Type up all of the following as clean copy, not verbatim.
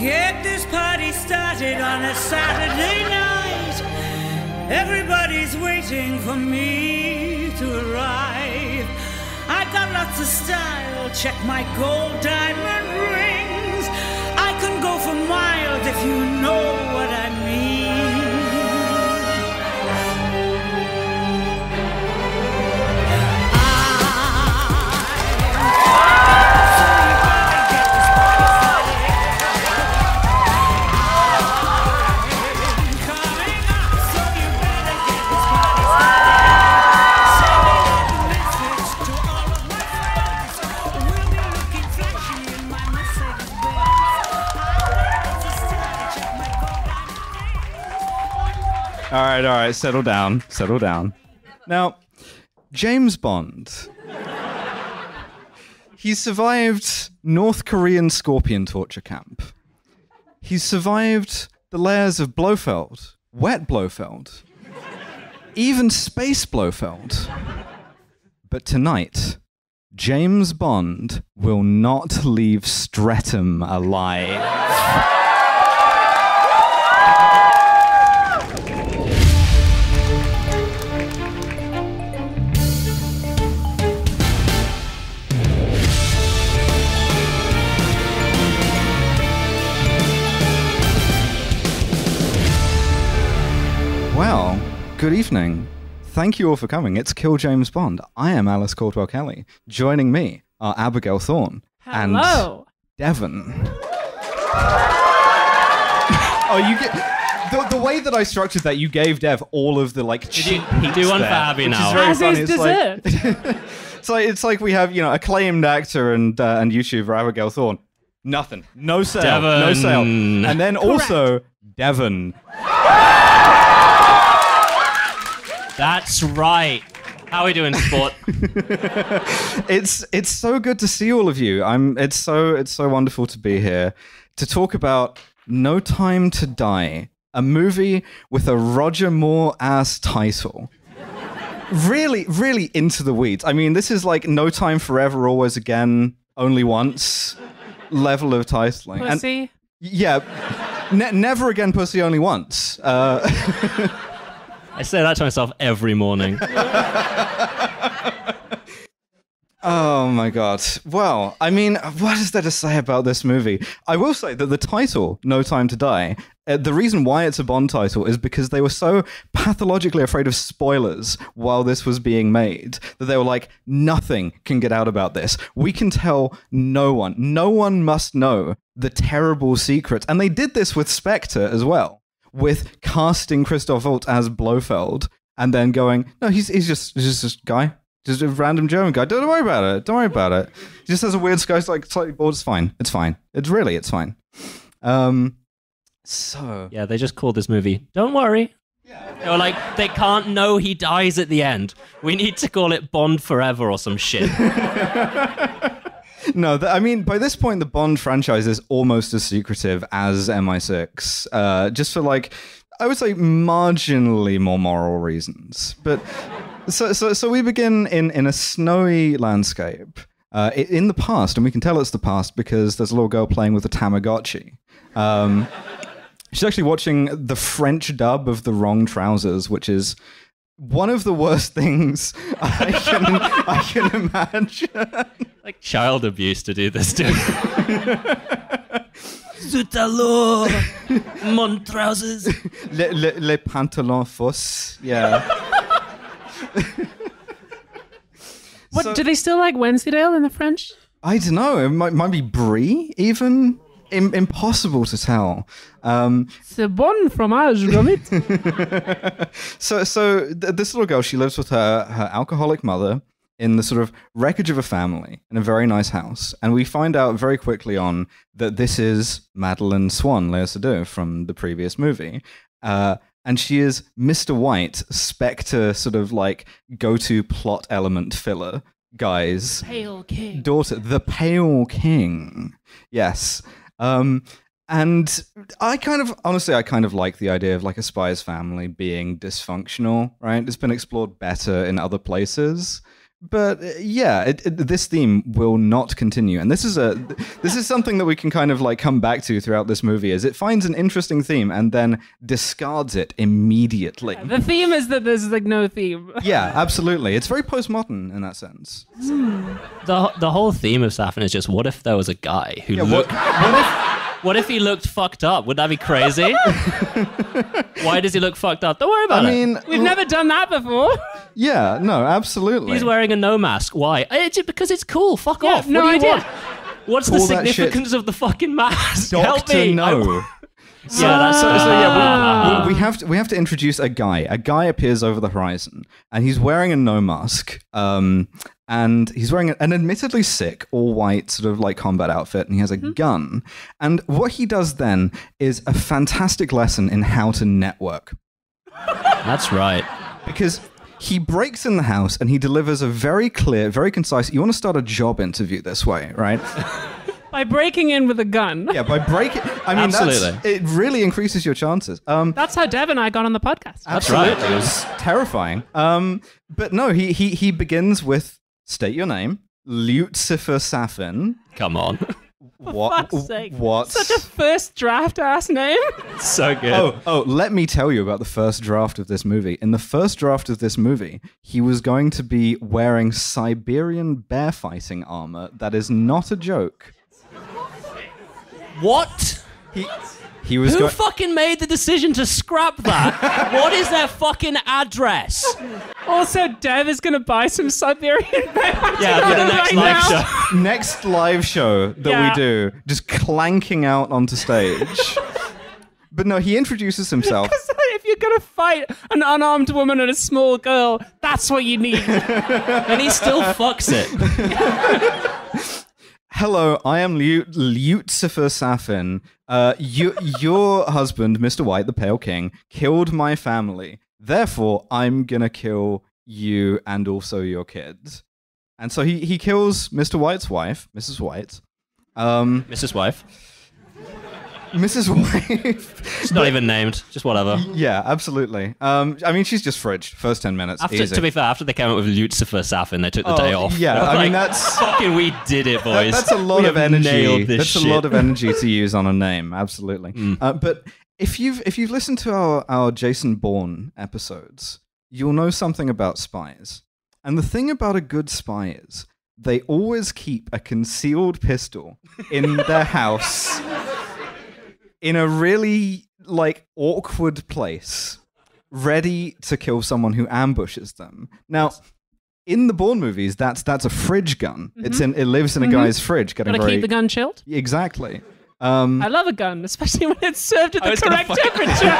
Get this party started on a Saturday night. Everybody's waiting for me to arrive. I got lots of style, check my gold diamond rings. I can go for miles if you know what I mean. All right, settle down. Now, James Bond. He survived North Korean scorpion torture camp. He survived the layers of Blofeld, wet Blofeld, even space Blofeld. But tonight, James Bond will not leave Streatham alive. Well, good evening. Thank you all for coming. It's Kill James Bond. I am Alice Caldwell-Kelly. Joining me are Abigail Thorne and Devon. Oh, you get the way that I structured that. You gave Dev all of the cheap peaks. Do one for there, Abby now. As his dessert. It's like we have acclaimed actor and YouTuber Abigail Thorne. Nothing. No sale. Devon. No sale. And then also Devon. That's right. How are we doing, sport? It's so good to see all of you. It's so wonderful to be here to talk about No Time to Die, a movie with a Roger Moore-ass title. Really, really into the weeds. I mean, this is like No Time Forever, Always Again, Only Once level of titling. Pussy? Never Again Pussy, Only Once. I say that to myself every morning. Oh my god. Well, I mean, what is there to say about this movie? I will say that the title, No Time to Die, the reason why it's a Bond title is because they were so pathologically afraid of spoilers while this was being made that they were like, nothing can get out about this. We can tell no one. No one must know the terrible secret. And they did this with Spectre as well, with casting Christoph Waltz as Blofeld and then going, no, he's just this guy. Just a random German guy. Don't worry about it. Don't worry about it. He just has a weird sky, slightly bored. It's fine. It's fine. It's fine. So yeah, they just called this movie Don't Worry. Yeah. They were like, they can't know he dies at the end. We need to call it Bond Forever or some shit. No, I mean, by this point, the Bond franchise is almost as secretive as MI6, just for I would say marginally more moral reasons. But so we begin in a snowy landscape in the past, and we can tell it's the past because there's a little girl playing with a Tamagotchi. She's actually watching the French dub of The Wrong Trousers, which is one of the worst things I can imagine. Like child abuse to do this to. Zut alors, mon trousers. Les pantalons fausses, yeah. Do they still like Wensleydale in the French? I don't know. It might be Brie, even. Impossible to tell. C'est bon fromage, Gromit. So this little girl, she lives with her alcoholic mother in the sort of wreckage of a family in a very nice house. And we find out very quickly on that this is Madeleine Swann, Lea Seydoux from the previous movie. And she is Mr. White, Spectre sort of go-to plot element filler guy's Pale King. Daughter, the Pale King. Yes. And I kind of like the idea of a spy's family being dysfunctional, right? It's been explored better in other places, this theme will not continue, and this is something that we can kind of like come back to throughout this movie. Is it finds an interesting theme and then discards it immediately. The theme is that there's like no theme. Yeah, absolutely. It's very postmodern in that sense. The whole theme of Safin is just, what if there was a guy who looked... What if he looked fucked up? Would that be crazy? Why does he look fucked up? Don't worry about it. We've never done that before. Yeah, no, absolutely. He's wearing a no mask. Why? Because it's cool. Fuck off. No what do you idea. want? What's the significance of the fucking mask? Help me. No. We have to introduce a guy. A guy appears over the horizon, and he's wearing a no mask. And he's wearing an admittedly sick, all-white sort of like combat outfit, and he has a gun. And what he does then is a fantastic lesson in how to network. That's right. Because he breaks in the house and he delivers a very clear, very concise, you want to start a job interview this way, right? By breaking in with a gun. Yeah, by breaking... I mean, absolutely. It really increases your chances. That's how Dev and I got on the podcast. That's right. It was terrifying. But no, he begins with... State your name. Lucifer Safin. Come on. What? For fuck's sake. What? Such a first draft ass name. So good. Oh, let me tell you about the first draft of this movie. In the first draft of this movie, he was going to be wearing Siberian bear fighting armor. That is not a joke. What? He was Who fucking made the decision to scrap that? What is their fucking address? Also, Dev is going to buy some Siberian bear. Yeah, for the next live show. Next live show that we do, just clanking out onto stage. But no, he introduces himself. If you're going to fight an unarmed woman and a small girl, that's what you need. And he still fucks it. Hello, I am Lucifer Safin. Your husband, Mr. White, the Pale King, killed my family. Therefore, I'm gonna kill you and also your kids. And so he kills Mr. White's wife, Mrs. White. Mrs. Wife. Mrs. Wife. She's not even named. Just whatever. Yeah, absolutely. I mean, she's just fridged. First 10 minutes. Easy. To be fair, after they came up with Lucifer Safin, they took the day off. Yeah, I mean, that's... Fucking, we did it, boys. That's a lot of energy. That's a lot of energy to use on a name, absolutely. But if you've listened to our Jason Bourne episodes, you'll know something about spies. And the thing about a good spy is they always keep a concealed pistol in their house in a really like awkward place, ready to kill someone who ambushes them. Now, in the Bourne movies, that's a fridge gun. It lives in a guy's fridge, getting Gotta keep the gun chilled. Exactly. I love a gun, especially when it's served at the correct temperature.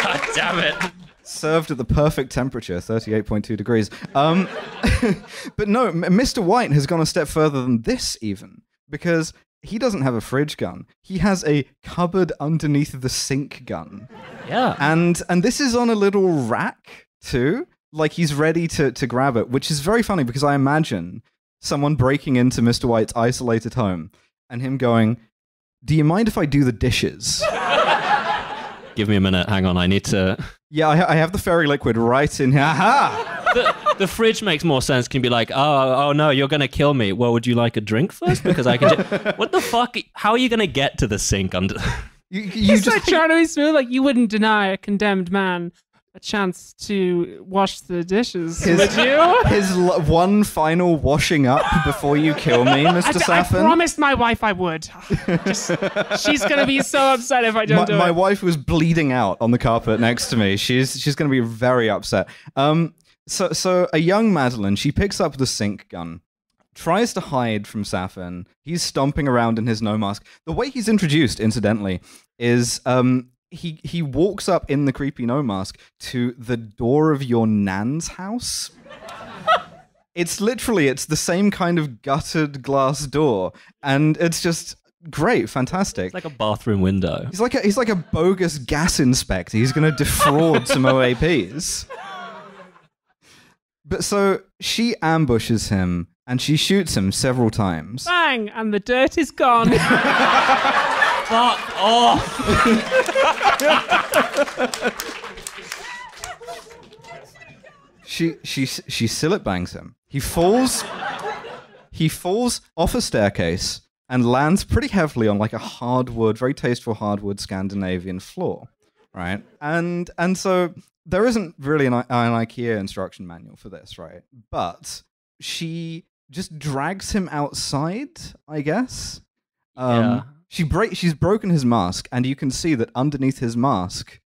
God damn it. Served at the perfect temperature, 38.2 degrees. But no, Mr. White has gone a step further than this even, because he doesn't have a fridge gun. He has a cupboard underneath the sink gun. Yeah. And this is on a little rack too. Like he's ready to grab it, which is very funny because I imagine someone breaking into Mr. White's isolated home and him going, "Do you mind if I do the dishes?" Give me a minute. Hang on. I need to... Yeah, I have the fairy liquid right in here. Aha! The fridge makes more sense. Can be like, oh no, you're going to kill me. Well, would you like a drink first? Because I can what the fuck? How are you going to get to the sink under... He's just like trying to be smooth. Like, you wouldn't deny a condemned man a chance to wash the dishes, would you? His one final washing up before you kill me, Mr. Safin. I promised my wife I would. She's going to be so upset if I don't do it. My wife was bleeding out on the carpet next to me. She's going to be very upset. So a young Madeline, she picks up the sink gun, tries to hide from Safin. He's stomping around in his no mask. The way he's introduced, incidentally, is he walks up in the creepy no mask to the door of your nan's house. It's the same kind of gutted glass door, and it's just great, fantastic. It's like a bathroom window. He's like a bogus gas inspector. He's going to defraud some OAPs. But so she ambushes him and she shoots him several times. Bang! And the dirt is gone. Fuck off! she sillet bangs him. He falls off a staircase and lands pretty heavily on like a hardwood, very tasteful hardwood Scandinavian floor, right? And so there isn't really an IKEA instruction manual for this, right? But she just drags him outside, I guess. Yeah. She's broken his mask, and you can see that underneath his mask,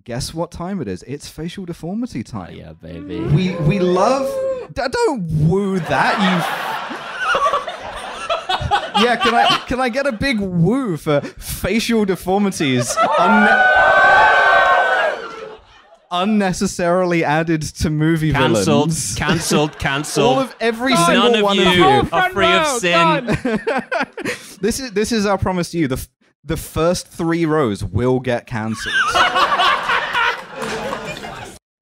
guess what time it is? It's facial deformity time. Yeah, baby. We love. Don't woo that, you. Yeah, can I get a big woo for facial deformities unnecessarily added to movie villains? Cancelled. All of every single None one of of you you are free of sin. This is our promise to you. The first 3 rows will get cancelled.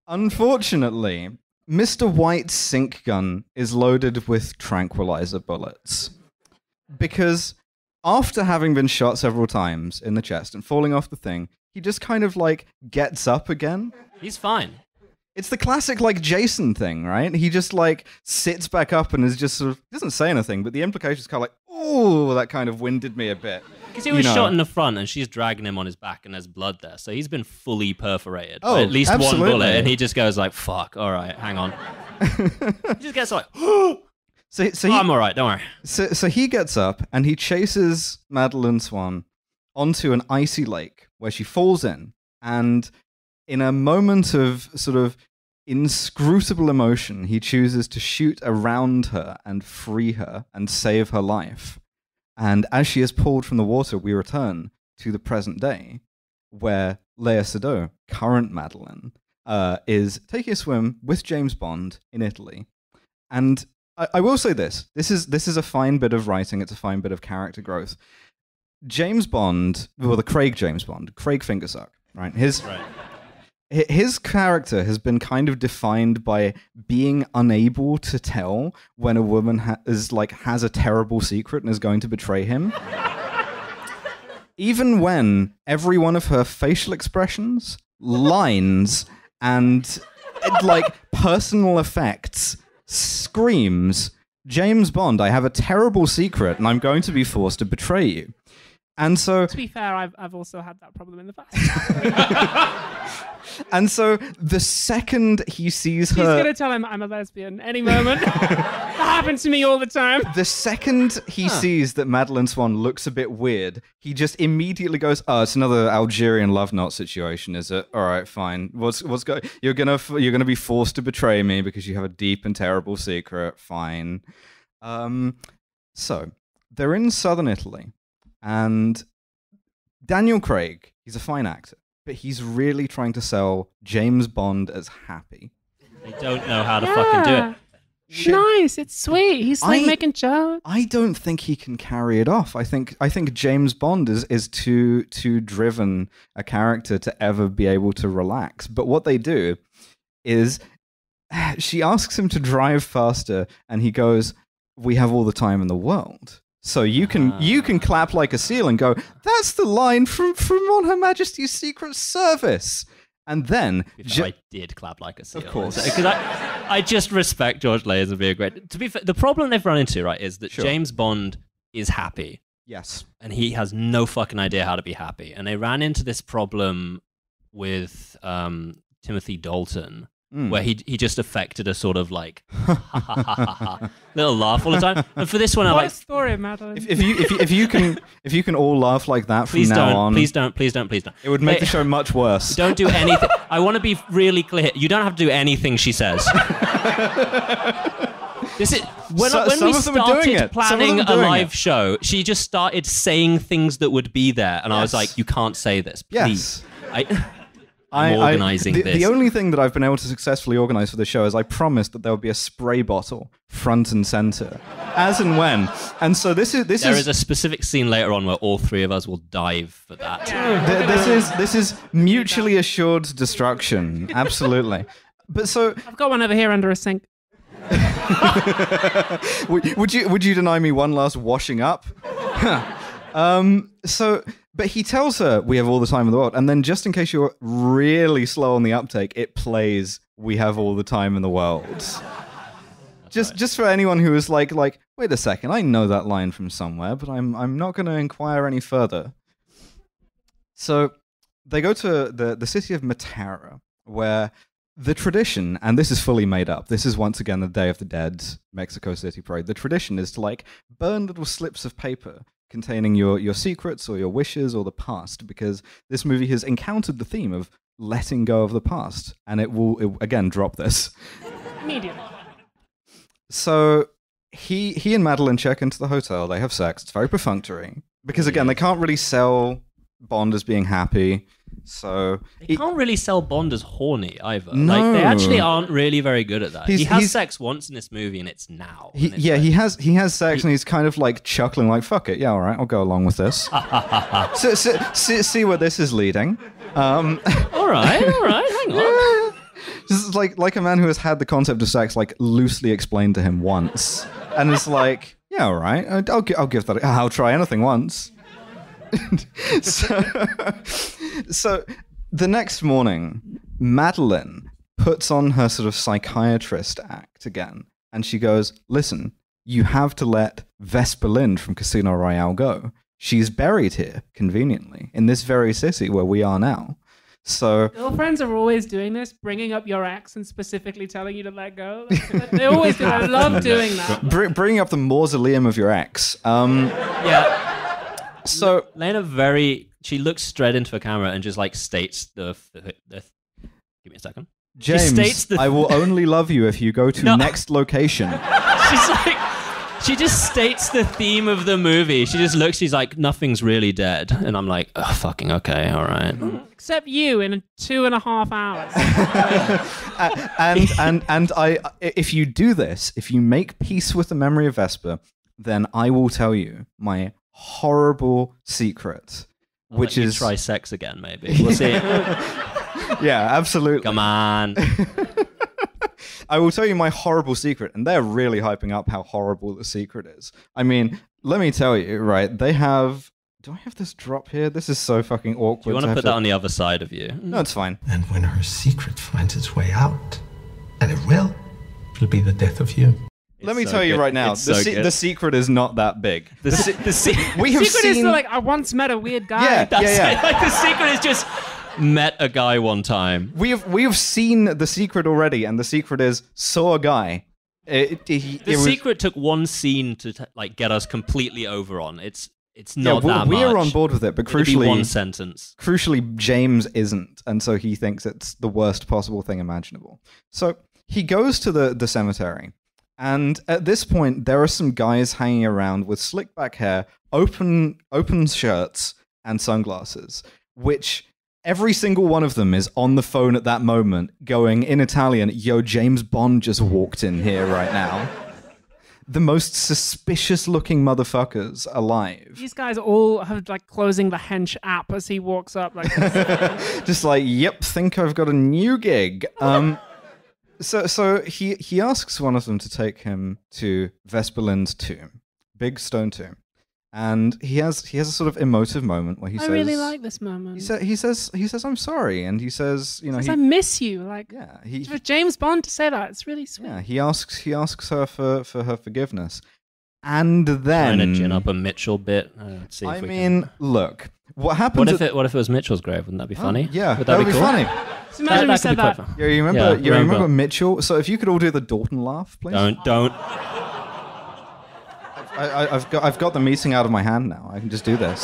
Unfortunately, Mr. White's sink gun is loaded with tranquilizer bullets. Because after having been shot several times in the chest and falling off the thing, he just kind of like gets up again. He's fine. It's the classic like Jason thing, right? He just like sits back up and is just sort of doesn't say anything, but the implication is kind of like, oh, that kind of winded me a bit. Because he was shot in the front and she's dragging him on his back and there's blood there. So he's been fully perforated by at least absolutely. one bullet. And he just goes like, fuck, all right, hang on. He just gets like, so I'm all right, don't worry. So he gets up and he chases Madeline Swan onto an icy lake where she falls in. And in a moment of sort of inscrutable emotion, he chooses to shoot around her and free her and save her life. And as she is pulled from the water, we return to the present day, where Léa Seydoux, current Madeline, is taking a swim with James Bond in Italy. And I will say this is a fine bit of writing, it's a fine bit of character growth. James Bond, well, the Craig James Bond, Craig Fingersuck, right? His character has been kind of defined by being unable to tell when a woman has a terrible secret and is going to betray him. Even when every one of her facial expressions, lines, and like personal effects screams, James Bond, I have a terrible secret and I'm going to be forced to betray you. And so, to be fair, I've also had that problem in the past. And so the second he sees her... He's going to tell him I'm a lesbian any moment. That happens to me all the time. The second he sees that Madeline Swan looks a bit weird, he just immediately goes, oh, it's another Algerian love knot situation, is it? All right, fine. What's going? You're gonna be forced to betray me because you have a deep and terrible secret. Fine. So they're in southern Italy, and Daniel Craig, he's a fine actor, but he's really trying to sell James Bond as happy. They don't know how to fucking do it. Nice, it's sweet. He's like making jokes. I don't think he can carry it off. I think James Bond is too driven a character to ever be able to relax. But what they do is she asks him to drive faster, and he goes, "We have all the time in the world." So you can clap like a seal and go, that's the line from On Her Majesty's Secret Service. And then... I did clap like a seal. Of course. Because I just respect George Lazenby being great. To be fair, the problem they've run into, right, is that James Bond is happy. Yes. And he has no fucking idea how to be happy. And they ran into this problem with Timothy Dalton, where he just affected a sort of like little laugh all the time. And for this one, I like. What a story, Madeline. If you can all laugh like that from now on, please don't. It would make the show much worse. Don't do anything. I want to be really clear. You don't have to do anything she says. This is when we started planning a live show. She just started saying things that would be there, and I was like, "You can't say this, please." Yes. I'm organising this. The only thing that I've been able to successfully organise for the show is I promised that there would be a spray bottle front and centre, as and when. And so there is a specific scene later on where all three of us will dive for that. This is mutually assured destruction. Absolutely. But so I've got one over here under a sink. Would you deny me one last washing up? So But he tells her we have all the time in the world, and then just in case you're really slow on the uptake, it plays "We have all the time in the world." Just for anyone who is like, wait a second, I know that line from somewhere, but I'm not going to inquire any further. So they go to the city of Matara, where the tradition, and this is fully made up, this is once again the Day of the Dead Mexico City parade. The tradition is to like burn little slips of paper containing your secrets or your wishes or the past, because this movie has encountered the theme of letting go of the past, and it will again drop this. Immediately. So he and Madeline check into the hotel. They have sex. It's very perfunctory because again they can't really sell Bond as being happy. So they can't really sell Bond as horny either. No. Like they actually aren't really very good at that. He has he's sex once in this movie, and it's now. He has sex, and he's kind of like chuckling, like "fuck it, yeah, all right, I'll go along with this." see where this is leading. All right, hang on. Just like a man who has had the concept of sex like loosely explained to him once, and it's like, yeah, all right, I'll give that. I'll try anything once. So the next morning, Madeline puts on her sort of psychiatrist act again, and she goes, "Listen, you have to let Vesper Lind from Casino Royale go. She's buried here, conveniently, in this very city where we are now." So girlfriends are always doing this, bringing up your ex and specifically telling you to let go. They always do. I love doing that. Bringing up the mausoleum of your ex. Yeah. So Lena she looks straight into the camera and just like states the give me a second. James, I will only love you if you go to next location. She's like, she just states the theme of the movie. She just looks, she's like, nothing's really dead. And I'm like, oh, fucking okay, all right. Except you in 2.5 hours. and I, if you do this, if you make peace with the memory of Vesper, then I will tell you my horrible secret, which is try sex again. Maybe we'll see. Yeah, absolutely. Come on. I will tell you my horrible secret, and they're really hyping up how horrible the secret is. I mean, let me tell you, right? They have. Do I have this drop here? This is so fucking awkward. Do you want to put that on the other side of you? No, it's fine. And when her secret finds its way out, and it'll be the death of you. Let me tell you right now, the secret is not that big. The secret is like, I once met a weird guy. Yeah. Like the secret is just met a guy one time. We have seen the secret already, and the secret is saw a guy. The secret took one scene to like get us completely over on. It's not that much. We are on board with it, but crucially, one sentence. Crucially, James isn't, and so he thinks it's the worst possible thing imaginable. So he goes to the cemetery. And at this point, there are some guys hanging around with slick back hair, open shirts, and sunglasses, which every single one of them is on the phone at that moment going in Italian, "Yo, James Bond just walked in here right now." The most suspicious-looking motherfuckers alive. These guys all have like closing the hench app as he walks up. Like just like, yep, think I've got a new gig. So he asks one of them to take him to Vesper Lind's tomb, big stone tomb, and he has a sort of emotive moment where he says, "I really like this moment." He says I'm sorry, and he says, I miss you. Like, yeah, for James Bond to say that, it's really sweet. Yeah, he asks her for her forgiveness, and then trying to gin up a Mitchell bit. Let's see if we can. Look, what happens? What if it was Mitchell's grave? Wouldn't that be funny? Yeah, would that be cool? Funny? So imagine you said that. Yeah, you remember Mitchell? So if you could all do the Dalton laugh, please. Don't. I've got the meeting out of my hand now. I can just do this.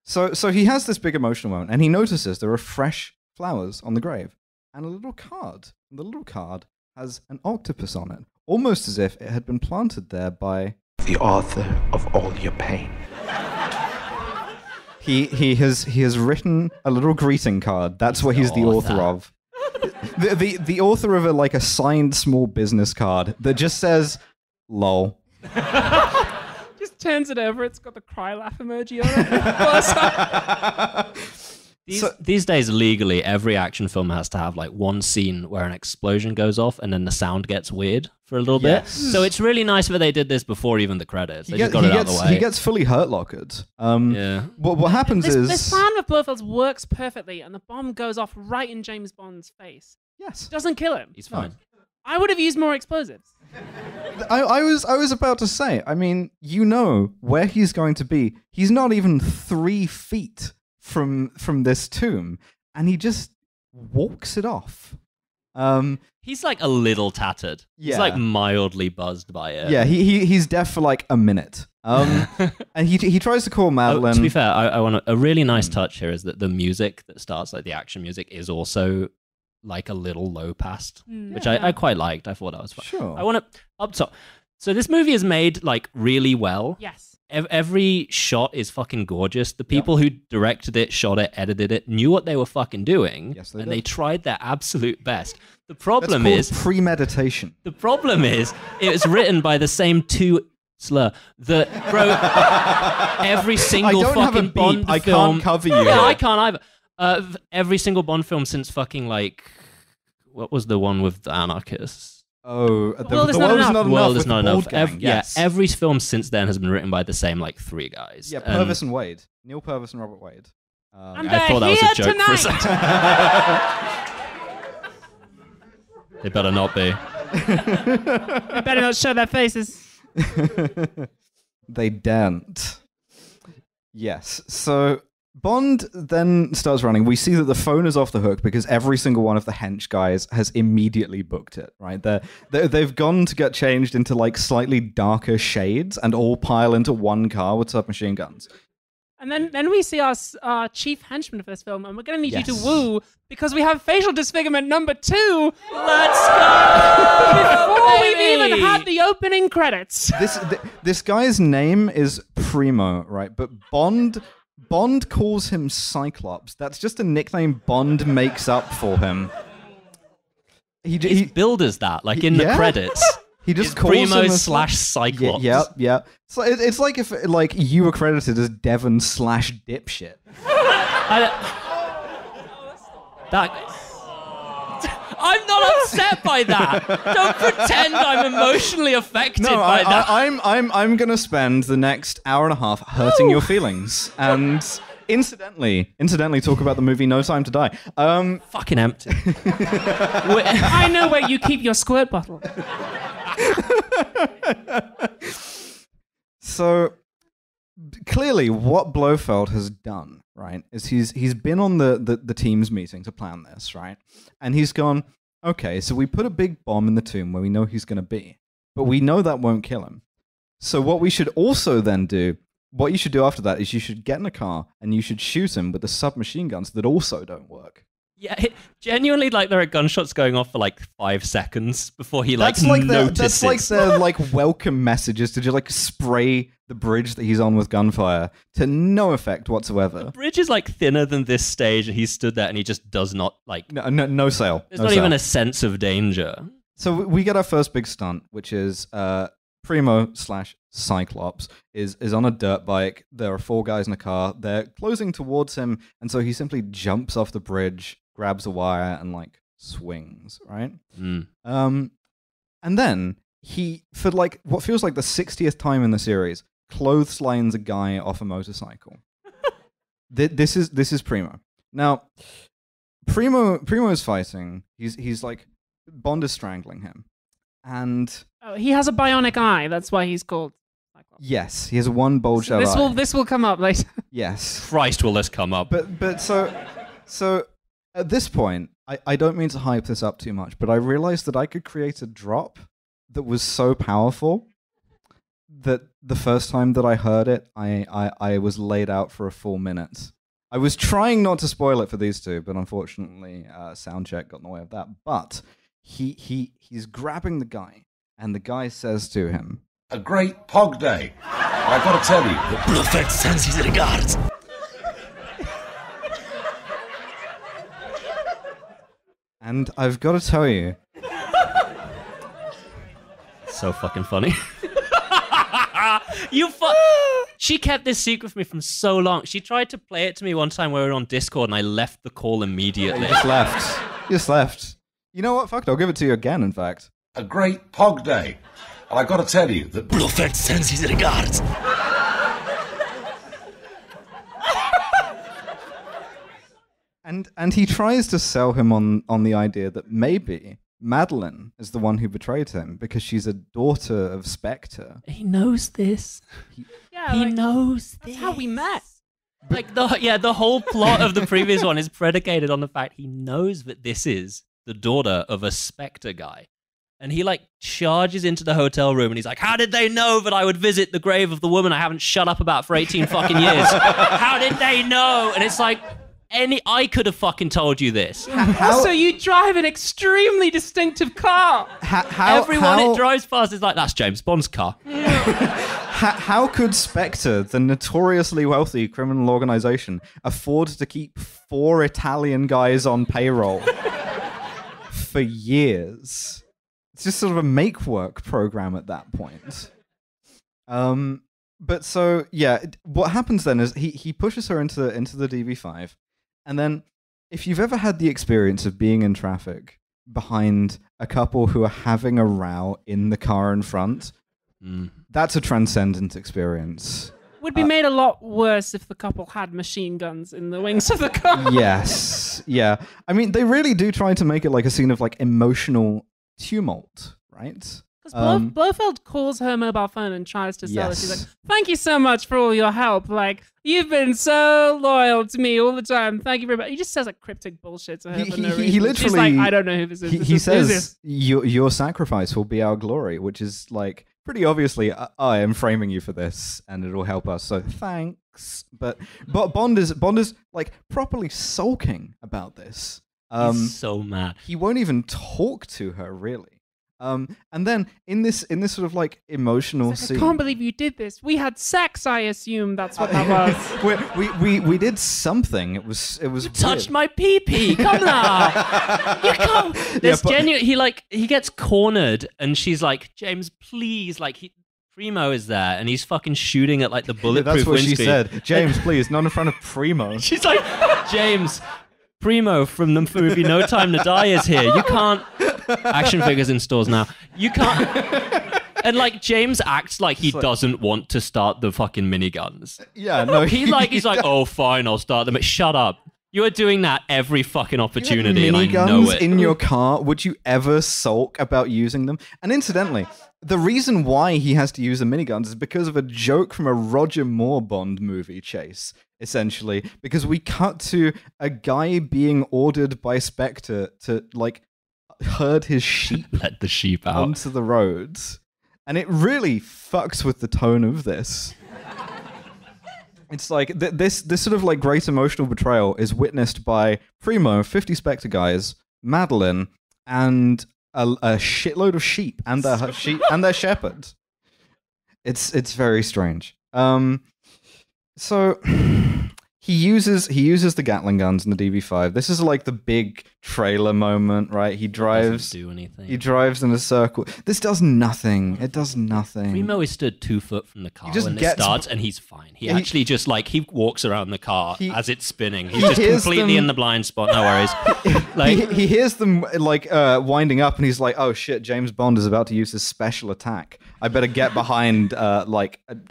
So he has this big emotional moment, and he notices there are fresh flowers on the grave and a little card. And the little card has an octopus on it, almost as if it had been planted there by the author of all your pain. He has written a little greeting card. That's what he's the author of. The author of a signed small business card that just says "lol." Just turns it over. It's got the cry laugh emoji on it. These days, legally, every action film has to have like one scene where an explosion goes off and then the sound gets weird for a little bit. So it's really nice that they did this before even the credits. They just got it out of the way. He gets fully hurt lockered. What happens is... This plan with Blofeld's works perfectly, and the bomb goes off right in James Bond's face. Yes. Doesn't kill him. He's fine. I would have used more explosives. I was about to say, I mean, you know where he's going to be. He's not even 3 feet from this tomb, and he just walks it off. He's like a little tattered. He's like mildly buzzed by it. Yeah, he's deaf for like a minute. And he tries to call Madeline. To be fair, I want a really nice touch here is that the music that starts, like the action music, is also like a little low passed, which I quite liked. I thought that was fun. Sure. I want to up top. So this movie is made like really well. Yes. Every shot is fucking gorgeous. The people who directed it, shot it, edited it, knew what they were fucking doing. Yes, they did. They tried their absolute best. The problem That's is called premeditation. The problem is it was written by the same two slur that wrote every single fucking Bond film. I can't cover you. Yeah, I can't either. Every single Bond film since fucking like, what was the one with the anarchists? Oh, the World Is World Not Is Not Enough. Enough. World with Is Not the Enough. Bald Gang, yes. Every film since then has been written by the same like 3 guys. Yeah, Purvis and Wade. Neil Purvis and Robert Wade. And I thought that was a joke for a tonight. second. They better not be. They better not show their faces. They daren't. Yes. So Bond then starts running. We see that the phone is off the hook because every single one of the hench guys has immediately booked it, right? They've gone to get changed into like slightly darker shades and all pile into one car with submachine guns. And then we see our chief henchman for this film, and we're going to need you to Yes. woo because we have facial disfigurement number 2. Let's go! Before we've even had the opening credits. This guy's name is Primo, right? But Bond calls him Cyclops. That's just a nickname Bond makes up for him. He's billed as that, like in the credits. He just It's calls him Primo as slash Cyclops. Yeah. So it's like if like you were credited as Devon slash dipshit. I'm not upset by that. Don't pretend I'm emotionally affected by that. I'm gonna spend the next hour and a half hurting your feelings and incidentally talk about the movie No Time to Die. Fucking empty. I know where you keep your squirt bottle. So clearly what Blofeld has done, right, is he's been on the team's meeting to plan this, right? And he's gone, okay, so we put a big bomb in the tomb where we know he's going to be, but we know that won't kill him. So what we should also then do, what you should do after that is you should get in a car and you should shoot him with the submachine guns that also don't work. Yeah, genuinely, like there are gunshots going off for like 5 seconds before he notices. That's like their like welcome messages to just like spray the bridge that he's on with gunfire to no effect whatsoever. The bridge is like thinner than this stage, and he stood there and he just does not like. No sail. There's not even a sense of danger. So we get our first big stunt, which is Primo slash Cyclops is on a dirt bike. There are 4 guys in a car. They're closing towards him, and so he simply jumps off the bridge, grabs a wire, and like swings, right? And then he, for like what feels like the 60th time in the series, clotheslines a guy off a motorcycle. This is Primo. Now, Primo is fighting. He's like, Bond is strangling him, and He has a bionic eye. That's why he's called Cyclops. yes, he has one bulged out eye. This will come up later. Yes, Christ, will this come up? but so at this point, I don't mean to hype this up too much, but I realized that I could create a drop that was so powerful that the first time that I heard it, I was laid out for a full minute. I was trying not to spoil it for these two, but unfortunately, sound check got in the way of that. But he's grabbing the guy, and the guy says to him, A great pog day. I've got to tell you. Perfect sends his regards. and I've got to tell you, So fucking funny. She kept this secret from me from so long. She tried to play it to me one time when we were on Discord, and I left the call immediately. You just left. You just left. You know what? Fuck it. I'll give it to you again, in fact. A great Pog Day. And I got to tell you that Bluffett sends his regards. And he tries to sell him on the idea that maybe Madeline is the one who betrayed him because she's a daughter of Spectre. He knows this. He knows That's how we met. Like the whole plot of the previous one is predicated on the fact he knows that this is the daughter of a Spectre guy. And he like charges into the hotel room and he's like, how did they know that I would visit the grave of the woman I haven't shut up about for 18 fucking years? How did they know? And it's like, I could have fucking told you this. Also, you drive an extremely distinctive car. Everyone it drives past is like, that's James Bond's car. How could Spectre, the notoriously wealthy criminal organization, afford to keep 4 Italian guys on payroll for years? It's just sort of a make-work program at that point. But so, yeah, what happens then is he pushes her into the DB5, and then if you've ever had the experience of being in traffic behind a couple who are having a row in the car in front, that's a transcendent experience. Would be made a lot worse if the couple had machine guns in the wings of the car. Yes, yeah. I mean, they really do try to make it like a scene of like emotional tumult, right? Because Blofeld calls her mobile phone and tries to sell her. She's like, thank you so much for all your help. Like, you've been so loyal to me all the time. Thank you very much. He just says like cryptic bullshit to her for no reason. He literally, she's like, I don't know who this is. He says, your sacrifice will be our glory, which is like, pretty obviously, I am framing you for this, and it'll help us, so thanks. But Bond is like properly sulking about this. He's so mad. He won't even talk to her, really. And then in this sort of like emotional scene, I can't believe you did this. We had sex, I assume that's what that was. we did something. It was you touched my pee-pee. Come now. You can't. There's genuine. He gets cornered, and she's like, James, please, like Primo is there, and he's fucking shooting at like the bulletproof that's what windscreen. She said. James, please, not in front of Primo. She's like, James, Primo from the movie No Time to Die is here. You can't. Action figures in stores now. You can't. And like James acts like he doesn't want to start the fucking miniguns. Yeah, no. He's like, oh fine, I'll start them. Shut up. You are doing that every fucking opportunity, and I know it. In your car, would you ever sulk about using them? And incidentally, the reason why he has to use the miniguns is because of a joke from a Roger Moore Bond movie chase, essentially. Because we cut to a guy being ordered by Spectre to like herd his sheep, let the sheep out onto the roads, and it really fucks with the tone of this. It's like this sort of like great emotional betrayal is witnessed by Primo, 50 Spectre guys, Madeline, and a shitload of sheep and their shepherd. It's very strange. So he uses the Gatling guns in the DB5. This is like the big trailer moment, right? He drives. Doesn't do anything. He drives in a circle. This does nothing. It does nothing. Primo is stood 2 foot from the car when it starts, and he's fine. He actually just like he walks around the car as it's spinning. He's just completely in the blind spot. No worries. Like he hears them like winding up, and he's like, "Oh shit! James Bond is about to use his special attack. I better get behind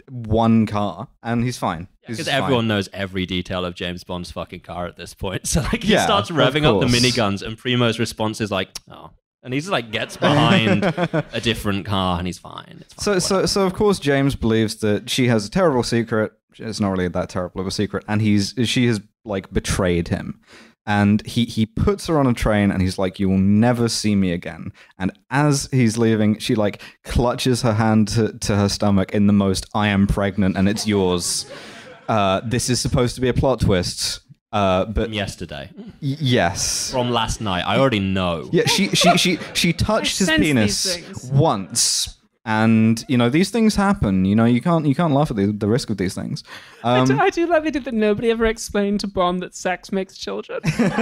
one car," and he's fine. Because everyone knows every detail of James Bond's fucking car at this point. So like he starts revving up the miniguns, and Primo's response is like, "Oh," and he's like gets behind a different car, and he's fine. It's fine. So of course James believes that she has a terrible secret. It's not really that terrible of a secret, and she has like betrayed him. And he puts her on a train, and he's like, "You will never see me again." And as he's leaving, she like clutches her hand to her stomach in the most "I am pregnant and it's yours." This is supposed to be a plot twist, but from yesterday. Yes, from last night. I already know. Yeah, she touched his penis once, and you know these things happen. You know you can't laugh at the risk of these things. I do like they did that. Nobody ever explained to Bond that sex makes children,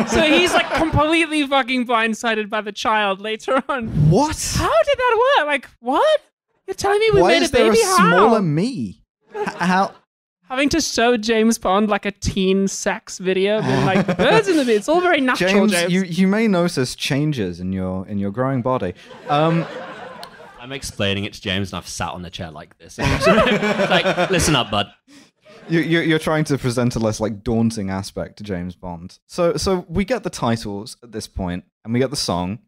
so he's like completely fucking blindsided by the child later on. What? How did that work? Like what? You're telling me we Why made is a baby? there a smaller me? How? Having to show James Bond like a teen sex video, being like birds in the bed. It's all very natural, James. You may notice changes in your growing body. I'm explaining it to James, and I've sat on the chair like this. Like, listen up, bud. You're trying to present a less like daunting aspect to James Bond. So we get the titles at this point, and we get the song.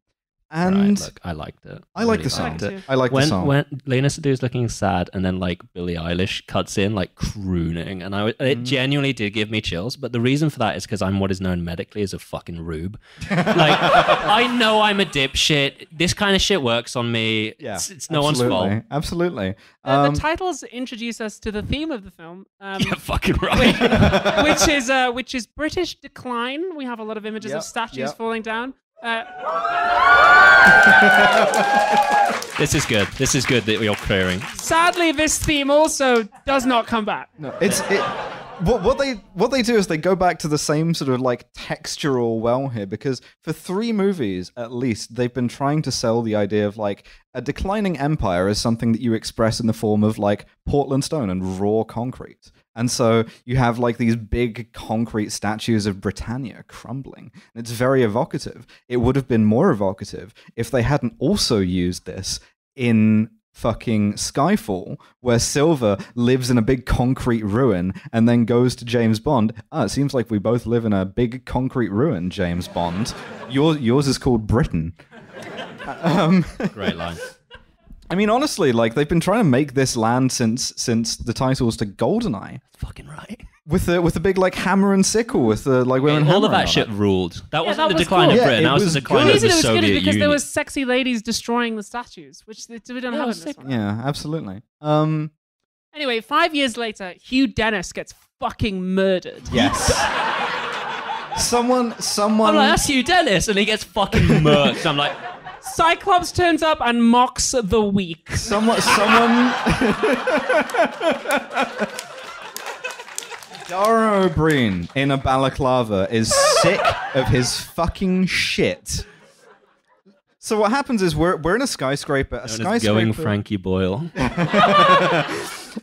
And look, I liked it. I like really the song. liked it. I like the song. When Lena Seydoux looking sad, and then like Billie Eilish cuts in like crooning, and it genuinely did give me chills. But the reason for that is because I'm what is known medically as a fucking rube. Like I know I'm a dipshit. This kind of shit works on me. Yeah, it's no one's fault. Absolutely. The titles introduce us to the theme of the film. Yeah, fucking right. which is British decline. We have a lot of images of statues falling down. This is good. This is good that you're clearing. Sadly, this theme also does not come back. No, what they do is they go back to the same sort of like textural well here, because for 3 movies at least they've been trying to sell the idea of like a declining empire as something that you express in the form of like Portland stone and raw concrete. And so you have like these big concrete statues of Britannia crumbling. And it's very evocative. It would have been more evocative if they hadn't also used this in fucking Skyfall, where Silver lives in a big concrete ruin and then goes to James Bond. It seems like we both live in a big concrete ruin, James Bond. Yours is called Britain. Great line. I mean, honestly, like they've been trying to make this land since the titles to GoldenEye. Fucking right. With the big like hammer and sickle, with the like women. All of hammering that shit on it. ruled. That wasn't the was decline cool. of Britain. Yeah, that was the decline The of reason the it was good Soviet is because Union. there was sexy ladies destroying the statues, which we don't have in this one. Yeah, absolutely. Anyway, 5 years later, Hugh Dennis gets fucking murdered. Yes. Someone. I'm like, that's Hugh Dennis, and he gets fucking murked. I'm like, Cyclops turns up and mocks the weak. Someone. Dara O'Brien in a balaclava is sick of his fucking shit. So what happens is we're in a skyscraper. going Frankie Boyle.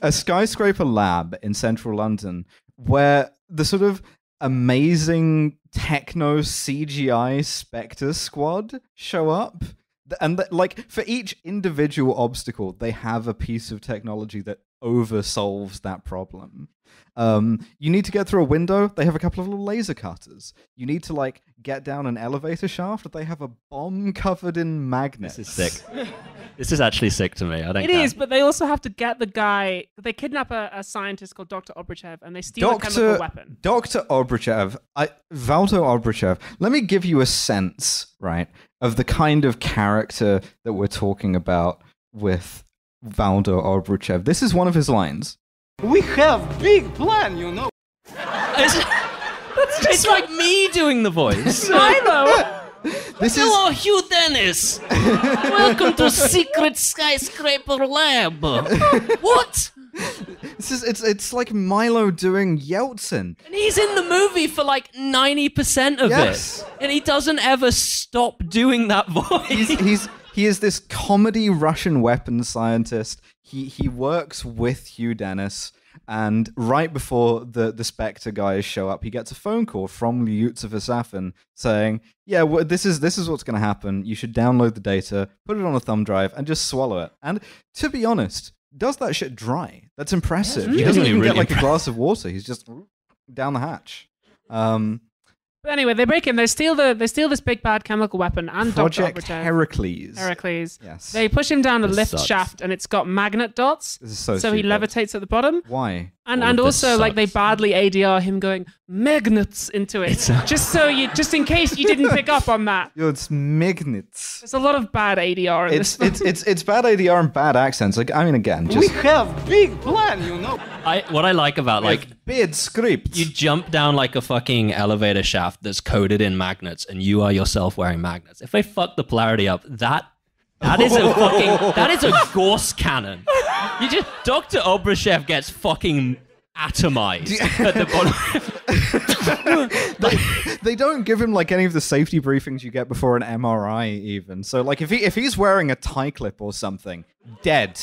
A skyscraper lab in central London where the sort of amazing techno CGI Spectre squad show up. And like for each individual obstacle, they have a piece of technology that oversolves that problem. You need to get through a window. They have a couple of little laser cutters. You need to like get down an elevator shaft. They have a bomb covered in magnets. This is sick. This is actually sick to me. I don't. It is, but they also have to get the guy. They kidnap a scientist called Dr. Obruchev, and they steal a chemical weapon. Dr. Obruchev, Valdo Obruchev. Let me give you a sense, right, of the kind of character that we're talking about with Valdo Obruchev. This is one of his lines. We have big plan, you know. It's like me doing the voice. I know. Hello, Hugh Dennis. Welcome to Secret Skyscraper Lab. What? It's like Milo doing Yeltsin. And he's in the movie for like 90% of it. And he doesn't ever stop doing that voice. He is this comedy Russian weapons scientist. He works with Hugh Dennis, and right before the Spectre guys show up, he gets a phone call from Lyutzev Safin saying, "Yeah, this is what's going to happen. You should download the data, put it on a thumb drive, and just swallow it." And to be honest, does that shit dry? That's impressive. He doesn't even get like a glass of water. He's just down the hatch. But anyway, they break in. They steal this big bad chemical weapon and Project Dr. Obruchev. Heracles. Yes. They push him down a lift sucks. shaft, and it's got magnet dots. This is so he stupid. levitates at the bottom. Why? And also, like, they badly ADR him going magnets into it, just in case you didn't pick up on that. It's magnets. There's a lot of bad ADR in this. It's bad ADR and bad accents. Like, I mean, again, just We have big plan, you know. What I like about like bid script. you jump down like a fucking elevator shaft that's coated in magnets, and you are yourself wearing magnets. If they fuck the polarity up, that is a Gauss cannon. Dr. Obruchev gets fucking atomized at the bottom. They don't give him like any of the safety briefings you get before an MRI even. So like if he's wearing a tie clip or something, dead.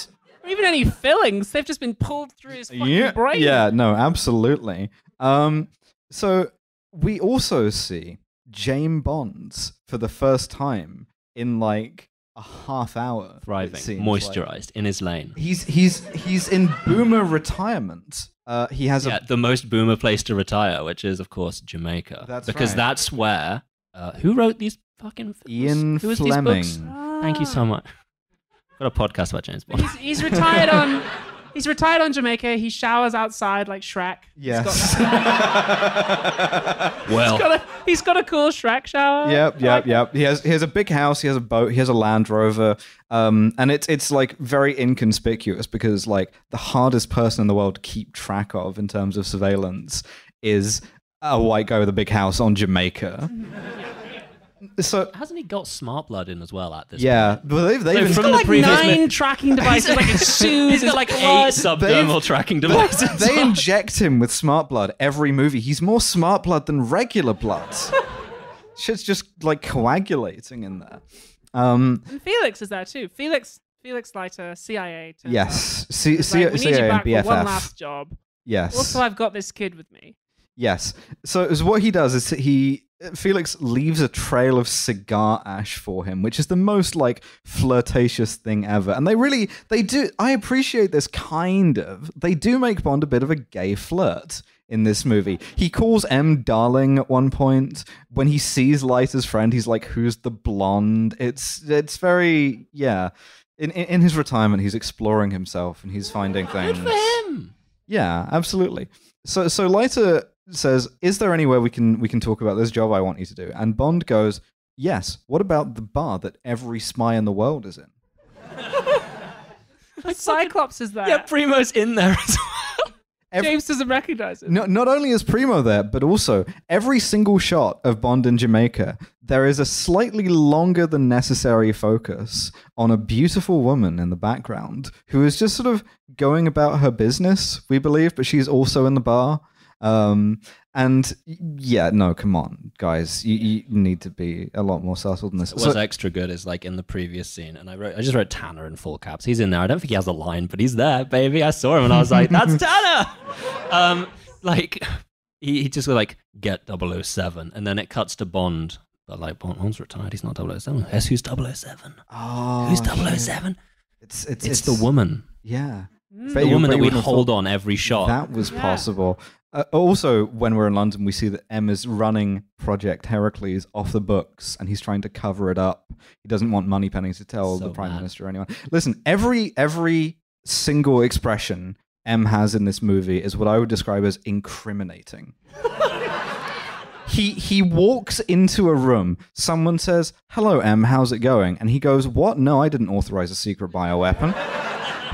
Or even any fillings. They've just been pulled through his fucking brain. Yeah, no, absolutely. So we also see James Bond for the first time in like a half hour. Thriving, moisturized, in his lane. He's in boomer retirement. He has the most boomer place to retire, which is of course Jamaica. That's where who wrote these fucking films? Ian Who Fleming. These books? Thank you so much. Got a podcast about James Bond. He's retired on. He's retired on Jamaica. He showers outside like Shrek. Yes. He's got a cool Shrek shower. Yep. He has a big house. He has a boat. He has a Land Rover. And it's like very inconspicuous because like the hardest person in the world to keep track of in terms of surveillance is a white guy with a big house on Jamaica. So hasn't he got smart blood in as well at this point? But they've got like 9 tracking devices, like his shoes. He's got like 8 subdermal tracking devices. They inject him with smart blood every movie. He's more smart blood than regular blood. Shit's just like coagulating in there. And Felix is there too. Felix Leiter, CIA. Yes, we need CIA you back and BFF. for one last job. Yes. Also, I've got this kid with me. Yes. So what he does is Felix leaves a trail of cigar ash for him, which is the most like flirtatious thing ever. And they do. I appreciate this kind of. They do make Bond a bit of a gay flirt in this movie. He calls M darling at one point. When he sees Leiter's friend, he's like, "Who's the blonde?" It's very In his retirement, he's exploring himself and he's finding things. Good for him. Yeah, absolutely. So Leiter says, "Is there anywhere we can talk about this job I want you to do?" And Bond goes, "Yes. What about the bar that every spy in the world is in?" Cyclops is there. Yeah, Primo's in there as well. James doesn't recognize it. Not only is Primo there, but also every single shot of Bond in Jamaica, there is a slightly longer than necessary focus on a beautiful woman in the background who is just sort of going about her business, we believe, but she's also in the bar. And yeah, no, come on, guys, you need to be a lot more subtle than this. What's extra good is like in the previous scene, and I just wrote Tanner in full caps. He's in there. I don't think he has a line, but he's there, baby. I saw him and I was like, that's Tanner. Like he just like get 007, and then it cuts to Bond, but like Bond's retired. He's not 007. Guess who's 007? Oh, who's 007? It's the woman. Yeah. The woman that we hold on every shot. That was possible. Also, when we're in London, we see that M is running Project Heracles off the books, and he's trying to cover it up. He doesn't want Moneypenny to tell the Prime Minister or anyone. Listen, every single expression M has in this movie is what I would describe as incriminating. He walks into a room. Someone says, "Hello, M, how's it going?" And he goes, "What? No, I didn't authorize a secret bioweapon."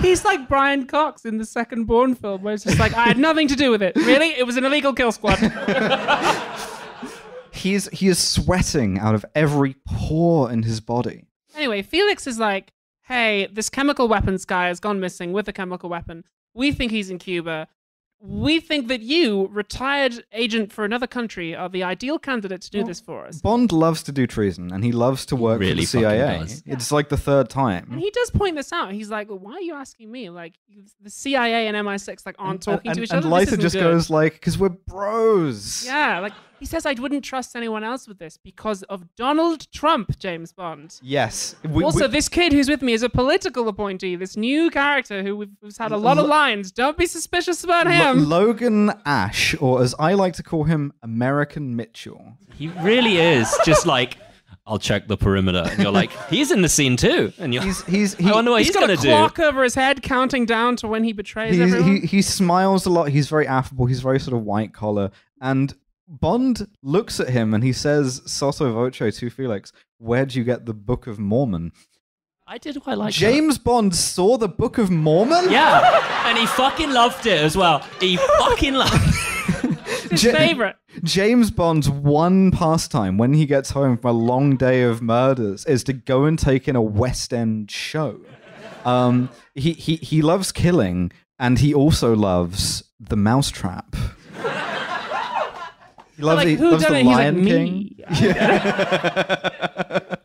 He's like Brian Cox in the second Bourne film, where it's just like, I had nothing to do with it. Really? It was an illegal kill squad. He is sweating out of every pore in his body. Anyway, Felix is like, hey, this chemical weapons guy has gone missing with a chemical weapon. We think he's in Cuba. We think that you, retired agent for another country, are the ideal candidate to do this for us. Bond loves to do treason, and he loves to work for the CIA. It's like the third time. And he does point this out. He's like, why are you asking me? Like, the CIA and MI6 like aren't talking to each other. And Leiter just goes like, because we're bros. Yeah, like, he says, I wouldn't trust anyone else with this because of Donald Trump, James Bond. Yes. This kid who's with me is a political appointee, this new character who's had a lot of lines. Don't be suspicious about him. Logan Ash, or as I like to call him, American Mitchell. He really is just like, I'll check the perimeter. And you're like, he's in the scene too. And you're, I wonder what he's going to do. He's got a clock over his head counting down to when he betrays everyone. He smiles a lot. He's very affable. He's very sort of white collar. And Bond looks at him and he says, sotto voce to Felix, where'd you get the Book of Mormon? I did quite like James Bond saw the Book of Mormon? Yeah, and he fucking loved it as well. He fucking loved it. It's his favorite. James Bond's one pastime when he gets home from a long day of murders is to go and take in a West End show. He loves killing, and he also loves The Mousetrap. He loves, like, he loves The Lion like, King. Me. Yeah.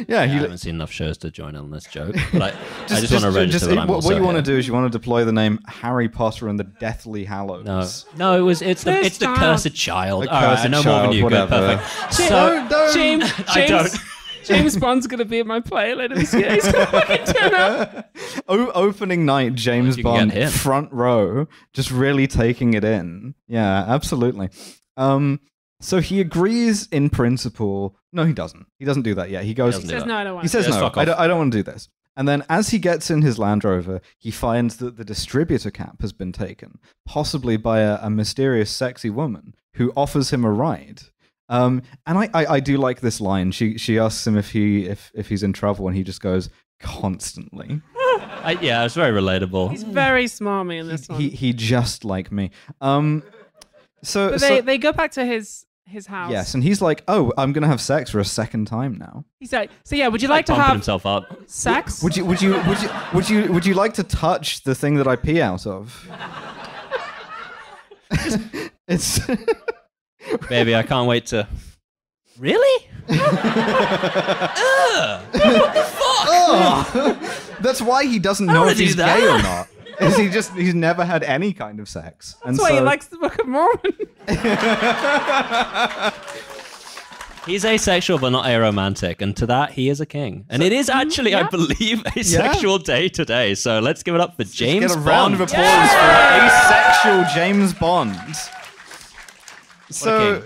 Yeah, I haven't seen enough shows to join on this joke, but I just want to register that I'm what also you want to here. do is you want to deploy the name Harry Potter and the Deathly Hallows. No, it's the cursed child. All right, I know more than you. Good, whatever. perfect. So James, I don't. James Bond's gonna be in my play later this year. He's gonna fucking turn up. Opening night, James You can get Bond, him. front row, just really taking it in. Yeah, absolutely. So he agrees in principle. No, he doesn't. He doesn't do that yet. He goes. He He says no, I don't want. He says Yes, no. fuck off. I don't want to do this. And then as he gets in his Land Rover, he finds that the distributor cap has been taken, possibly by a mysterious, sexy woman who offers him a ride. And I do like this line. She asks him if he's in trouble, and he just goes, constantly. Yeah, it's very relatable. He's very smarmy in this one. He just like me. So But they go back to his house. yes, and he's like, oh, I'm gonna have sex for a second time now. He's like, so yeah, would you like to Pumping have himself up. sex? Would you like to touch the thing that I pee out of? It's Baby, I can't wait to. Really? that's why he doesn't I know wanna if do he's that. gay or not. Is he's never had any kind of sex. That's why he likes the Book of Mormon. He's asexual but not aromantic, and to that he is a king. And it is actually, I believe, a sexual day today. So let's give it up for James Get a Bond. round of applause for asexual James Bond. So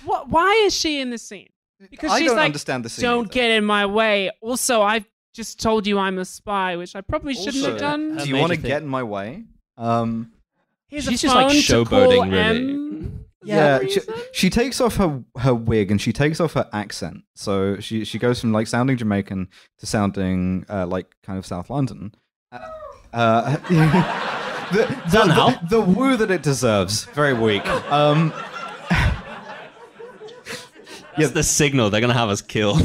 Why is she in this scene? Because I she's don't like, understand the scene don't either. get in my way. Also, I've just told you I'm a spy, which I probably shouldn't have done. Do you want to get in my way? Here's She's a just like phone to showboating, call really. M. Yeah, For reason? she takes off her wig and she takes off her accent. So she goes from like sounding Jamaican to sounding like kind of South London. The woo that it deserves. Very weak. It's the signal. They're going to have us killed.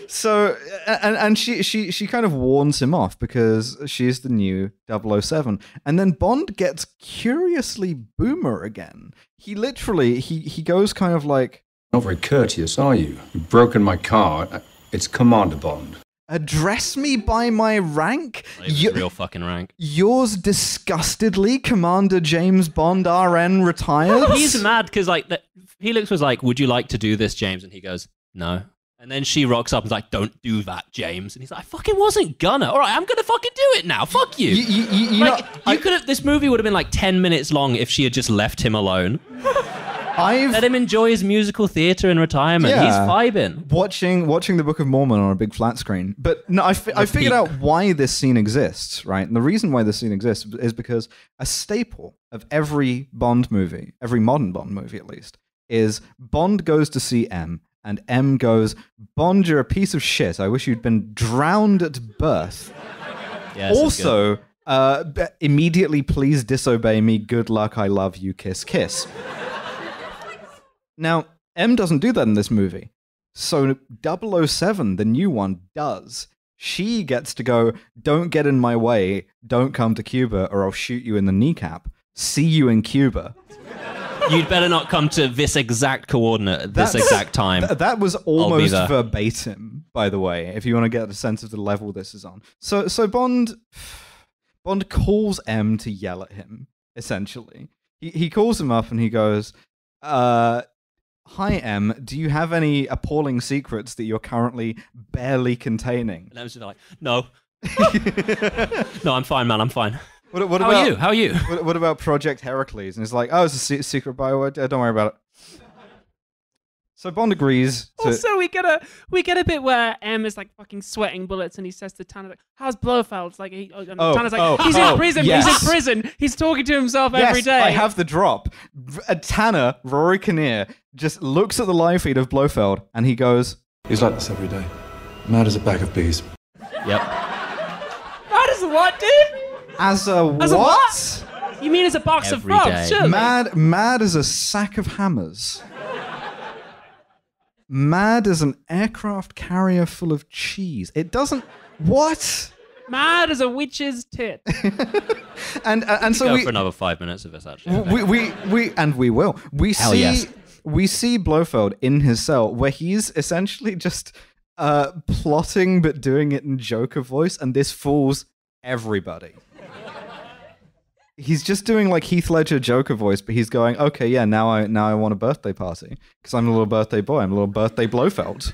So and she kind of warns him off because she's the new 007. And then Bond gets curiously boomer again. He literally he goes kind of like, Not very courteous, are you? You've broken my car. It's Commander Bond. address me by my rank? Real fucking rank. Yours disgustedly, Commander James Bond, RN, retired? He's mad because Helix was like, would you like to do this, James? And he goes, no. And then she rocks up and is like, don't do that, James. And he's like, I fucking wasn't gonna. All right, I'm gonna fucking do it now. Fuck you. You could have. This movie would have been like 10 minutes long if she had just left him alone. Let him enjoy his musical theater in retirement. Yeah. He's vibing. Watching the Book of Mormon on a big flat screen. But no, I figured out why this scene exists, right? And the reason why this scene exists is because a staple of every Bond movie, every modern Bond movie at least, is Bond goes to see M, and M goes, Bond, you're a piece of shit. I wish you'd been drowned at birth. Yes, also, immediately please disobey me. Good luck. I love you. Kiss, kiss. Now, M doesn't do that in this movie. So 007, the new one, does. She gets to go, don't get in my way, don't come to Cuba, or I'll shoot you in the kneecap. See you in Cuba. You'd better not come to this exact coordinate at this exact time. That was almost verbatim, by the way, if you want to get a sense of the level this is on. So Bond calls M to yell at him, essentially. He calls him up and he goes, hi, M, do you have any appalling secrets that you're currently barely containing? And M's just like, no. No, I'm fine, man, I'm fine. What How about are you? How are you? What about Project Heracles? And it's like, oh, it's a secret bio. Don't worry about it. So Bond agrees. Also, we get a bit where M is like fucking sweating bullets, and he says to Tanner, like, "How's Blofeld?" Like, Tanner's like, "He's in prison. Yes. He's in prison. He's talking to himself every day." I have the drop. Tanner, Rory Kinnear, just looks at the live feed of Blofeld, and he goes, He's like this every day. Mad as a bag of bees. Yep. That is what, dude? As a what? You mean as a box Every of frogs? day. Surely. Mad as a sack of hammers. Mad as an aircraft carrier full of cheese. It doesn't. What? Mad as a witch's tit. And so Go we for another 5 minutes of this, actually. we will. We Hell see. yes. we see Blofeld in his cell where he's essentially just plotting but doing it in Joker voice, and this fools everybody. He's just doing like Heath Ledger Joker voice, but he's going, okay, yeah, now I want a birthday party because I'm a little birthday boy. I'm a little birthday Blofeld.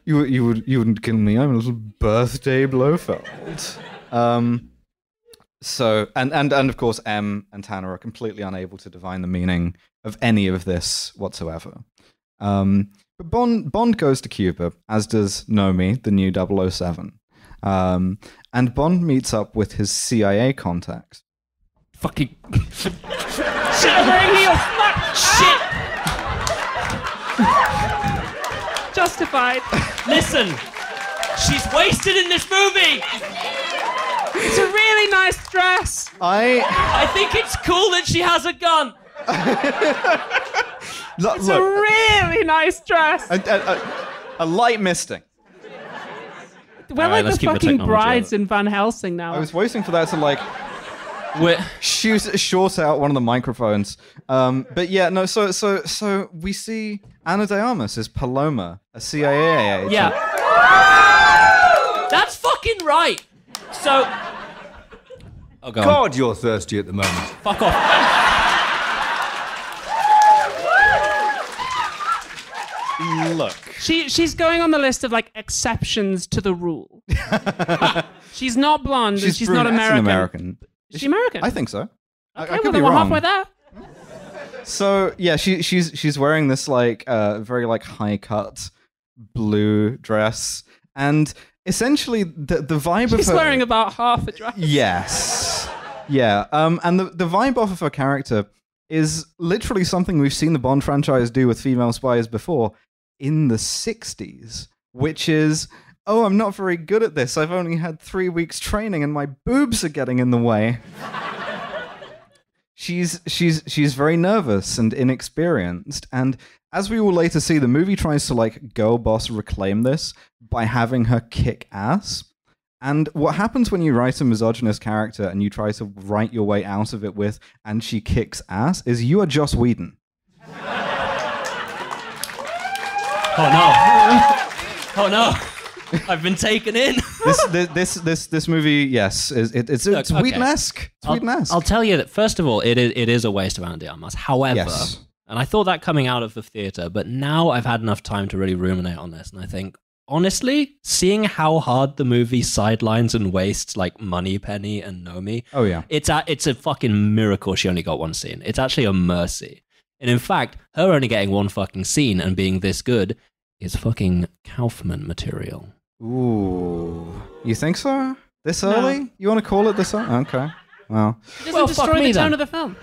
you wouldn't kill me. I'm a little birthday Blofeld. So and of course M and Tanner are completely unable to divine the meaning of any of this whatsoever. But Bond goes to Cuba, as does Nomi, the new 007. And Bond meets up with his CIA contacts. Fucking Shit, wearing heels. Shit. Justified. Listen, she's wasted in this movie. It's a really nice dress. I think it's cool that she has a gun. It's a really nice dress. A light misting. We're like the fucking brides in Van Helsing now. I was waiting for that to like short out one of the microphones. But yeah, no. So we see Ana de Armas as Paloma, a CIA agent. Yeah, that's fucking right. So, God, you're thirsty at the moment. Fuck off. Look. She's going on the list of like exceptions to the rule. She's not blonde and she's not American. Is she American? I think so. Okay, I well could then be we're wrong. halfway there. So yeah, she's wearing this like very like high cut blue dress, and essentially the vibe of her. She's wearing about half a dress. Yes. Yeah. And the vibe off of her character is literally something we've seen the Bond franchise do with female spies before in the 60s, which is, oh, I'm not very good at this. I've only had 3 weeks training and my boobs are getting in the way. She's very nervous and inexperienced, and as we will later see, the movie tries to like girl boss reclaim this by having her kick ass. And what happens when you write a misogynist character and you try to write your way out of it with "and she kicks ass" is you are Joss Whedon. Oh no! Oh no! I've been taken in. This movie, yes, it's Whedon-esque. It's Whedon-esque. I'll tell you that first of all, it is a waste of Ana de Armas. However, yes. And I thought that coming out of the theater, but now I've had enough time to really ruminate on this, and I think, honestly, seeing how hard the movie sidelines and wastes like Moneypenny and Nomi, oh yeah, it's a fucking miracle she only got one scene. It's actually a mercy. And in fact, her only getting one fucking scene and being this good is fucking Kaufman material. Ooh, you think so? This early? You want to call it this early? Okay, well. It doesn't destroy the tone of the film.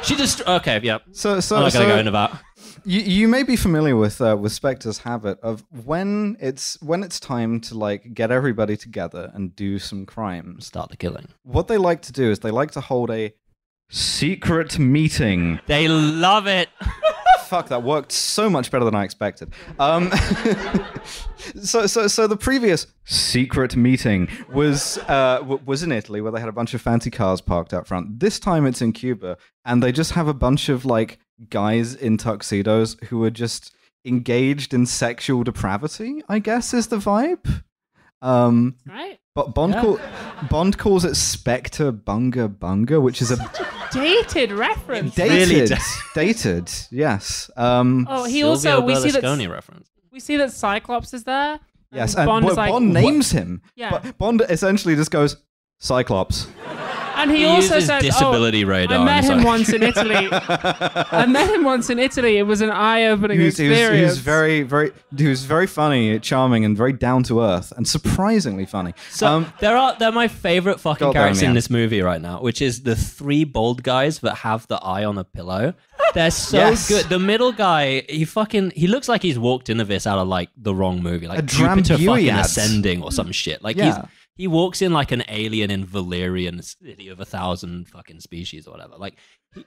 She just okay, yeah. So I'm not gonna go into that. You may be familiar with Spectre's habit of when it's time to like get everybody together and do some crimes, start the killing. What they like to do is they like to hold a secret meeting. They love it. Fuck, that worked so much better than I expected. So the previous secret meeting was in Italy, where they had a bunch of fancy cars parked out front. This time it's in Cuba, and they just have a bunch of like guys in tuxedos who are just engaged in sexual depravity, I guess is the vibe. Right. But Bond calls it Spectre Bunga Bunga, which is a dated reference. Dated, yes. He also we see that reference. We see that Cyclops is there. Yes, and Bond names him. Yeah. But Bond essentially just goes Cyclops. And he also said, disability radar. I met him once in Italy. It was an eye-opening experience. He was very funny, charming, and very down to earth, and surprisingly funny. So they're my favorite fucking characters in this movie right now, which is the 3 bald guys that have the eye on a pillow. They're so good. The middle guy, he looks like he's walked into this out of like the wrong movie, like Jupiter fucking Ascending or some shit. Like He walks in like an alien in Valerian city of 1,000 fucking species or whatever. Like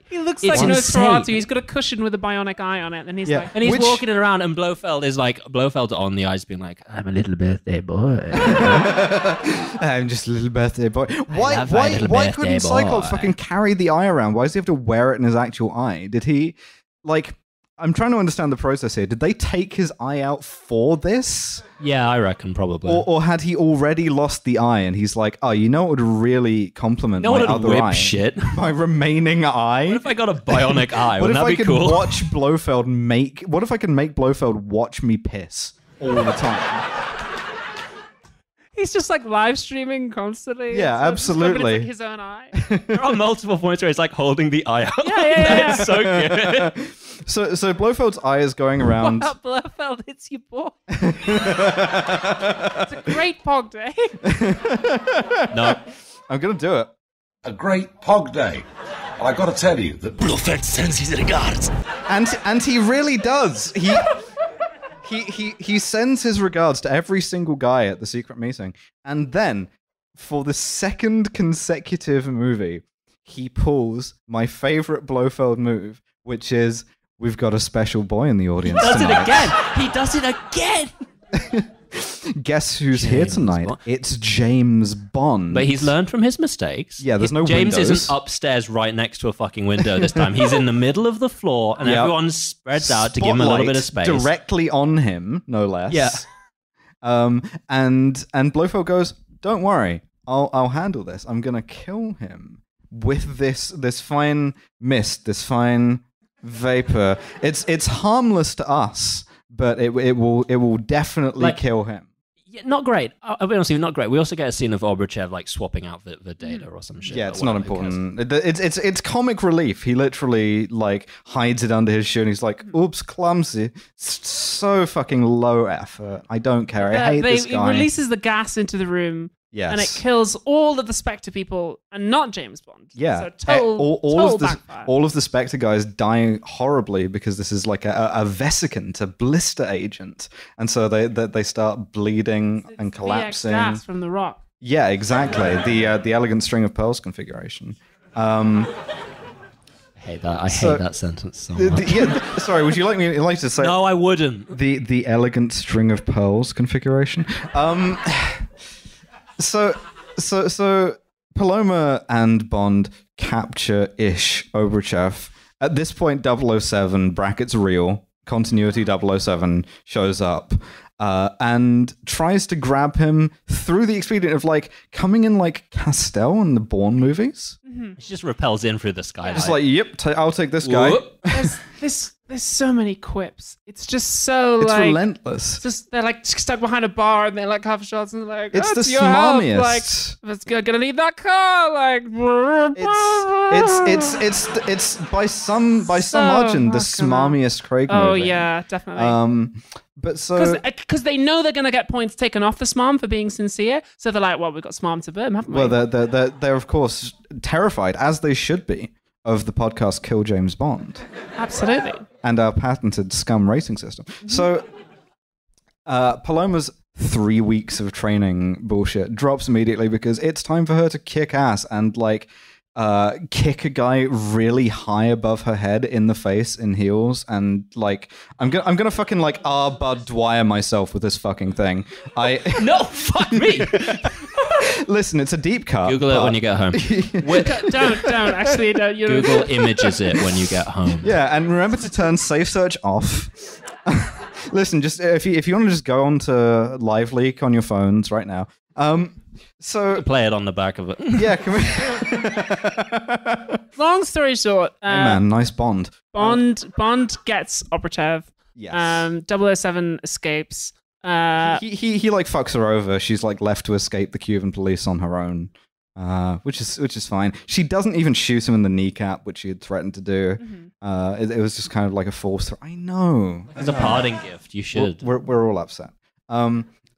he looks it's like insane. Nosferatu. He's got a cushion with a bionic eye on it, and he's like, and he's walking around, and Blofeld's on the eyes, being like, "I'm a little birthday boy. I'm just a little birthday boy." Why couldn't Cyclops fucking carry the eye around? Why does he have to wear it in his actual eye? Did he like? I'm trying to understand the process here. Did they take his eye out for this? Yeah, I reckon probably. Or had he already lost the eye and he's like, oh, you know what would really complement my other eye? Shit. My remaining eye? What if I got a bionic eye? What Wouldn't if that I be could cool? watch Blofeld what if I could make Blofeld watch me piss all the time? He's just like live streaming constantly. Yeah, absolutely. It's like his own eye. There are multiple points where he's like holding the eye out. Yeah. That's so good. So Blofeld's eye is going around. Wow, Blofeld, it's your boy. It's a great pog day. No. I'm going to do it. A great pog day. And I got to tell you that Blofeld sends his regards. And he really does. He sends his regards to every single guy at the secret meeting. And then, for the second consecutive movie, he pulls my favorite Blofeld move, which is, we've got a special boy in the audience tonight. He does it again. Guess who's here tonight? Bond. It's James Bond. But he's learned from his mistakes. Yeah, there's no James windows. isn't upstairs right next to a fucking window this time. He's in the middle of the floor, and everyone's spread out to give him a little bit of space. Directly on him, no less. Yeah. And Blofeld goes, "Don't worry, I'll handle this. I'm gonna kill him with this fine mist, this fine vapor. It's harmless to us, but it will definitely kill him." Yeah, not great. I'll be honest with you, not great. We also get a scene of Obruchev like swapping out the data or some shit. Yeah, it's not important. It's comic relief. He literally like hides it under his shoe and he's like, "Oops, clumsy." It's so fucking low effort. I don't care. I hate this guy. It releases the gas into the room. Yes. And it kills all of the Spectre people and not James Bond. Yeah. So all backfire. of the Spectre guys dying horribly because this is like a vesicant, a blister agent. And so they start bleeding and collapsing. Gas from the rock. Yeah, exactly. The elegant string of pearls configuration. I hate that sentence so much. Sorry, would you like to say? No, I wouldn't. The elegant string of pearls configuration. So Paloma and Bond capture-ish Obruchev. At this point, 007, brackets real, continuity 007, shows up and tries to grab him through the expedient of like coming in like Castell in the Bourne movies. Mm-hmm. He just repels in through the skylight. Just like, yep, I'll take this guy. There's so many quips. It's just so it's like relentless. It's just they're like stuck behind a bar and they're like half shots and they're like, it's the your help. smarmiest. Like, gonna need that car. Like, it's by some margin the smarmiest Craig movie. Oh yeah, definitely. But so because they know they're gonna get points taken off the Smarm for being sincere, so they're like, well, we've got Smarm to burn, haven't we? Well, they're of course terrified, as they should be, of the podcast Kill James Bond. Absolutely. And our patented scum racing system. So Paloma's 3 weeks of training bullshit drops immediately because it's time for her to kick ass and like kick a guy really high above her head in the face in heels, and like I'm gonna fucking like Bud Dwyer myself with this fucking thing. No, fuck me. Listen, it's a deep cut. Google it when you get home. Don't actually don't. Google images it when you get home. Yeah, and remember to turn Safe Search off. Listen, just if you want to just go on to Live Leak on your phones right now. So play it on the back of it. Yeah, can we? Long story short, hey man, nice Bond. Bond gets Obruchev. Yes. 007 escapes. He like fucks her over. She's like left to escape the Cuban police on her own, which is fine. She doesn't even shoot him in the kneecap, which she had threatened to do. Mm-hmm. It was just kind of like a false. I know. It's a parting gift. You should. We're all upset.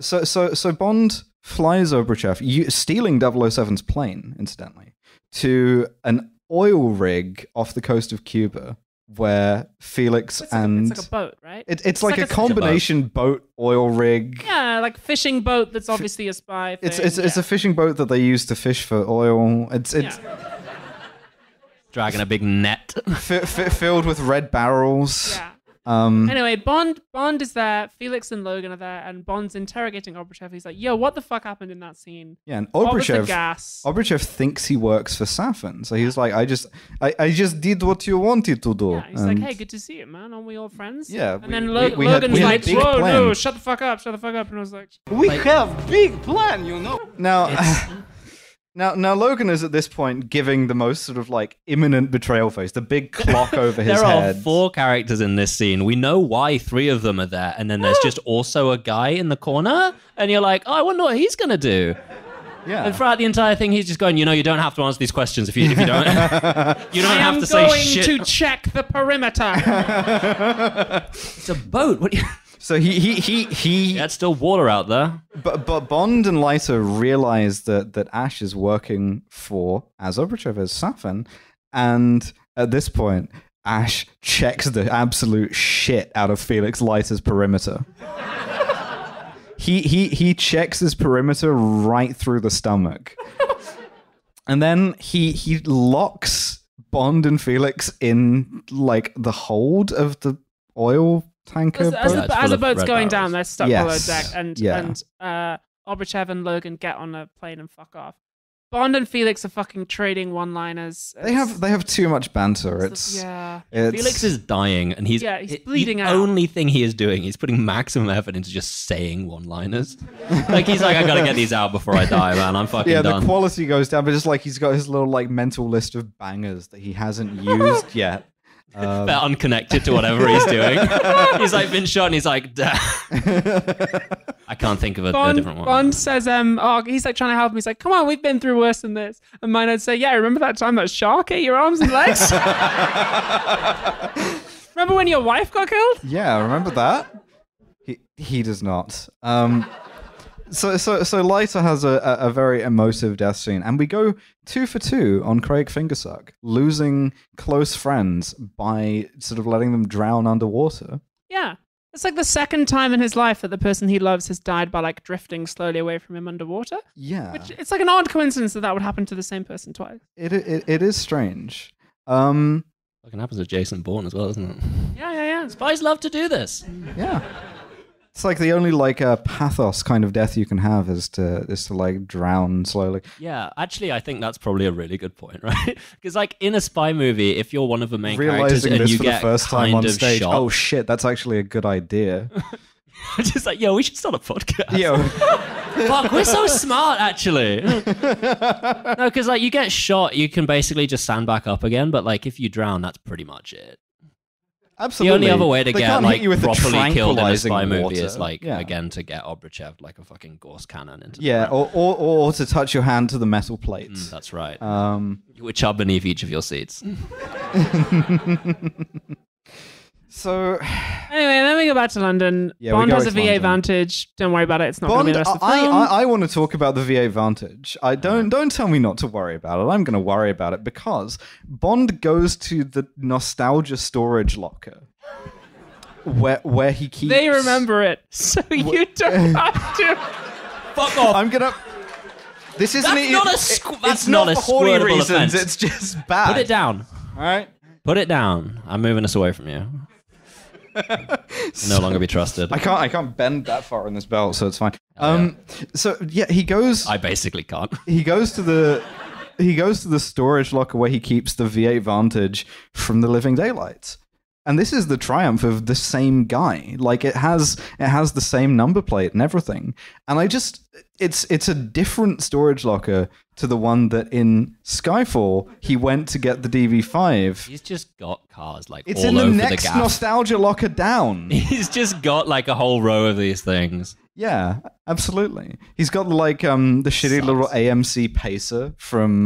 So Bond flies Obruchev, stealing 007's plane, incidentally, to an oil rig off the coast of Cuba, where Felix It's and like a boat, right? it's like a combination boat oil rig. Yeah, like fishing boat that's obviously a spy thing. It's a fishing boat that they use to fish for oil. It's dragging a big net filled with red barrels. Yeah. Anyway, Bond is there. Felix and Logan are there, and Bond's interrogating Obruchev. He's like, "Yo, what the fuck happened in that scene?" Yeah, and What was the Obruchev gas? thinks he works for Safin, so he's like, "I just did what you wanted to do." Yeah, he's like, "Hey, good to see you, man. Aren't we all friends?" Yeah, and then we had Logan's like, big "Whoa, no, plans." shut the fuck up," and I was like, We have big plan, you know. Now Logan is at this point giving the most sort of like imminent betrayal face, the big clock over his head. There are 4 characters in this scene. We know why 3 of them are there, and then there's just also a guy in the corner, and you're like, oh, I wonder what he's gonna do. Yeah. And throughout the entire thing, he's just going, you don't have to answer these questions if you don't. You don't have to say shit. I am going to check the perimeter. It's a boat. What? So he That's still water out there. But Bond and Leiter realize that Ash is working for, as Obruchev as Safin, and at this point, Ash checks the absolute shit out of Felix Leiter's perimeter. He checks his perimeter right through the stomach, and then he locks Bond and Felix in like the hold of the oil tanker. As the boat's going barrels. down, they're stuck below deck, and Yeah. Obruchev and Logan get on a plane and fuck off. Bond and Felix are fucking trading one-liners. They have too much banter. Felix is dying, and he's bleeding the out. only thing he is doing, he's putting maximum effort into just saying one-liners. Like he's like, I gotta get these out before I die, man. I'm fucking done. The quality goes down, but just like he's got his little like mental list of bangers that he hasn't used yet. They're unconnected to whatever he's doing. He's like been shot, and he's like, I can't think of a different one. Bond says, he's like trying to help him. He's like, come on, we've been through worse than this. And Maynard say, yeah, remember that time that shark ate your arms and legs? Remember when your wife got killed? Yeah, remember that? He does not. So Leiter has a very emotive death scene, and we go 2 for 2 on Craig Fingersuck, losing close friends by sort of letting them drown underwater. Yeah. It's like the second time in his life that the person he loves has died by like drifting slowly away from him underwater. Yeah. Which it's like an odd coincidence that would happen to the same person twice. It is strange. Fucking happens with Jason Bourne as well, doesn't it? Yeah. Spies love to do this. Yeah. It's like the only like pathos kind of death you can have is to like drown slowly. Yeah, actually, I think that's probably a really good point, right? Because like in a spy movie, if you're one of the main characters Realizing and this you for get the first time on stage, shot, oh shit, that's actually a good idea. just like, yo, we should start a podcast. Yo. Fuck, we're so smart, actually. No, because like you get shot, you can basically just stand back up again, but like if you drown, that's pretty much it. Absolutely. The only other way to They get can't like hit you with the properly killed in a spy tranquilizing movie water. is like Yeah. again to get Obruchev like a fucking Gauss cannon into the Yeah, ground. or to touch your hand to the metal plates. That's right. Which Which are beneath each of your seats. So Anyway, then we go back to London. Yeah, we Bond go has a to VA London. Vantage. Don't worry about it. It's not going to be Bond, the rest of the film. I want to talk about the VA Vantage. Don't tell me not to worry about it. I'm going to worry about it because Bond goes to the nostalgia storage locker where he keeps. They remember it, so you don't have to. Fuck off. I'm gonna. This isn't. That's It's not not a for horny squirtable reasons. offense. It's just bad. Put it down. All right. Put it down. I'm moving us away from you. No longer be trusted. I can't bend that far in this belt, so it's fine. So yeah, he goes. I basically can't. He goes to the storage locker where he keeps the V8 Vantage from the Living Daylights. And this is the triumph of the same guy. Like it has the same number plate and everything. And it's a different storage locker to the one that in Skyfall he went to get the DV5. He's just got cars like It's all in the over next the gaff. nostalgia locker down. He's just got like a whole row of these things. Yeah, absolutely. He's got like the shitty little AMC Pacer from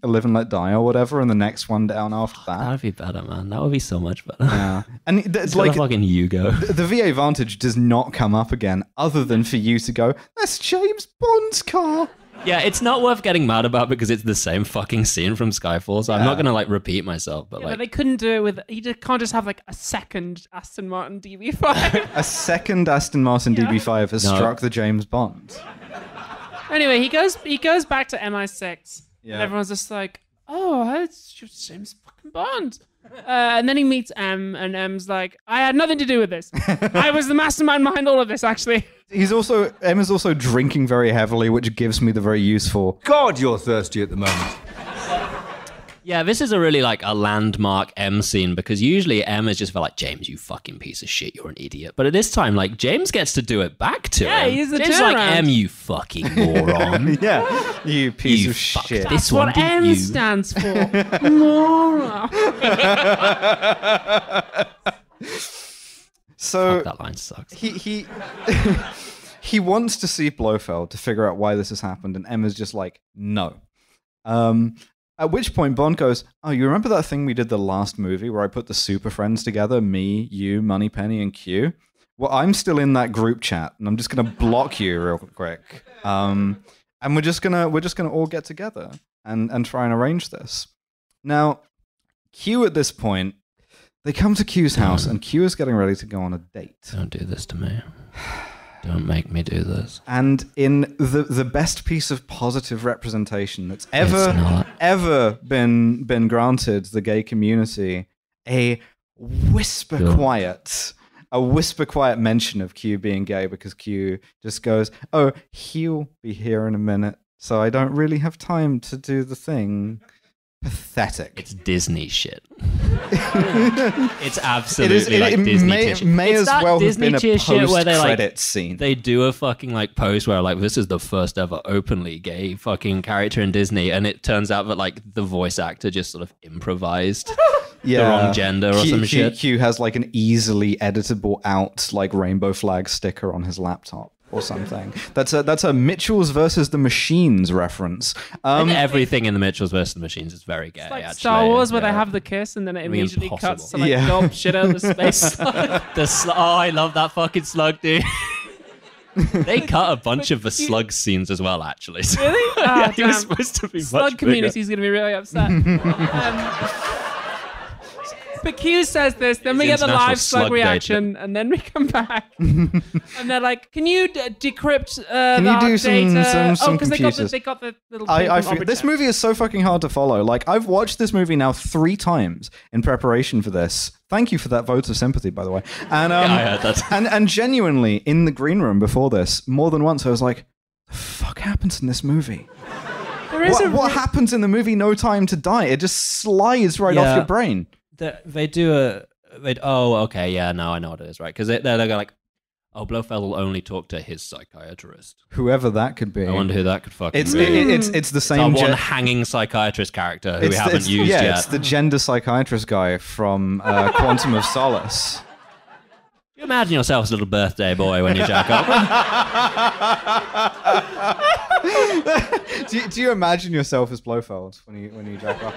Live and Let Die or whatever, and the next one down after that. That would be better, man. That would be so much better. Yeah, and it's It's like like a fucking Yugo. the VA Vantage does not come up again, other than for you to go, "That's James Bond's car." Yeah, it's not worth getting mad about because it's the same fucking scene from Skyfall, so I'm not gonna like repeat myself. But but they couldn't do it with. Can't just have like a second Aston Martin DB5. A second Aston Martin DB5 has struck the James Bond. Anyway, he goes back to MI6, and everyone's just like, "Oh, it's just James fucking Bond." And then he meets M, and M's like, "I had nothing to do with this. I was the mastermind behind all of this, actually." M is also drinking very heavily, which gives me the very useful. God, you're thirsty at the moment. Yeah, this is a really like a landmark M scene because usually M is just like, James, you fucking piece of shit, you're an idiot. But at this time, like James gets to do it back to him. Yeah, he's the James is like, M, you fucking moron. Yeah, you piece of shit. That's what M stands for. Moron. So that line sucks. He he wants to see Blofeld to figure out why this has happened, and Emma's just like, no. At which point Bond goes, "Oh, you remember that thing we did the last movie where I put the super friends together, me, you, Moneypenny, and Q? Well, I'm still in that group chat, and I'm just gonna block you real quick. And we're just gonna all get together and try and arrange this." Now, Q at this point, they come to Q's house, and Q is getting ready to go on a date. Don't do this to me. Don't make me do this. And in the best piece of positive representation that's ever been granted the gay community, a whisper quiet mention of Q being gay, because Q just goes, "Oh, he'll be here in a minute, so I don't really have time to do the thing." Pathetic. It's Disney shit. It's absolutely Disney tier shit. May it's as well Disney have been a shit where they post-credit scene. They do a fucking like post where like this is the first ever openly gay fucking character in Disney, and it turns out that like the voice actor just sort of improvised the wrong gender or some shit. Q has like an easily editable out like rainbow flag sticker on his laptop or something. That's a Mitchells versus the Machines reference. And everything in the Mitchells versus the Machines is very gay. It's like actually. Star Wars where they have the kiss and then it immediately cuts to like gulp shit out of the space slug. I love that fucking slug, dude. They cut a bunch of the slug scenes as well, actually. So, really? Yeah, he was supposed to be slug much community is going to be really upset. But Q says this, then we get the live slug reaction, and then we come back, and they're like, "Can you decrypt Can you do some because computers? they got the little. I forget. This movie is so fucking hard to follow. Like, I've watched this movie now 3 times in preparation for this. Thank you for that vote of sympathy, by the way. And I heard that. And genuinely, in the green room before this, more than once, I was like, "The fuck happens in this movie? What happens in the movie No Time to Die? It just slides right off your brain." They do okay, yeah, now I know what it is, right? Because they're like, oh, Blofeld will only talk to his psychiatrist. Whoever that could be. I wonder who that could fucking be. It's the It's same... one hanging psychiatrist character who we haven't used yet. Yeah, it's the gender psychiatrist guy from Quantum of Solace. You imagine yourself as a little birthday boy when you jack up. do you imagine yourself as Blofeld when you jack up?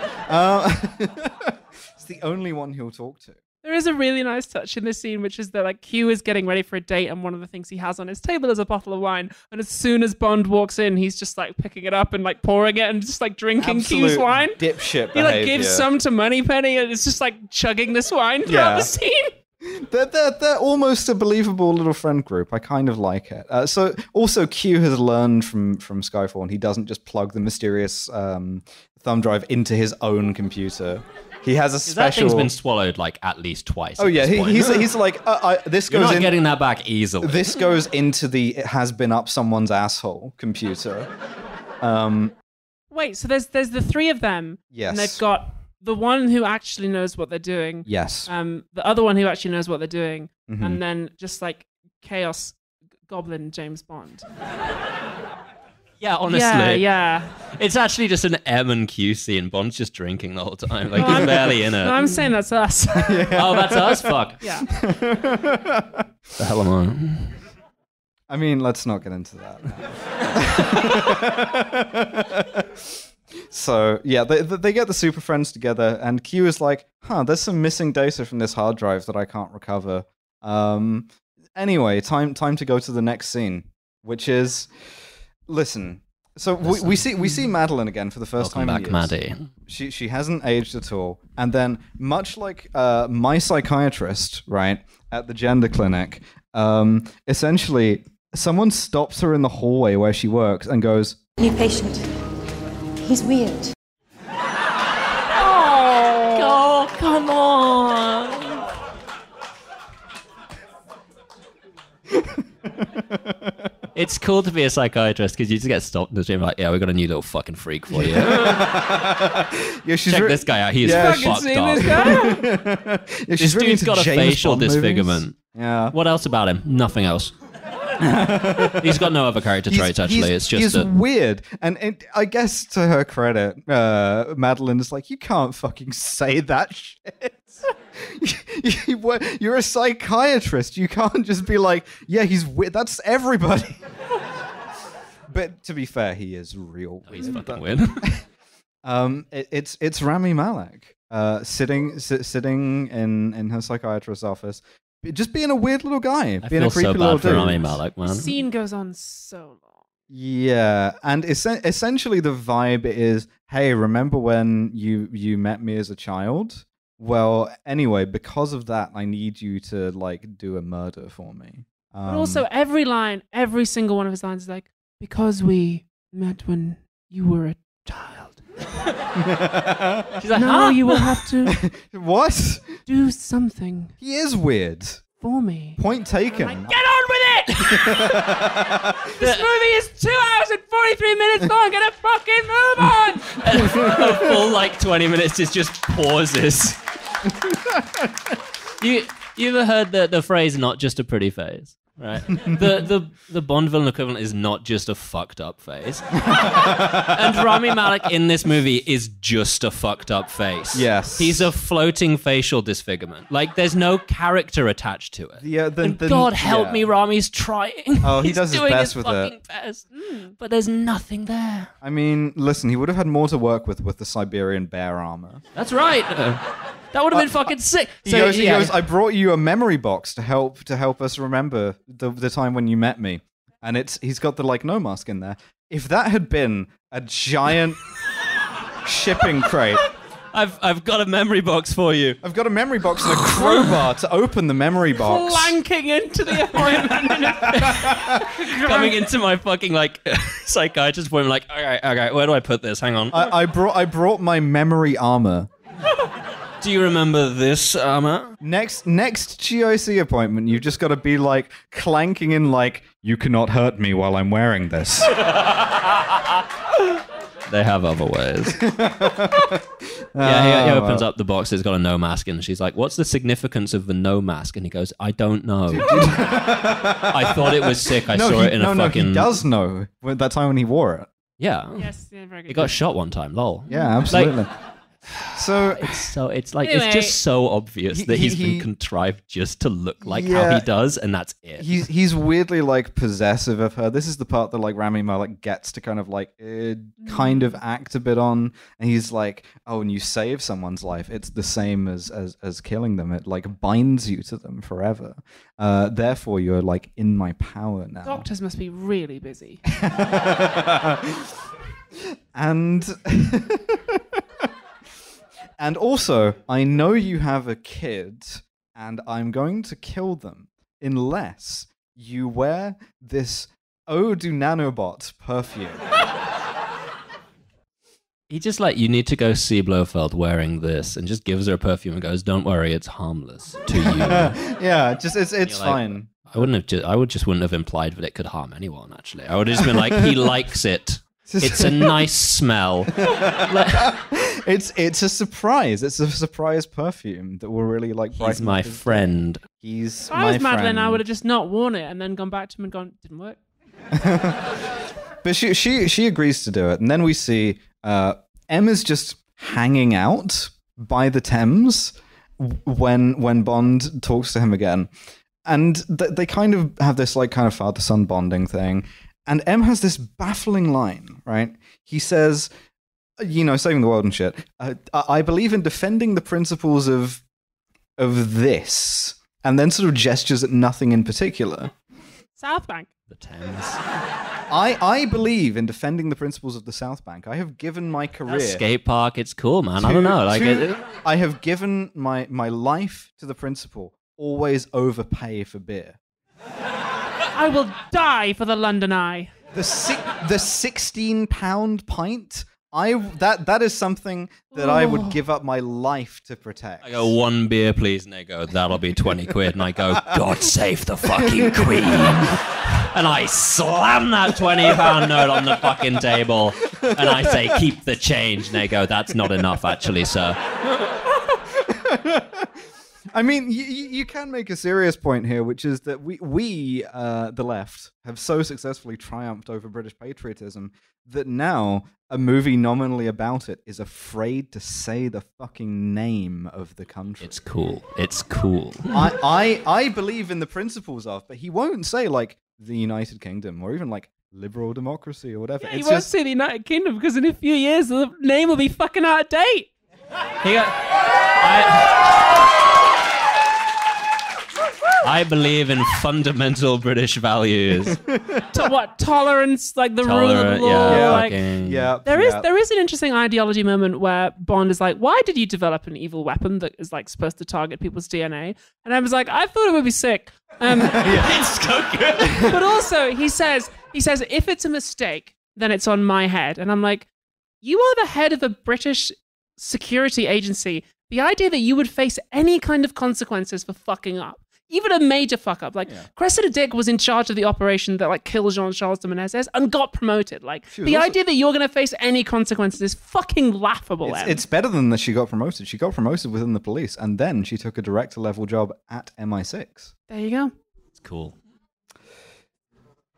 It's the only one he'll talk to. There is a really nice touch in this scene, which is that like Q is getting ready for a date, and one of the things he has on his table is a bottle of wine. And as soon as Bond walks in, he's just like picking it up and like pouring it and just like drinking Q's wine. Dipshit He like gives some to Moneypenny and it's just like chugging this wine throughout the scene. They're almost a believable little friend group. I kind of like it. So also Q has learned from Skyfall, and he doesn't just plug the mysterious thumb drive into his own computer. He has a special... That thing's been swallowed like at least twice. Oh yeah, he's like, this goes. You're not getting that back easily. This goes into the "it has been up someone's asshole" computer. Wait, so there's the 3 of them. Yes. And they've got the one who actually knows what they're doing. Yes. The other one who actually knows what they're doing, and then just like Chaos Goblin James Bond. Yeah, honestly. Yeah. It's actually just an M and Q scene. Bond's just drinking the whole time. Like, he's barely in it. No, I'm saying that's us. Oh, that's us? Fuck. Yeah. The hell am I? I mean, let's not get into that. So, yeah, they get the Super Friends together, and Q is like, there's some missing data from this hard drive that I can't recover. Anyway, time to go to the next scene, which is... Listen, So we see Madeline again for the first Welcome time back, in years. Maddie. She hasn't aged at all. And then, much like my psychiatrist, right, at the gender clinic, essentially, someone stops her in the hallway where she works and goes, New patient. He's weird. Oh, come on. It's cool to be a psychiatrist because you just get stopped in the gym like, yeah, we got a new little fucking freak for you. yeah, Check this guy out. He is fucked up. This dude's got a facial disfigurement. Yeah. What else about him? Nothing else. He's got no other character traits, actually. It's just he's weird. And I guess to her credit, Madeline is like, you can't fucking say that shit. You're a psychiatrist. You can't just be like, yeah, he's weird. That's everybody. But to be fair, he is real weird. He's fucking weird. It's Rami Malek sitting in her psychiatrist's office, just being a weird little guy, I being feel a creepy so little bad for dude. Rami Malek, man. The scene goes on so long. Yeah, and essentially the vibe is, hey, remember when you met me as a child? Well, anyway, because of that, I need you to like do a murder for me. But also, every line, every single one of his lines is like, because we met when you were a child. She's like, now you will have to what? Do something. He is weird. For me. Point taken. Like, get on with it! This movie is 2 hours and 43 minutes long. Get a fucking move on! A full like 20 minutes is just pauses. You ever heard the phrase "not just a pretty face"? Right. The Bond villain equivalent is not just a fucked up face. And Rami Malek in this movie is just a fucked up face. Yes. He's a floating facial disfigurement. Like there's no character attached to it. Yeah, God help me, Rami's trying. Oh, he He's does his doing best his with fucking it. best. But there's nothing there. I mean, listen, he would have had more to work with the Siberian bear armor. That's right. That would have been fucking sick. He goes, I brought you a memory box to help us remember the time when you met me. And he's got the like no mask in there. If that had been a giant shipping crate. I've got a memory box for you. I've got a memory box and a crowbar to open the memory box. Clanking into the appointment. Coming into my fucking like psychiatrist appointment like, okay, where do I put this? Hang on. I brought my memory armor. Do you remember this armor? Next GOC appointment, you've just got to be like clanking in like, you cannot hurt me while I'm wearing this. They have other ways. He opens up the box. It's got a no mask in. She's like, what's the significance of the no mask? And he goes, I don't know. I thought it was sick. I saw it in a fucking... No, he does know. That time when he wore it. Yeah. Yes, yeah, very good. He got shot one time, lol. Yeah, absolutely. Like, it's just so obvious that he's been contrived just to look like how he does, and that's it. He's weirdly like possessive of her. This is the part that like Rami Malek gets to kind of like kind of act a bit on, and he's like, oh, when you save someone's life, it's the same as killing them. It like binds you to them forever. Therefore, you're like in my power now. Doctors must be really busy. And also, I know you have a kid, and I'm going to kill them unless you wear this Eau du Nanobot perfume. He just like, you need to go see Blofeld wearing this, and just gives her a perfume and goes, don't worry, it's harmless to you. Yeah, just it's fine. I wouldn't have implied that it could harm anyone, actually. I would have just been like, he likes it. It's a nice smell. It's a surprise. It's a surprise perfume that will really like brighten. He's my friend. He's if I was Madeline, I would have just not worn it and then gone back to him and gone, didn't work. But she agrees to do it, and then we see Emma's just hanging out by the Thames when Bond talks to him again, and they kind of have this like kind of father-son bonding thing. And M has this baffling line, right? He says, saving the world and shit. I believe in defending the principles of this, and then sort of gestures at nothing in particular. South Bank. The Thames. I believe in defending the principles of the South Bank. I have given my career... skate park, it's cool, man. I don't know. I have given my life to the principle, always overpay for beer. I will die for the London Eye. The 16-pound pint... that is something that I would give up my life to protect. I go, 1 beer, please. And they go, that'll be 20 quid. And I go, God save the fucking Queen. And I slam that 20-pound note on the fucking table. And I say, keep the change. And they go, that's not enough, actually, sir. I mean, you can make a serious point here, which is that we the left, have so successfully triumphed over British patriotism that now a movie nominally about it is afraid to say the fucking name of the country. It's cool. It's cool. I believe in the principles of, but he won't say like the United Kingdom or even like liberal democracy or whatever. Yeah, he won't say the United Kingdom because in a few years the name will be fucking out of date. I believe in fundamental British values. Tolerance, like the rule of law. There is an interesting ideology moment where Bond is like, "Why did you develop an evil weapon that is like supposed to target people's DNA?" And I was like, "I thought it would be sick." It's so good. But also, he says, if it's a mistake, then it's on my head. And I'm like, you are the head of a British security agency. The idea that you would face any kind of consequences for fucking up. Even a major fuck up. Like, Cressida Dick was in charge of the operation that like killed Jean-Charles de Menezes and got promoted. Like, the idea that you're going to face any consequences is fucking laughable. It's better than that she got promoted. She got promoted within the police, and then she took a director-level job at MI6. There you go. It's cool.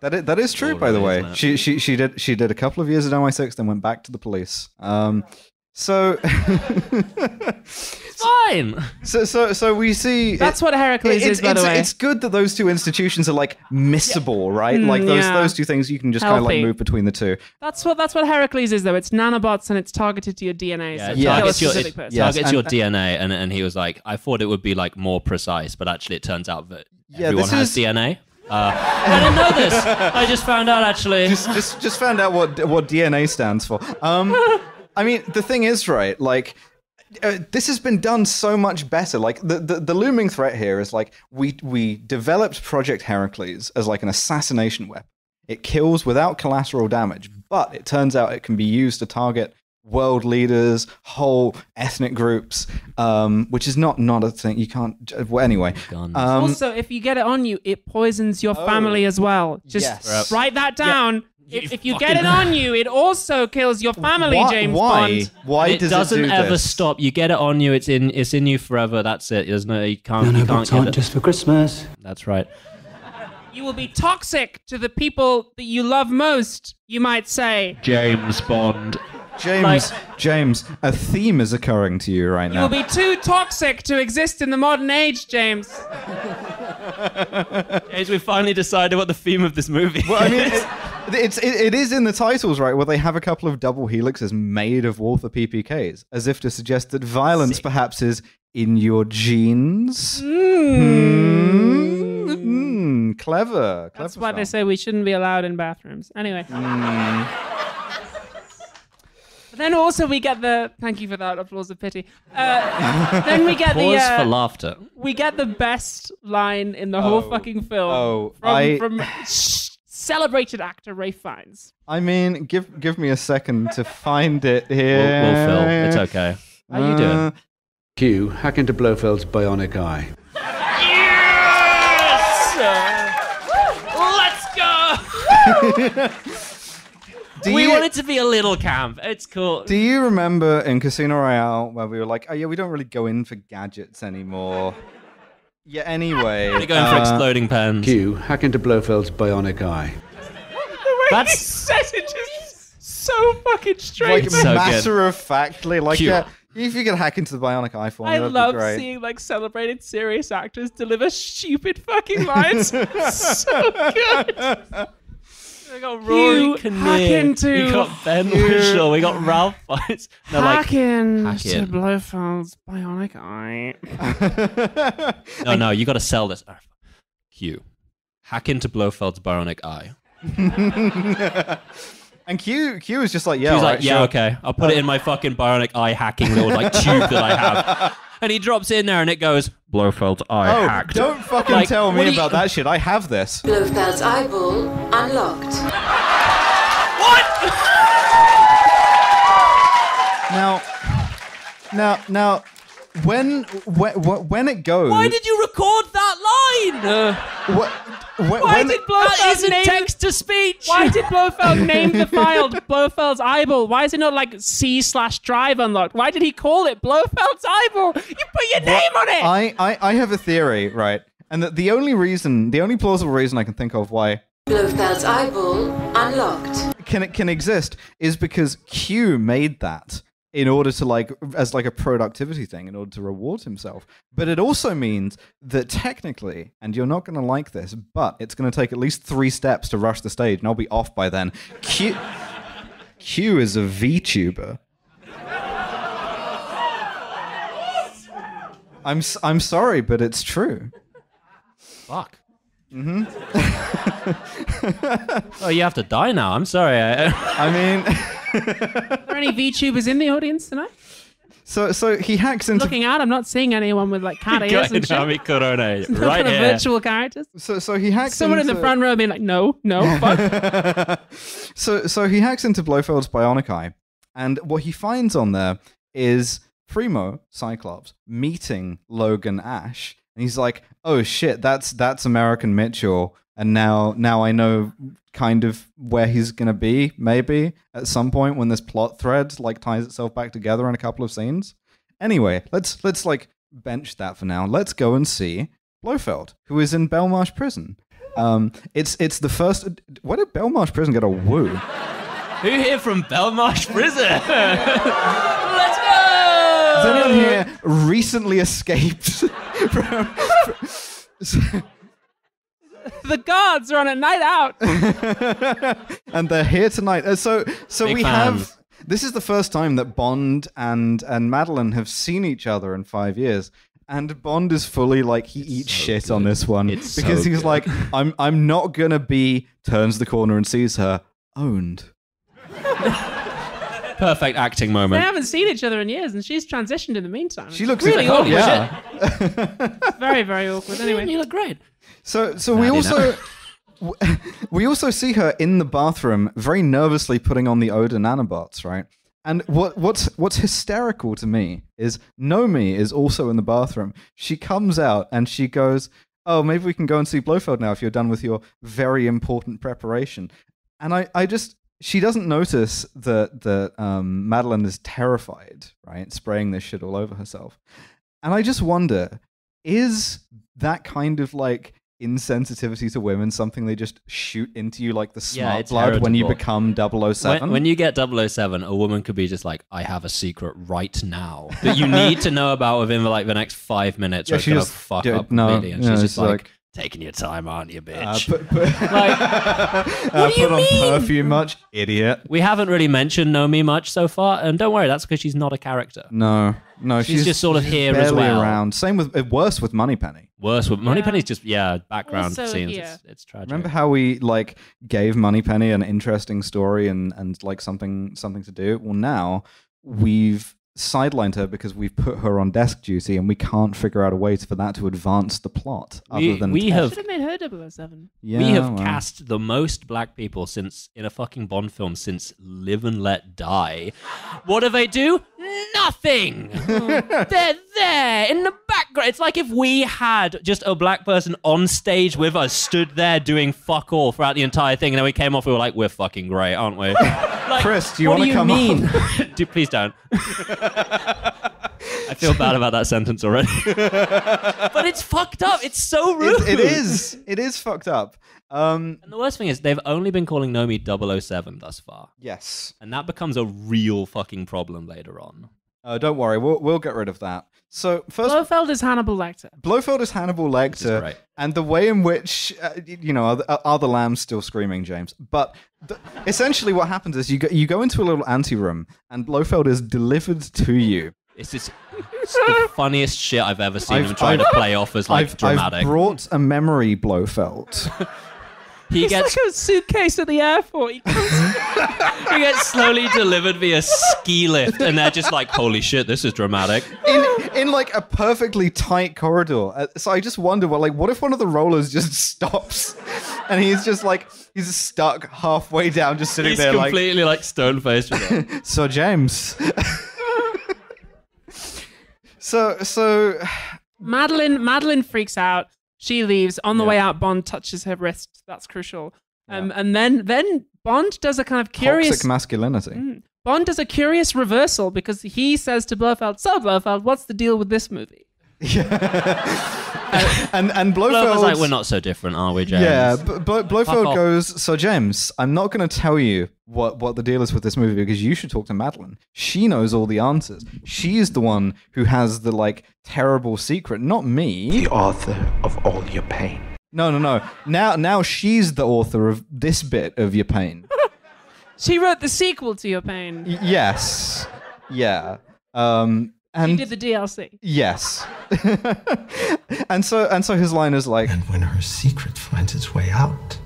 That is true, by the way. She did a couple of years at MI6, then went back to the police. So fine. So we see that's what Heracles is, by the way. It's good that those two institutions are like missable, right? Like those two things you can just kind of like move between the two. That's what Heracles is, though. It's nanobots and it's targeted to your DNA. Targets your DNA, and he was like, I thought it would be like more precise, but actually it turns out that everyone has DNA. I didn't know this. I just found out actually. Just found out what DNA stands for. I mean, the thing is, right, like, this has been done so much better. Like, the looming threat here is, like, we developed Project Heracles as, like, an assassination weapon. It kills without collateral damage, but it turns out it can be used to target world leaders, whole ethnic groups, which is not a thing. You can't... Well, anyway. Also, if you get it on you, it poisons your family as well. Just write that down. Yeah. If you get it on you, it also kills your family, James Bond. Why it does doesn't it do ever this? stop. You get it on you, it's in you forever. That's it. There's no, you can't books aren't just for Christmas. That's right. You will be toxic to the people that you love most, you might say. James Bond. James, a theme is occurring to you right now. You will be too toxic to exist in the modern age, James. James, we finally decided what the theme of this movie is. Well, I mean, it is in the titles, right, where they have a couple of double helixes made of Walther PPKs, as if to suggest that violence perhaps is in your genes. Clever. That's why they say we shouldn't be allowed in bathrooms. Anyway. Then also we get the... Thank you for that applause of pity. Then we get Pause for laughter. We get the best line in the whole fucking film from celebrated actor Ralph Fiennes. I mean, give me a second to find it here. We'll Phil. It's okay. How you doing? Q, hack into Blofeld's bionic eye. Yes! Let's go! We want it to be a little camp. It's cool. Do you remember in Casino Royale where we were like, oh yeah, we don't really go in for gadgets anymore? Yeah, anyway. We're going for exploding pens. Q, hack into Blofeld's bionic eye. The way he says it is so fucking strange. Like so matter-of-factly, like if you could hack into the bionic eye for me, that'd be great. I love seeing like celebrated serious actors deliver stupid fucking lines. So good. We got Rory Kinnear, we got Ben Whishaw, we got Ralph Fiennes. Hack into Blofeld's bionic eye. No, you got to sell this. Q. Hack into Blofeld's bionic eye. And Q is just like, yeah, She's all like, right, yeah, sure. okay. I'll put it in my fucking bionic eye hacking little like tube that I have. And he drops it in there and it goes, Blofeld's eye hacked. Don't fucking tell me about that shit. I have this. Blofeld's eyeball unlocked. Now, when it goes... Why did you record that line? Why did Blofeld name text-to-speech? Why did Blofeld name the file Blofeld's eyeball? Why is it not like C/drive unlocked? Why did he call it Blofeld's eyeball? You put your name on it. I have a theory, right? And the only plausible reason I can think of why Blofeld's eyeball unlocked. can exist is because Q made that in order to as a productivity thing, in order to reward himself. But it also means that technically, and you're not going to like this, but it's going to take at least 3 steps to rush the stage, and I'll be off by then. Q is a VTuber. I'm sorry, but it's true. Fuck. Oh, you have to die now. I'm sorry. I mean... Are there any VTubers in the audience tonight? So he hacks into... Looking out, I'm not seeing anyone with like cat ears and shit. Right here. Virtual characters. So he hacks Someone into... in the front row being like, no, fuck. So he hacks into Blofeld's bionic eye, and what he finds on there is Primo Cyclops meeting Logan Ash, and he's like, oh shit, that's American Mitchell, and now I know kind of where he's gonna be, maybe at some point when this plot thread ties itself back together in a couple of scenes. Anyway, let's bench that for now. Let's go and see Blofeld, who is in Belmarsh Prison. It's the first. Why did Belmarsh Prison get a woo? Who here from Belmarsh Prison? Let's go! Has anyone here recently escaped from The guards are on a night out. and they're here tonight. So Big we fans. have... This is the first time that Bond and Madeline have seen each other in 5 years. And Bond is fully he eats shit good. on this one. It's because so he's good. like, I'm not gonna be... Turns the corner and sees her. Owned. Perfect acting They moment. haven't seen each other in years, and she's transitioned in the meantime. She looks really awkward. awkward. Yeah. Very, very awkward. Anyway, You look great. So we also see her in the bathroom, very nervously putting on the Oda nanobots, right? And what's hysterical to me is Nomi is also in the bathroom. She comes out and she goes, "Oh, maybe we can go and see Blofeld now if you're done with your very important preparation." And she doesn't notice that Madeline is terrified, right? Spraying this shit all over herself. And I just wonder, is that kind of insensitivity to women something they just shoot into you like the smart it's blood when you heritable. become 007? When you get 007, a woman could be just like, I have a secret right now that you need to know about within the next 5 minutes or it's going to fuck up completely. And she's just like, taking your time, aren't you, bitch? what do you put on mean? perfume much, idiot. We haven't really mentioned Nomi much so far, and don't worry, that's because she's not a character. No, she's just sort of here as barely well. around. Same with worse with Moneypenny. Worse with Moneypenny's just background Also scenes. here. It's tragic. Remember how we gave Moneypenny an interesting story and something to do? Well, now we've sidelined her because we've put her on desk duty and we can't figure out a way for that to advance the plot other than we have should have made her 007. Yeah, we have well. cast the most black people in a fucking Bond film since Live and Let Die. What do they do? Nothing. They're there in the background. It's like if we had just a black person on stage with us, stood there doing fuck all throughout the entire thing, and then we came off. We were like, "We're fucking great, aren't we?" Chris, do you want to come on? Please don't. I feel bad about that sentence already. But it's fucked up. It's so rude. It is. It is fucked up. And the worst thing is they've only been calling Nomi 007 thus far. Yes. And that becomes a real fucking problem later on. Don't worry, we'll get rid of that. So first, Blofeld is Hannibal Lecter. Blofeld is Hannibal Lecter, right. and the way in which are the lambs still screaming, James? But essentially, what happens is you go into a little anteroom, and Blofeld is delivered to you. It's the funniest shit I've ever seen him try to play off as dramatic. I've brought a memory Blofeld. He gets like a suitcase at the airport. He gets slowly delivered via ski lift, and they're just like, "Holy shit, this is dramatic." In like a perfectly tight corridor. So I just wonder, what if one of the rollers just stops, and he's just like he's stuck halfway down, just sitting there, completely like stone faced with it. So James. So Madeline freaks out. She leaves. On the way out, Bond touches her wrist. That's crucial. And then Bond does a kind of curious toxic masculinity. Bond does a curious reversal because he says to Blofeld, "So Blofeld, what's the deal with this movie?" and Blofeld's like, "We're not so different, are we, James?" Yeah, Blofeld goes, "So James, I'm not going to tell you what the deal is with this movie because you should talk to Madeline. She knows all the answers. She's the one who has the terrible secret, not me. The author of all your pain." No. Now she's the author of this bit of your pain. She wrote the sequel to Your Pain. Yes. Yeah. She did the DLC. Yes. and so his line is like, "And when her secret finds its way out,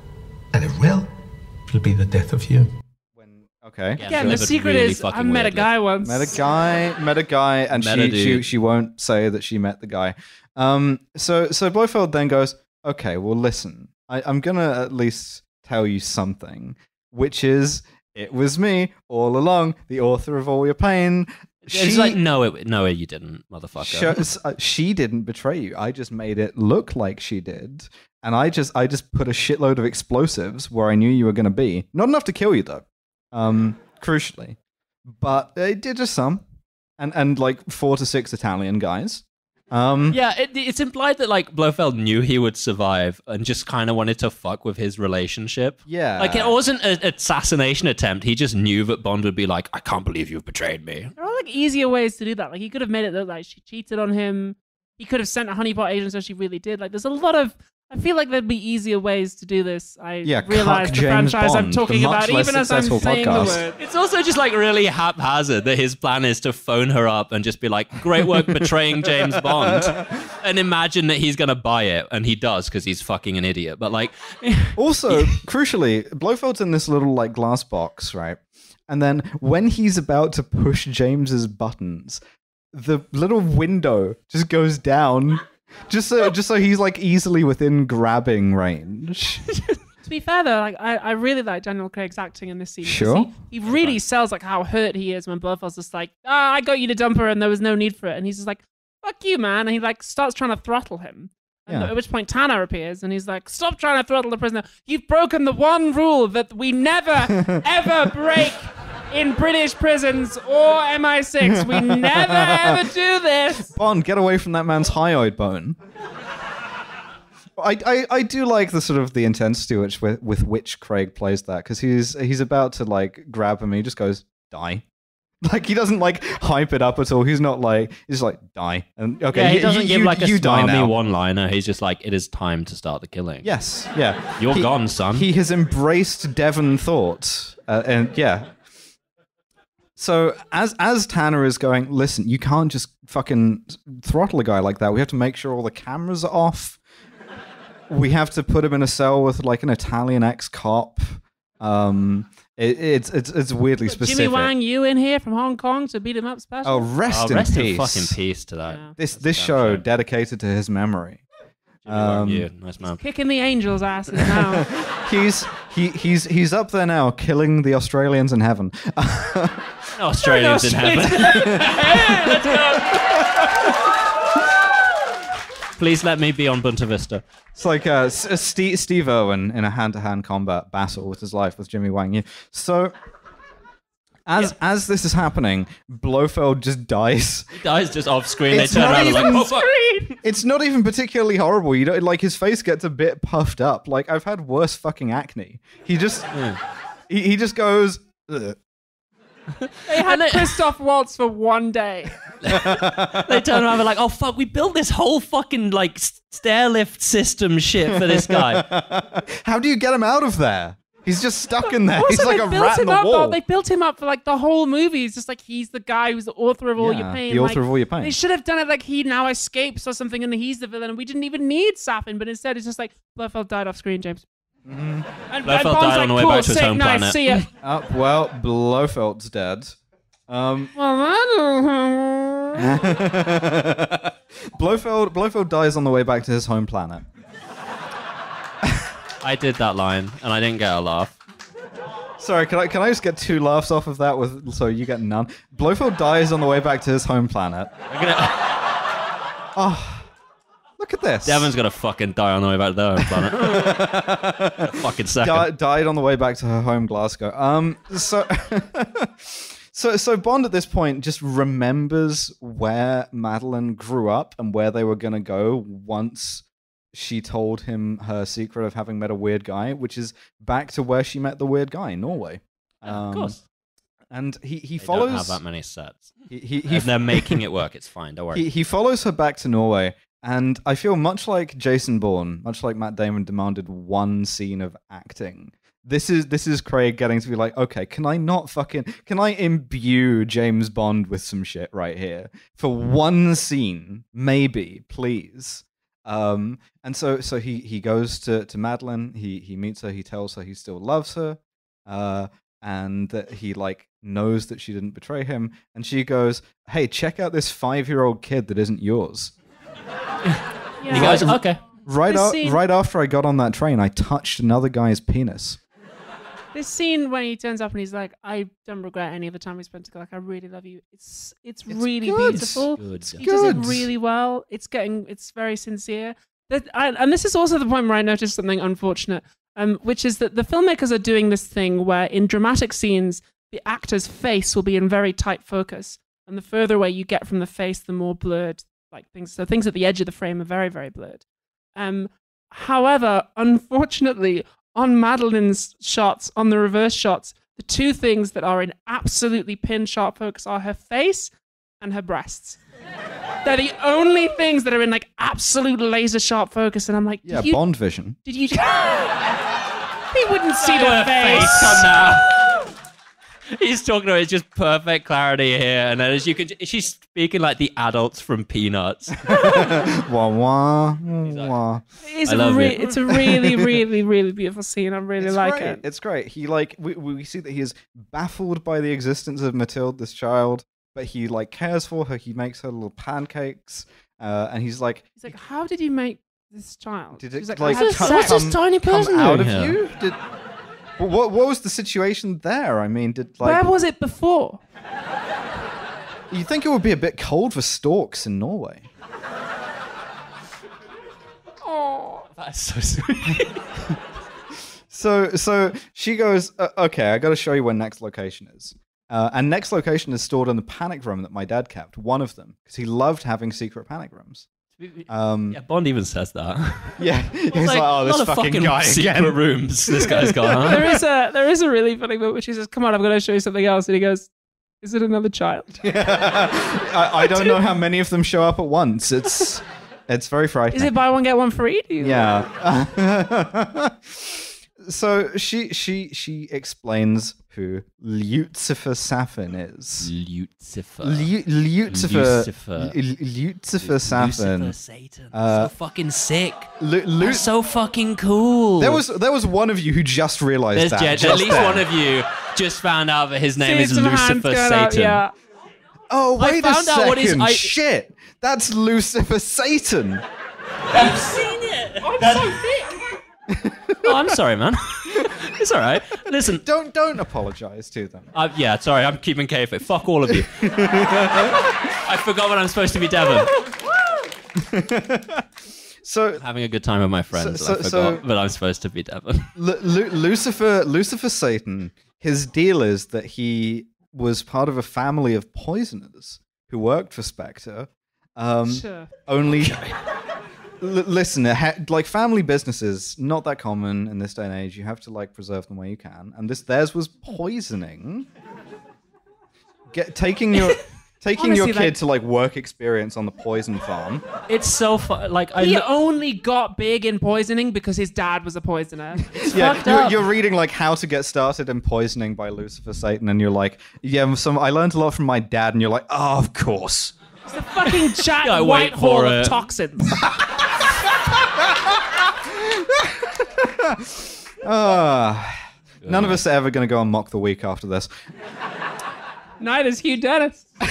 and it'll be the death of you." Okay. Again, the secret is I met a guy once. Met a guy, and she won't say that she met the guy. So Blofeld then goes, "Okay, well listen, I'm gonna at least tell you something, which is it was me all along, the author of all your pain." She's like, no, you didn't, motherfucker. She didn't betray you. I just made it look like she did, and I just put a shitload of explosives where I knew you were going to be. Not enough to kill you though, crucially, but it did just some, and like 4 to 6 Italian guys. It's implied that Blofeld knew he would survive and just kind of wanted to fuck with his relationship. Yeah, it wasn't an assassination attempt. He just knew that Bond would be like, "I can't believe you've betrayed me." There are easier ways to do that. He could have made it look like she cheated on him. He could have sent a honeypot agent so she really did. There's a lot of. I feel like there'd be easier ways to do this. I realize the franchise I'm talking about, even as I'm saying the word. It's also just really haphazard that his plan is to phone her up and just be like, "Great work betraying James Bond," and imagine that he's gonna buy it, and he does because he's fucking an idiot. But also, crucially, Blofeld's in this little glass box, right? And then when he's about to push James's buttons, the little window just goes down. Just so he's easily within grabbing range. To be fair though, I really like Daniel Craig's acting in this scene. Sure. He really sells how hurt he is when Blofeld's just like, "I got you to dump her and there was no need for it," and he's just like, "Fuck you, man," and he starts trying to throttle him. And at which point Tanner appears and he's like, "Stop trying to throttle the prisoner. You've broken the one rule that we never ever break in British prisons or MI6. We never ever do this." Bond, get away from that man's hyoid bone. I do like the sort of the intensity with which Craig plays that, because he's about to grab him and he just goes, "Die." He doesn't hype it up at all. He's not he's just die. And okay, he doesn't give a smarmy one-liner. He's just like, "It is time to start the killing." Yes, yeah. You're gone, son. He has embraced Devon thought, and yeah. So as Tanner is going, "Listen, you can't just fucking throttle a guy like that. We have to make sure all the cameras are off. We have to put him in a cell with an Italian ex-cop." It's weirdly specific. Jimmy Wang Yu in here from Hong Kong to beat him up special. Oh, rest in fucking peace to that. Yeah. This show dedicated to his memory. Nice man. Kicking the Angels' asses now. he's up there now, killing the Australians in heaven. Australians in heaven. Hey, let's go. Please let me be on Bunta Vista. It's like Steve Irwin in a hand-to-hand combat battle with his life with Jimmy Wang Yu. So as this is happening, Blofeld just dies. He dies just off screen. They turn around and "Oh, fuck." It's not even particularly horrible. You know, his face gets a bit puffed up. I've had worse fucking acne. He just he just goes. Ugh. They had Christoph Waltz for one day. They turn around and like, "Oh fuck, we built this whole fucking stair lift system shit for this guy." How do you get him out of there? He's just stuck in there. Also, he's like a rat in the wall. They built him up for the whole movie. It's just he's the guy who's the author of all your pain. The author of all your pain. They should have done it he now escapes or something and he's the villain. And we didn't even need Safin, but instead it's just Blofeld died off screen, James. And Blofeld Bond's died on the way cool, back to his sick, home nice, planet. See ya. Well, Blofeld's dead. Blofeld dies on the way back to his home planet. I did that line, and I didn't get a laugh. Sorry, can I just get 2 laughs off of that? So you get none. Blofeld dies on the way back to his home planet. Oh, look at this. Devon's gonna fucking die on the way back to their home planet. A fucking second. Died on the way back to her home, Glasgow. So Bond at this point just remembers where Madeline grew up and where they were gonna go once she told him her secret of having met a weird guy, which is back to where she met the weird guy in Norway. Of course. And he They follows. don't have that many sets. If they're making it work, it's fine. Don't worry. He follows her back to Norway, and I feel much like Jason Bourne, much like Matt Damon demanded one scene of acting. This is Craig getting to be like, okay, can I imbue James Bond with some shit right here for one scene, maybe, please. And so he goes to Madeline. He meets her. He tells her he still loves her, and that he knows that she didn't betray him. And she goes, "Hey, check out this 5-year-old kid that isn't yours." You guys, okay. Right after I got on that train, I touched another guy's penis. This scene when he turns up and he's like, "I don't regret any of the time we spent together. Like, I really love you." It's really good. beautiful. Good. He does it really well. It's very sincere. And this is also the point where I noticed something unfortunate, which is that the filmmakers are doing this thing where in dramatic scenes, the actor's face will be in very tight focus, and the further away you get from the face, the more blurred things. So things at the edge of the frame are very, very blurred. However, unfortunately, on Madeline's shots, on the reverse shots, the 2 things that are in absolutely pin sharp focus are her face and her breasts. They're the only things that are in absolute laser sharp focus, and I'm like, Bond vision. Did you? He wouldn't see the face. Come now. He's talking about it's just perfect clarity here, and then as you can, she's speaking like the adults from Peanuts. Wah wah wah. It's a really, really, really beautiful scene. I really like it. It's great. He we see that he is baffled by the existence of Mathilde, this child, but he cares for her. He makes her little pancakes, and he's like, "How did you make this child?" Did it what's this tiny person come out doing of here? you? What was the situation there? I mean, where was it before? You think it would be a bit cold for storks in Norway? Oh, That's so sweet. So she goes, okay, I got to show you where next location is. And next location is stored in the panic room that my dad kept, one of them, because he loved having secret panic rooms. Yeah, Bond even says that. Yeah, he's oh, this fucking guy secret again. rooms this guy's got. Huh? There is a really funny bit which he says, "Come on, I'm going to show you something else," and he goes, "Is it another child?" I don't know how many of them show up at once. It's very frightening. Is it buy one get one free? Yeah. So she explains who Lucifer Safin is. Lucifer. Lucifer Safin. Lucifer Satan. So fucking sick. That's so fucking cool. There was one of you who just realized that. At least one of you just found out that his name is Lucifer Satan. Out, yeah. Oh, wait a second. Out what is, Shit. That's Lucifer Satan. You've seen it. I'm so thick. Oh, I'm sorry, man. It's all right. Listen, don't apologize to them. Yeah, sorry. I'm keeping kayfabe. Fuck all of you. I forgot what I'm supposed to be, Devon. So having a good time with my friends. I forgot, but I'm supposed to be Devon. Lucifer Satan. His deal is that he was part of a family of poisoners who worked for Spectre. Sure. Only. Listen, family businesses, not that common in this day and age. You have to preserve them where you can, and theirs was poisoning. Taking your kid to work experience on the poison farm. It's so fun. He only got big in poisoning because his dad was a poisoner. You're reading How to Get Started in Poisoning by Lucifer Satan, and you're like, yeah, I learned a lot from my dad, and you're like, oh, of course. It's the fucking Jack Whitehall of toxins. None of us are ever going to go on Mock the Week after this. Neither's Hugh Dennis. But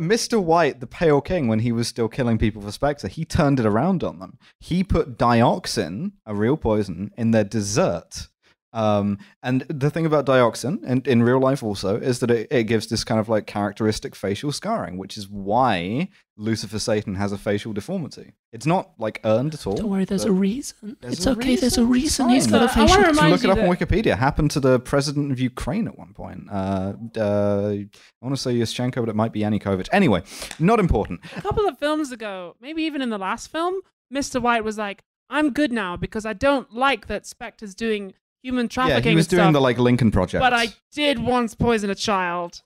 Mr. White, the Pale King, when he was still killing people for Spectre, he turned it around on them. He put dioxin, a real poison, in their dessert. And the thing about dioxin, and in real life also, is that it gives this kind of like characteristic facial scarring, which is why Lucifer Satan has a facial deformity. It's not like earned at all. Don't worry, there's a reason. It's okay, reason. there's a reason he's got a I facial. want to If you remind look it you up on that Wikipedia. Happened to the president of Ukraine at one point. I want to say Yushchenko, but it might be Yanukovych. Anyway, not important. a couple of films ago, maybe even in the last film, Mr. White was like, I'm good now because I don't like that Spectre's doing human trafficking. Yeah, he was and doing stuff, the like Lincoln Project. but I did once poison a child.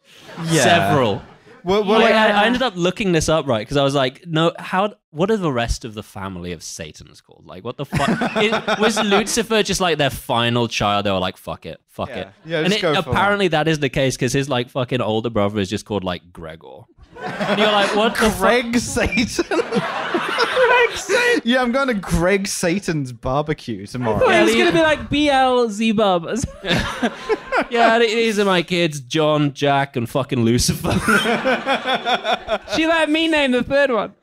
Yeah. Several. Well, I ended up looking this up, right? Because I was like, no, what are the rest of the family of Satans called? Like, what the fuck? Was Lucifer just like their final child? They were like, fuck it. Yeah, And just go for apparently that is the case because his like fucking older brother is just called like Gregor. And you're like, what the fuck? Greg Satan. Yeah, I'm going to Greg Satan's barbecue tomorrow. I thought it was going to be like Beelzebub. Yeah, these are my kids, John, Jack, and fucking Lucifer. She let me name the third one.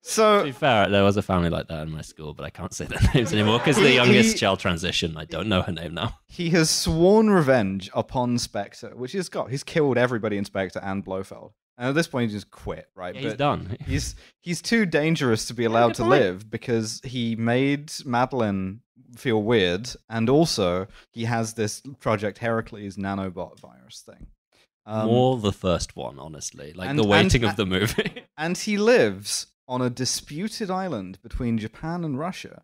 So, To be fair, there was a family like that in my school, but I can't say their names anymore because the youngest child transitioned. I don't know her name now. he has sworn revenge upon Spectre, which he's got. He's killed everybody in Spectre and Blofeld. And at this point, he just quit, right? Yeah, he's done. He's too dangerous to be allowed to live because he made Madeline feel weird, and also he has this Project Heracles nanobot virus thing. More the first one, honestly. Like the waiting of the movie. And he lives on a disputed island between Japan and Russia.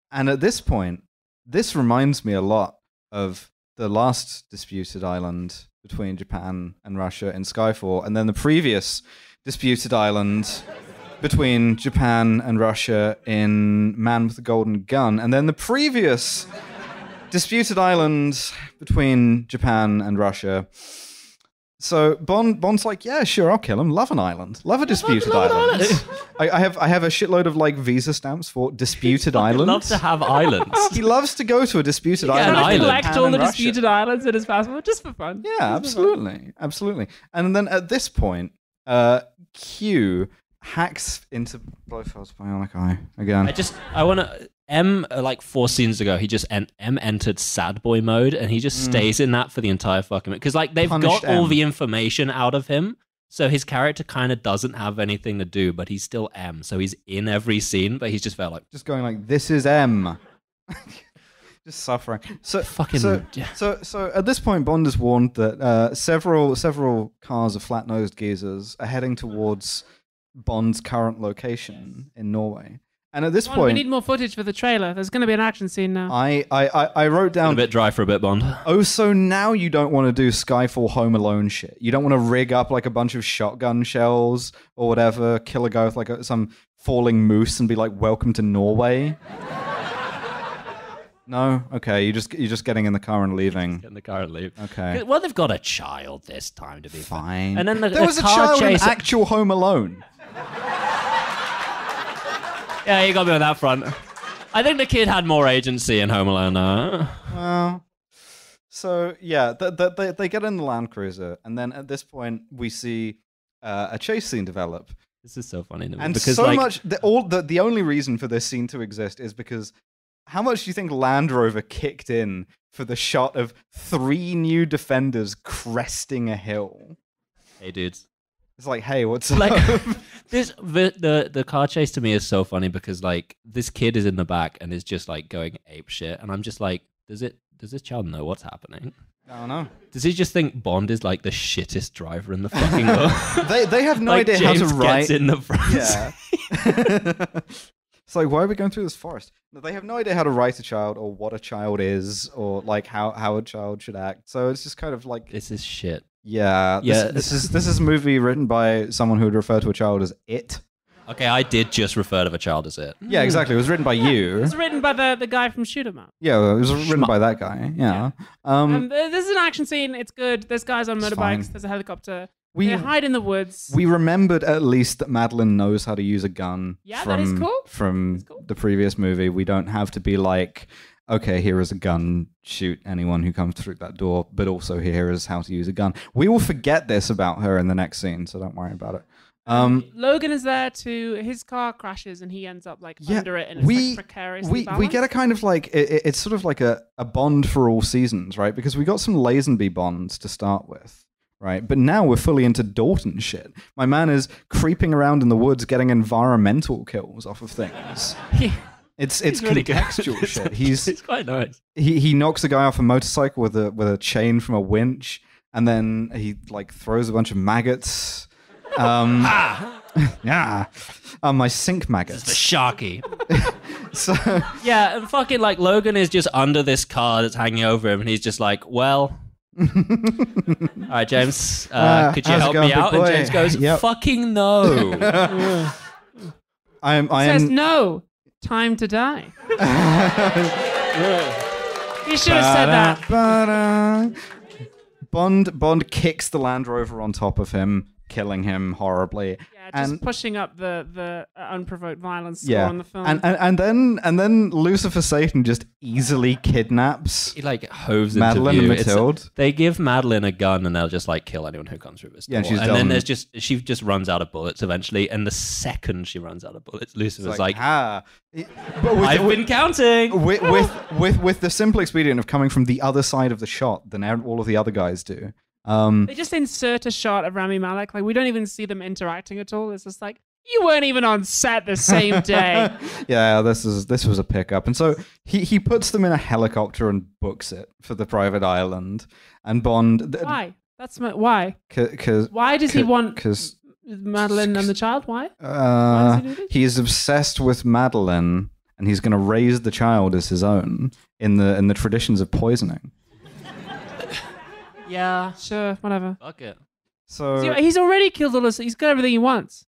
And at this point, this reminds me a lot of the last disputed island between Japan and Russia in Skyfall, and then the previous disputed island between Japan and Russia in Man with the Golden Gun, and then the previous disputed island between Japan and Russia. So Bond's like, yeah, sure, I'll kill him. Love an island. Love a disputed island. I have a shitload of like visa stamps for disputed islands. Love to have islands. He loves to go to a disputed Yeah, island. an island. Collect Japan all and the Russia. disputed islands in his passport just for fun. Yeah, absolutely. And then at this point, Q hacks into Blofeld's bionic eye again. I want to. Like 4 scenes ago, he just entered sad boy mode, and he just stays in that for the entire fucking minute. Because like they've Punished got all M. the information out of him, so his character kind of doesn't have anything to do, but he's still M. So he's in every scene, but he's just felt like Just going like, this is M. Just suffering. So at this point, Bond is warned that several cars of flat-nosed geezers are heading towards Bond's current location in Norway. And at this We point, need more footage for the trailer. There's going to be an action scene now. I wrote down a bit dry for a bit, Bond. Oh, so now you don't want to do Skyfall Home Alone shit. You don't want to rig up like a bunch of shotgun shells or whatever, kill a guy with like some falling moose and be like, welcome to Norway. No? Okay, you're just getting in the car and leaving. Get in the car and leave. Okay. Well, they've got a child this time to be fair. Fine. And then there was a child in actual Home Alone. Yeah, you got me on that front. I think the kid had more agency in Home Alone now. Well, so yeah, they get in the Land Cruiser, and then at this point we see a chase scene develop. This is so funny to me. And because, so like, much, the only reason for this scene to exist is because how much do you think Land Rover kicked in for the shot of 3 new defenders cresting a hill? Hey, dudes. It's like, hey, what's like up? the car chase to me is so funny because like this kid is in the back and is just like going ape shit, and I'm just like, does this child know what's happening? I don't know. Does he just think Bond is like the shittest driver in the fucking world? they have no like idea James how to write. Gets in the front. Yeah. It's like, why are we going through this forest? They have no idea how to write a child or what a child is or like how a child should act. So it's just kind of like, this is shit. Yeah. This is a movie written by someone who would refer to a child as it. Okay, I did just refer to a child as it. Yeah, exactly. It was written by you. It was written by the guy from Shoot 'Em Up. Yeah, it was written by that guy. Yeah. This is an action scene. It's good. There's guys on motorbikes. fine. There's a helicopter. We They hide in the woods. We remembered at least that Madeline knows how to use a gun. Yeah, that is cool. From the previous movie. We don't have to be like, okay, here is a gun, shoot anyone who comes through that door, but also here is how to use a gun. We will forget this about her in the next scene, so don't worry about it. Logan is there too. His car crashes and he ends up under it, and it's like precariously balanced. We get a kind of like it's sort of like a Bond for all seasons, right? Because we got some Lazenby Bonds to start with. Right, but now we're fully into Dalton shit. My man is creeping around in the woods, getting environmental kills off of things. It's really contextual good. shit. It's quite nice. He knocks a guy off a motorcycle with a chain from a winch, and then he like throws a bunch of maggots. Yeah, my sink maggots. It's the Sharky. So yeah, and fucking like Logan is just under this car that's hanging over him, and he's just like, well. All right, James, could you help me out? And James goes, fucking no. Says no. Time to die. He should have said that. Bond kicks the Land Rover on top of him, killing him horribly. Yeah, just pushing up the unprovoked violence score on the film. And then Lucifer Satan just easily kidnaps. He like hoves Madeline into and Mathilde. They give Madeline a gun and they'll just like kill anyone who comes through this door. Yeah, and then she just runs out of bullets eventually. And the second she runs out of bullets, Lucifer's like I've been counting with the simple expedient of coming from the other side of the shot than all of the other guys do. They just insert a shot of Rami Malek. Like, we don't even see them interacting at all. It's just like, you weren't even on set the same day. Yeah, this was a pickup. And so he puts them in a helicopter and books it for the private island. And Bond... Why? Why? Why does he want Madeline and the child? Why? Why does he do this? He is obsessed with Madeline, and he's going to raise the child as his own in the traditions of poisoning. Yeah, sure, whatever. Fuck it. So he's already killed all this. He's got everything he wants.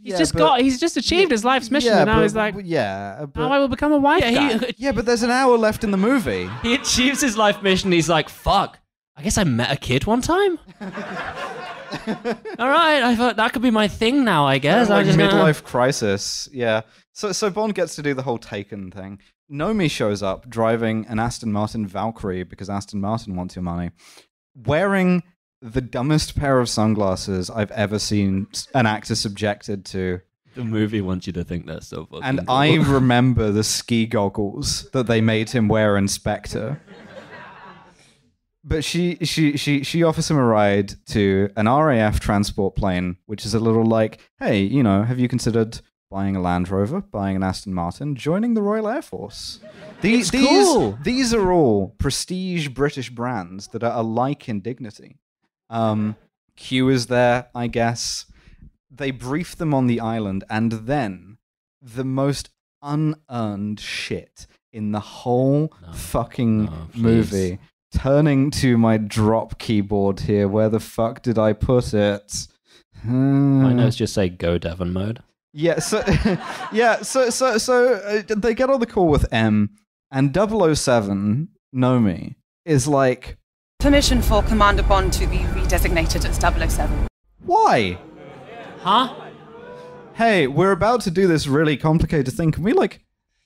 He's just achieved his life's mission, and now he's like, now I will become a wife guy. But there's an hour left in the movie. He achieves his life mission. He's like, fuck. I guess I met a kid one time. All right, I thought that could be my thing now. I guess like midlife crisis. Yeah. So Bond gets to do the whole Taken thing. Nomi shows up driving an Aston Martin Valkyrie because Aston Martin wants your money, wearing the dumbest pair of sunglasses I've ever seen an actor subjected to. The movie wants you to think they're so fucking And cool. I remember the ski goggles that they made him wear in Spectre. But she offers him a ride to an RAF transport plane, which is a little like, hey, have you considered buying a Land Rover, buying an Aston Martin, joining the Royal Air Force? These are all prestige British brands that are alike in dignity. Q is there, I guess. They brief them on the island, and then the most unearned shit in the whole fucking movie. Turning to my drop keyboard here, where the fuck did I put it? My notes just say go Devon mode. Yeah, so they get on the call with M, and 007, Nomi, is like... Permission for Commander Bond to be redesignated as 007. Why? Huh? Hey, we're about to do this really complicated thing. Can we,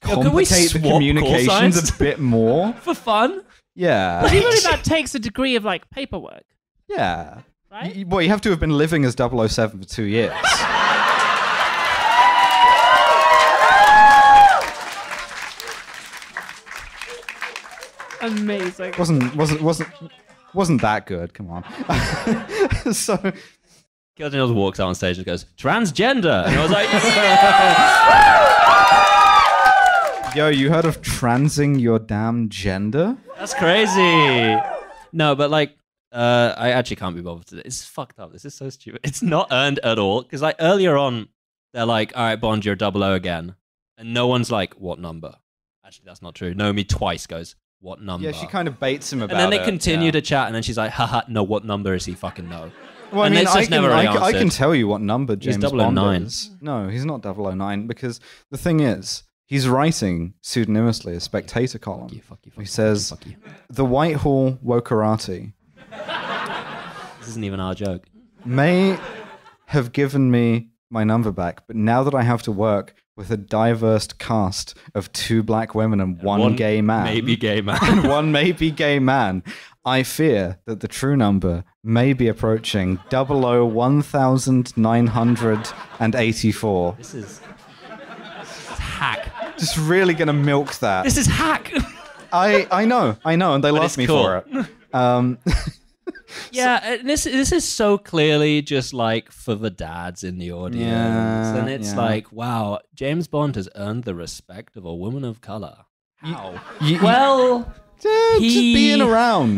complicate the communications a bit more? For fun? Yeah. Presumably that takes a degree of, paperwork. Yeah. Right? You have to have been living as 007 for 2 years. Amazing. Wasn't that good? Come on. So Gildan walks out on stage and goes, transgender, and I was like, yo, you heard of transing your damn gender? That's crazy. No, but I actually can't be bothered today. It's fucked up. This is so stupid. It's not earned at all. Because earlier on, they're like, all right, Bond, you're 00 again. And no one's like, what number? Actually, that's not true. Nomi twice goes, what number? Yeah, she kind of baits him about it. And then they continue to chat, and then she's like, haha, no, what number is he fucking know? Well, and I can tell you what number James Bond 009. is. No, he's not 009, because the thing is, he's writing pseudonymously a Spectator column. He says, the Whitehall Wokarati. This isn't even our joke. may have given me my number back, but now that I have to work with a diverse cast of 2 black women and one gay man, maybe gay man, and one maybe gay man, I fear that the true number may be approaching 001,984. This is hack. Just really gonna milk that. This is hack. I know, and they love me cool. for it. Yeah, this is so clearly just like for the dads in the audience. And it's like, wow, James Bond has earned the respect of a woman of color. How? Just being around.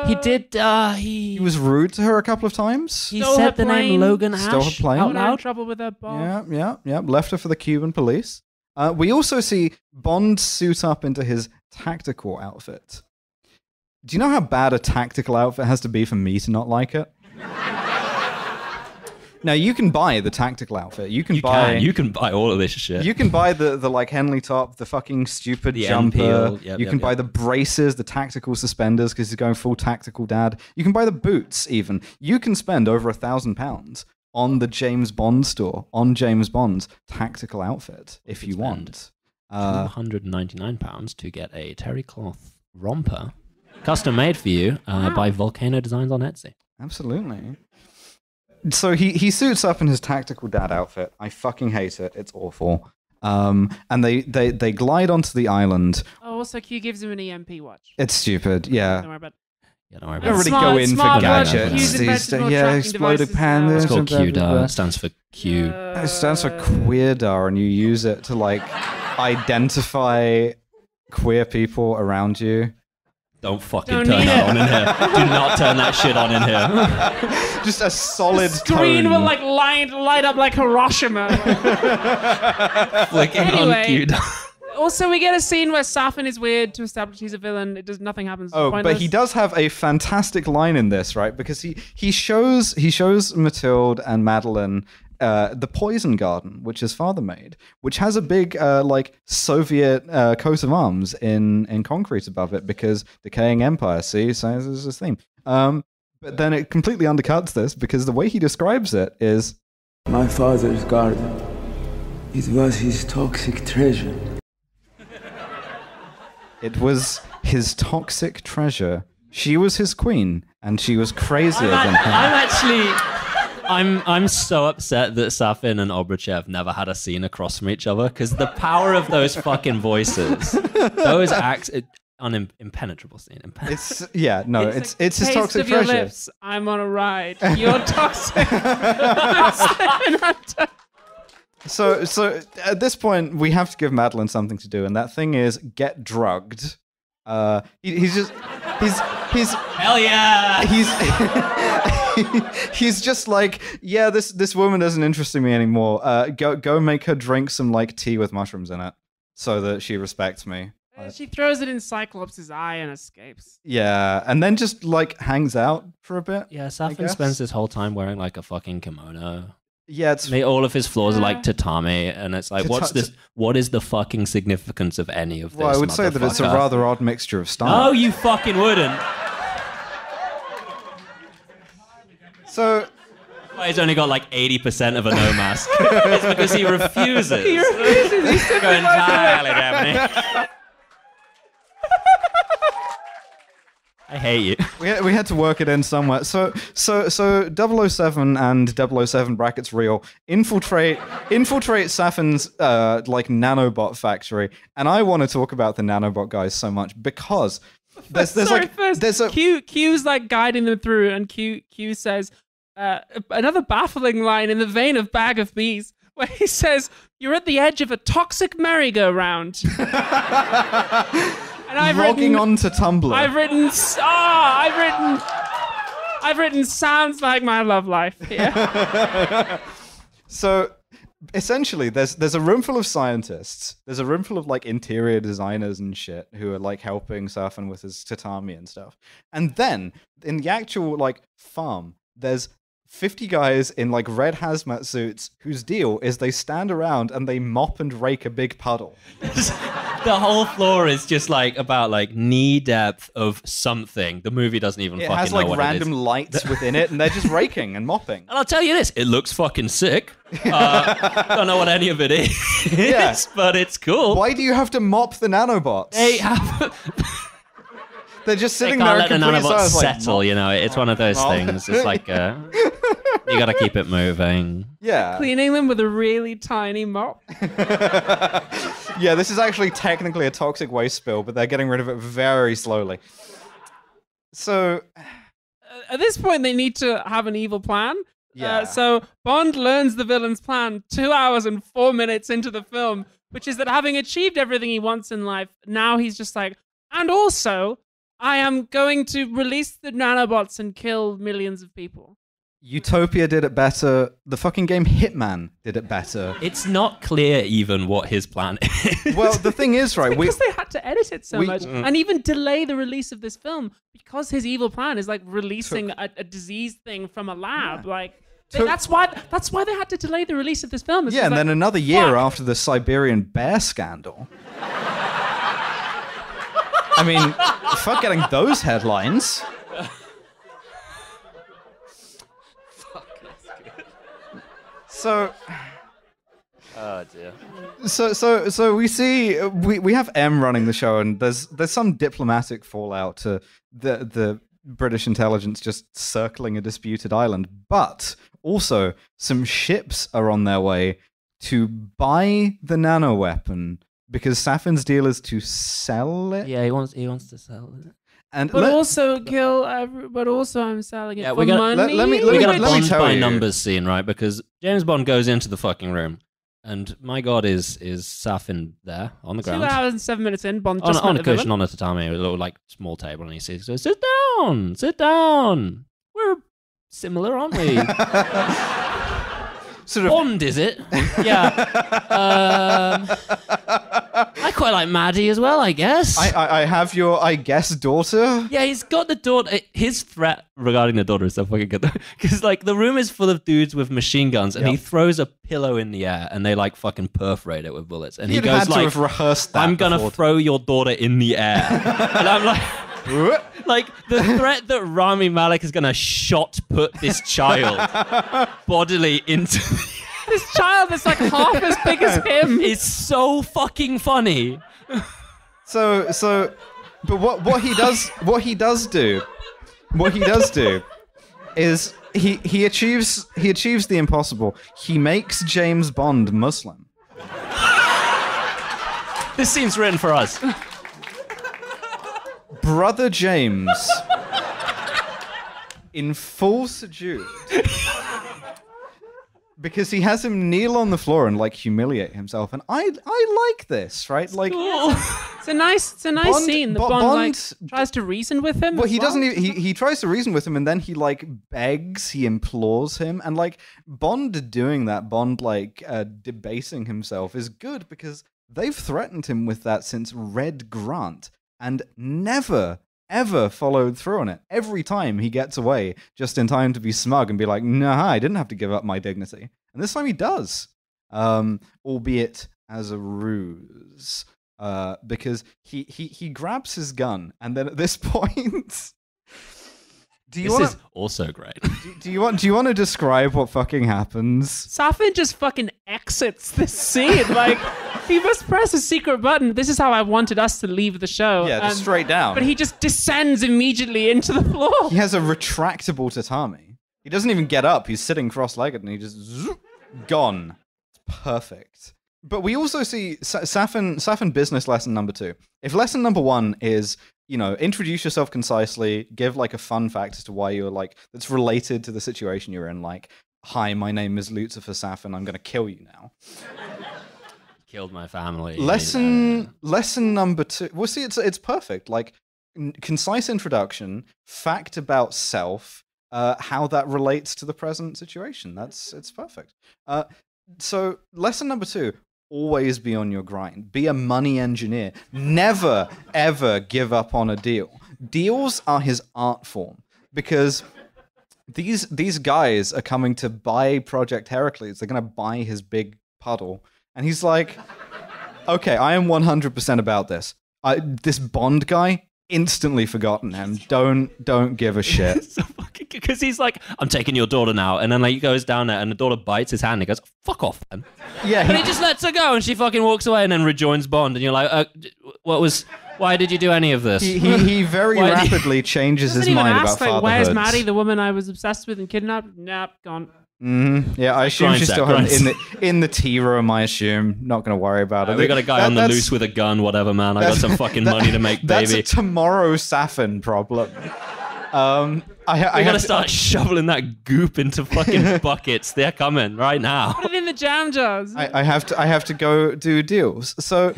He did. He was rude to her a couple of times. He said the name Logan Ash. Stole her plane. Out loud. Trouble with her boss. Yeah. Left her for the Cuban police. We also see Bond suit up into his tactical outfit. Do you know how bad a tactical outfit has to be for me to not like it? Now, you can buy the tactical outfit. You can buy all of this shit. You can buy the like Henley top, the fucking stupid jumper. You can buy the braces, the tactical suspenders because he's going full tactical dad. You can buy the boots even. You can spend over £1,000 on the James Bond store, on James Bond's tactical outfit if you want. £299 to get a terry cloth romper. Custom made for you by Volcano Designs on Etsy. Absolutely. So he suits up in his tactical dad outfit. I fucking hate it. It's awful. And they glide onto the island. Oh, also Q gives him an EMP watch. It's stupid. Yeah. Don't worry about it. Don't really go in for gadgets these days. Yeah, exploded pandas. It's called QDAR. It stands for Q. It stands for queerdar, and you use it to like identify queer people around you. Don't turn that on in here. Do not turn that shit on in here. Just a solid screen tone. will like light up like Hiroshima. Flicking on QDAR. Also, we get a scene where Safin is weird to establish he's a villain. Nothing happens. Oh, but he does have a fantastic line in this, right? Because he shows Mathilde and Madeline the poison garden, which his father made, which has a big like Soviet coat of arms in concrete above it because decaying empire. See, so this is his theme. But then it completely undercuts this because the way he describes it is, my father's garden. It was his toxic treasure. It was his toxic treasure. She was his queen, and she was crazier than him. I'm so upset that Safin and Obrachev never had a scene across from each other because the power of those fucking voices, those acts, impenetrable scene. It's his toxic of your treasure. Lips. I'm on a ride. You're toxic. So at this point, we have to give Madeline something to do, and that thing is get drugged. He's hell yeah. He's just like, yeah, this woman isn't interesting me anymore. Go make her drink some like tea with mushrooms in it, so that she respects me. She throws it in Cyclops' eye and escapes. Yeah, and then just like hangs out for a bit. Yeah, Safin spends this whole time wearing like a fucking kimono. Yeah, all of his floors are like tatami, and it's like, what's this? What is the fucking significance of any of this? Well, I would say that it's a rather odd mixture of style. No, you fucking wouldn't. So he's only got like 80% of a no mask. It's because he refuses. He's going entirely, Daphne. I hate you. We had to work it in somewhere. So 007 and 007 brackets real infiltrate Safin's like nanobot factory, and I want to talk about the nanobot guys so much because there's Q's like guiding them through, and Q says another baffling line in the vein of Bag of Bees, where he says, "You're at the edge of a toxic merry-go-round." And I've onto Tumblr. I've written sounds like my love life here. So essentially there's a room full of scientists. There's a room full of like interior designers and shit who are like helping Safin with his tatami and stuff. And then in the actual like farm, there's 50 guys in like red hazmat suits whose deal is they stand around and they mop and rake a big puddle. The whole floor is just like about like knee depth of something. The movie doesn't even fucking know what it is. It has like random lights within it, and they're just raking and mopping. And I'll tell you this, it looks fucking sick. Don't know what any of it is, but it's cool. Why do you have to mop the nanobots? They have... They're just sitting they there can't in let the complete nanobots silence, like, settle, you know. It's one of those things. It's like, you gotta keep it moving. Yeah. Cleaning them with a really tiny mop. Yeah, this is actually technically a toxic waste spill, but they're getting rid of it very slowly. So... At this point, they need to have an evil plan. Yeah. So Bond learns the villain's plan 2 hours and 4 minutes into the film, which is that having achieved everything he wants in life, now he's just like, and also, I am going to release the nanobots and kill millions of people. Utopia did it better. The fucking game Hitman did it better. It's not clear even what his plan is. Well, the thing is, right, because they had to edit it so much and even delay the release of this film because his evil plan is like releasing a disease thing from a lab. Like that's why they had to delay the release of this film. Yeah, and then another year after the Siberian bear scandal. I mean, fuck getting those headlines. So, oh dear. So we see we have M running the show, and there's some diplomatic fallout to the British intelligence just circling a disputed island, but also some ships are on their way to buy the nano weapon because Safin's deal is to sell it. Yeah, he wants to sell it. But also I'm selling it for money. Let me Bond by you. numbers scene, right? Because James Bond goes into the fucking room, and my God, is Safin there on the ground? 2 hours and 7 minutes in, Bond just on a cushion on a tatami, a little like small table, and he says, "Sit down. We're similar, aren't we?" Sort of Bond, is it? Yeah. I quite like Maddie as well, I guess. I have your, I guess, daughter? Yeah, he's got the daughter. His threat regarding the daughter is so fucking good. Because, like, the room is full of dudes with machine guns, and he throws a pillow in the air, and they, like, fucking perforate it with bullets. And he goes, had to have rehearsed that I'm going to throw your daughter in the air. And I'm like... Like, the threat that Rami Malek is going to shot put this child bodily into... This child that's like half as big as him is so fucking funny. So, but what he does do is he achieves the impossible. He makes James Bond Muslim. This scene's written for us. Brother James, in full sujude, because he has him kneel on the floor and like humiliate himself, and I like this, right? Like, cool. It's a nice scene. The Bond like tries to reason with him. Well, he doesn't. He tries to reason with him, and then he like begs, he implores him, and like Bond doing that, Bond like debasing himself is good because they've threatened him with that since Red Grant. And never, ever followed through on it. Every time he gets away just in time to be smug and be like, nah, I didn't have to give up my dignity. And this time he does, albeit as a ruse, because he grabs his gun, and then at this point... This is also great. Do you want to describe what fucking happens? Safin just fucking exits this scene. Like, he must press a secret button. This is how I wanted us to leave the show. Yeah, just straight down. But he just descends immediately into the floor. He has a retractable tatami. He doesn't even get up. He's sitting cross-legged, and he just gone. It's perfect. But we also see Safin business lesson number 2. If lesson number 1 is, you know, introduce yourself concisely, give like a fun fact as to why you're like, that's related to the situation you're in, like, hi, my name is Lucifer Safin, I'm going to kill you now. Killed my family. Lesson number 2. Well, see, it's perfect. Like, concise introduction, fact about self, how that relates to the present situation. It's perfect. So lesson number 2. Always be on your grind. Be a money engineer. Never, ever give up on a deal. Deals are his art form because these guys are coming to buy Project Heracles. They're going to buy his big puddle. And he's like, Okay, I am 100% about this. This Bond guy, instantly forgotten him. Don't give a shit. Because he's like, I'm taking your daughter now. And then like, he goes down there and the daughter bites his hand and he goes, fuck off then. Yeah. And he just lets her go and she fucking walks away and then rejoins Bond. And you're like, why did you do any of this? He very rapidly changes his mind about fatherhood. Where's Maddie, the woman I was obsessed with and kidnapped? Nope, gone. Mm-hmm. Yeah, I assume she's still in the tea room. I assume. Not going to worry about it. We got a guy on the loose with a gun. Whatever, man. I got some fucking money to make, baby. That's a tomorrow Safin problem. I gotta start shoveling that goop into fucking buckets. They're coming right now. Put it in the jam jars. I have to go do deals. So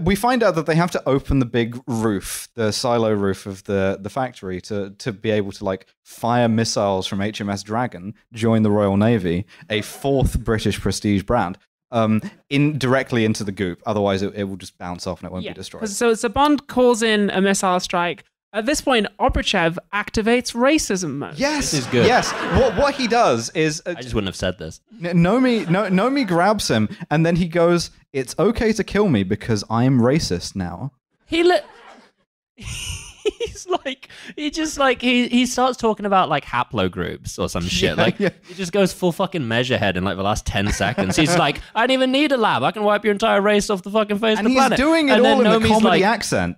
we find out that they have to open the big roof, the silo roof of the factory, to be able to like fire missiles from HMS Dragon, join the Royal Navy, a fourth British prestige brand. Directly into the goop. Otherwise, it will just bounce off and it won't be destroyed. So Bond calls in a missile strike. At this point, Obrachev activates racism mode. Yes, this is good. Yes, what he does is I just wouldn't have said this. Nomi grabs him and then he goes, "It's okay to kill me because I'm racist now." He starts talking about like haplogroups or some shit. He just goes full fucking Measurehead in like the last 10 seconds. He's like, I don't even need a lab. I can wipe your entire race off the fucking face of the planet. And he's doing it all in a comedy accent.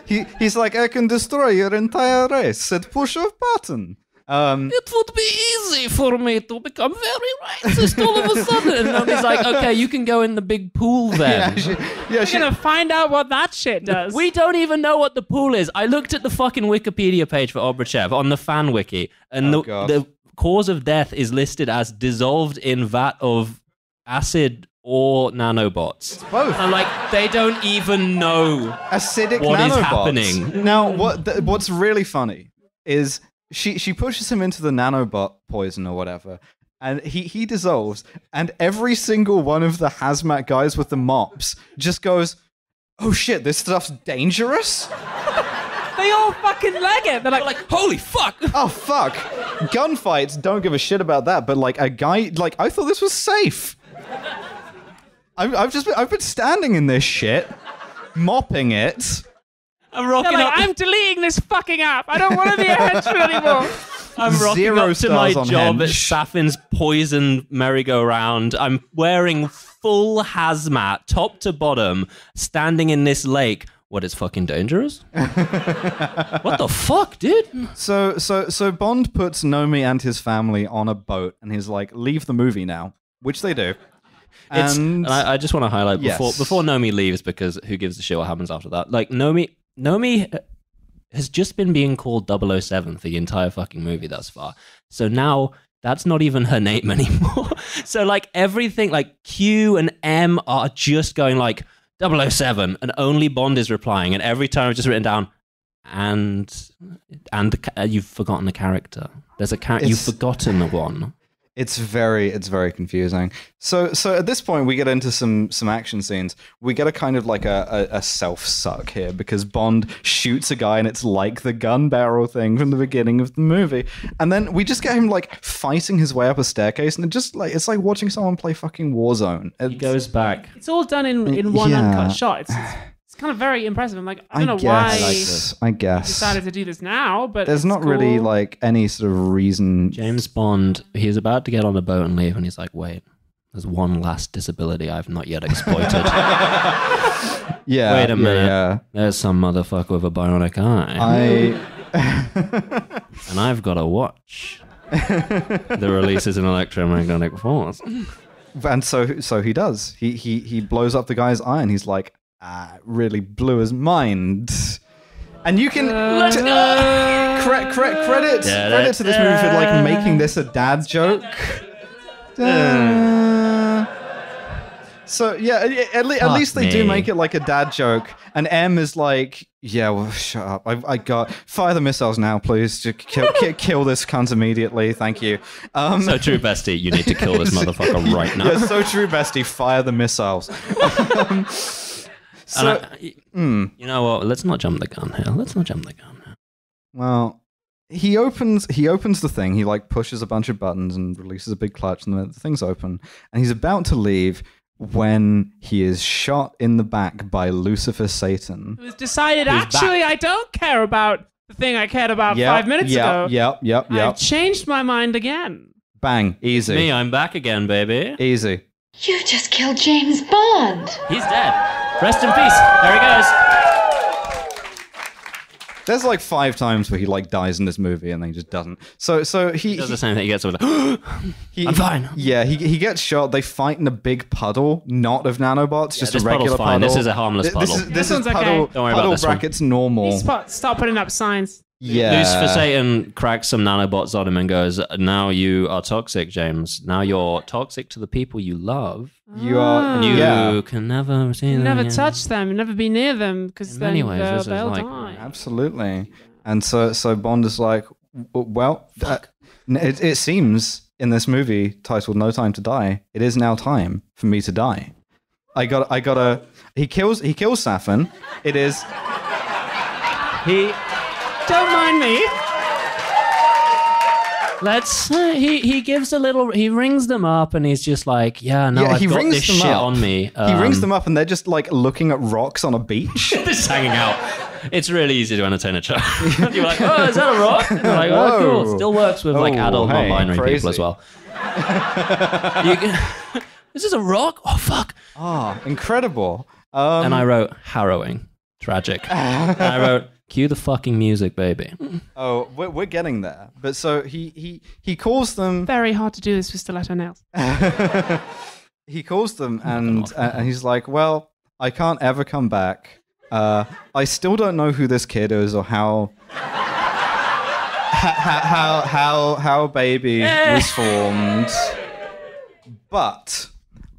He's like, I can destroy your entire race at push of button. It would be easy for me to become very racist all of a sudden. And he's like, okay, you can go in the big pool then. We're going to find out what that shit does. We don't even know what the pool is. I looked at the fucking Wikipedia page for Obrachev on the fan wiki, and the cause of death is listed as dissolved in vat of acid or nanobots. It's both. And like, they don't even know acidic what nanobots is happening. Now, what's really funny is she pushes him into the nanobot poison or whatever, and he dissolves, and every single one of the hazmat guys with the mops just goes, "Oh shit, this stuff's dangerous." They all fucking leg it. They're like, holy fuck. Oh fuck. Gunfights, don't give a shit about that, but like a guy, like I thought this was safe. I've been standing in this shit, mopping it. I'm deleting this fucking app. I don't want to be a henchman anymore. I'm rocking up to my job at Safin's poison merry-go-round. I'm wearing full hazmat, top to bottom, standing in this lake. What, it's fucking dangerous? What the fuck, dude? So Bond puts Nomi and his family on a boat, and he's like, leave the movie now, which they do. And I just want to highlight before Nomi leaves, because who gives a shit what happens after that? Like, Nomi has just been being called 007 for the entire fucking movie thus far. So now that's not even her name anymore. So like everything, like Q and M are just going like 007, and only Bond is replying. And every time I've just written down, and you've forgotten a character. There's a character you've forgotten the one. It's very confusing. So at this point, we get into some action scenes. We get a kind of like a self-suck here, because Bond shoots a guy and it's like the gun barrel thing from the beginning of the movie. And then we just get him like fighting his way up a staircase, and it's like watching someone play fucking Warzone. He goes back. It's all done in one uncut shot. It's kind of very impressive. I'm like, I don't know why I guess decided to do this now, but there's not really like any sort of reason. James Bond, he's about to get on a boat and leave, and he's like, wait, there's one last disability I've not yet exploited. Wait a minute. Yeah. There's some motherfucker with a bionic eye. And I've got a watch that releases an electromagnetic force. And so he does. He blows up the guy's eye, and he's like, really blew his mind. And you can credit to this movie for like making this a dad joke. So yeah, at least they do make it like a dad joke. And M is like, yeah, well, shut up. I got fire the missiles now, please. Just kill this cunt immediately. Thank you. So true, bestie. You need to kill this motherfucker right now. Yeah, so true, bestie. Fire the missiles. You know what? Let's not jump the gun here. Well, he opens the thing. He like pushes a bunch of buttons and releases a big clutch, and the thing's open. And he's about to leave when he is shot in the back by Lucifer Satan. It was decided, actually, I don't care about the thing I cared about 5 minutes ago. Yep. I've changed my mind again. Bang, easy. Me, I'm back again, baby. Easy. You just killed James Bond. He's dead. Rest in peace. There he goes. There's like 5 times where he like dies in this movie and then he just doesn't. So he does the same thing. He gets over I'm fine. Yeah, he gets shot. They fight in a big puddle, not of nanobots, just a regular fine. puddle. This is a harmless puddle. This is puddle. Okay. Don't worry about this brackets normal. Start putting up signs. Yeah. Lucifer Satan cracks some nanobots on him and goes, "Now you are toxic, James. Now you're toxic to the people you love. You are. And you can never see them. Never touch them. Never be near them because then they'll like, die." Absolutely. And so Bond is like, well, it seems in this movie titled "No Time to Die," it is now time for me to die. I gotta. He kills Safin. It is. Don't mind me. He gives a little. He rings them up and he's just like, I've got this shit on me. He rings them up and they're just like looking at rocks on a beach. Just hanging out. It's really easy to entertain a child. You're like, oh, is that a rock? And they're like, oh, cool. Still works with like adult non-binary people as well. Is this a rock? Oh, fuck. Oh, incredible. And I wrote harrowing, tragic. And I wrote, cue the fucking music, baby. Oh, we're getting there. But so he calls them. Very hard to do this with stiletto nails. He calls them and he's like, well, I can't ever come back. I still don't know who this kid is or how baby was formed, but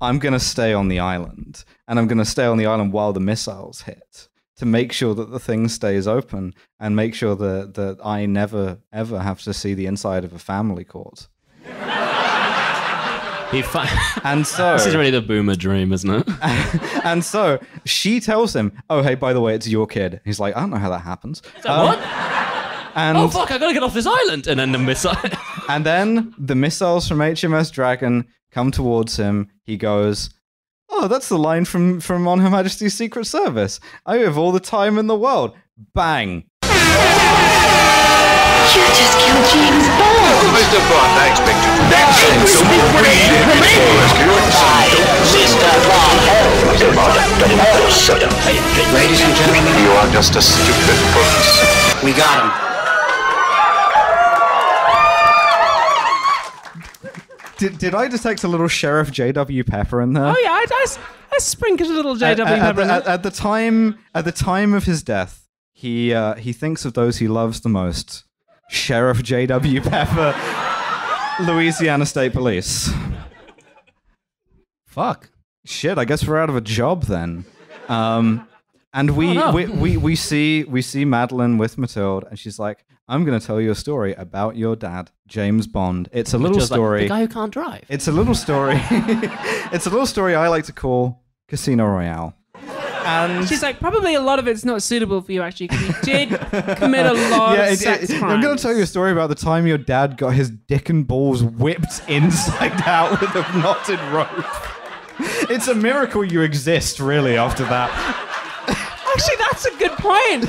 I'm gonna stay on the island, and I'm gonna stay on the island while the missiles hit to make sure that the thing stays open and make sure that I never ever have to see the inside of a family court. And so this is really the boomer dream, isn't it? And so she tells him, "Oh, hey, by the way, it's your kid." He's like, "I don't know how that happens." What? And oh fuck! I gotta get off this island. And then the missile. And then the missiles from HMS Dragon come towards him. He goes, "Oh, that's the line from On Her Majesty's Secret Service. I have all the time in the world." Bang. You just killed James Bond! Mr. Bond, I expect you to Ladies and gentlemen, you are just a stupid police. we got him. Did I detect a little Sheriff J.W. Pepper in there? Oh yeah, I sprinkled a little J.W. Pepper in there. At the time of his death, he thinks of those he loves the most. Sheriff J.W. Pepper, Louisiana State Police. Fuck. Shit, I guess we're out of a job then. And we see Madeline with Mathilde, and she's like, "I'm going to tell you a story about your dad, James Bond. It's a little story. Like, the guy who can't drive. It's a little story. It's a little story I like to call Casino Royale." And she's like, probably a lot of it's not suitable for you, actually, because he did commit a lot of sex crimes. I'm going to tell you a story about the time your dad got his dick and balls whipped inside out with a knotted rope. It's a miracle you exist, really, after that. Actually, that's a good point.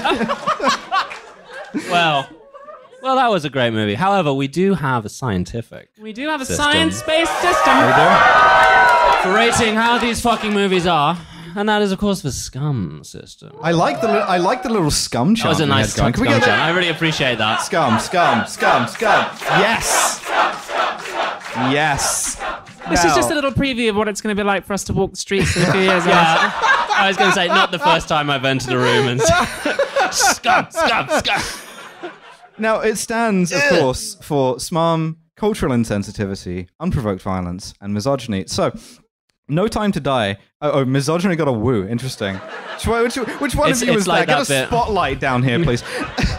Well, that was a great movie. However, we do have a scientific science-based system. We do. For rating how these fucking movies are. And that is, of course, the scum system. I like the little scum chant. That was a nice scum chant. I really appreciate that. Scum. Yes. Yes. This is just a little preview of what it's going to be like for us to walk the streets in a few years. Yeah. I was going to say, not the first time I've entered a room and scum. Now, it stands, of course, for SMARM, cultural insensitivity, unprovoked violence, and misogyny. So, No Time to Die. Oh, misogyny got a woo. Interesting. Which one of you was like that? Get a spotlight down here, please.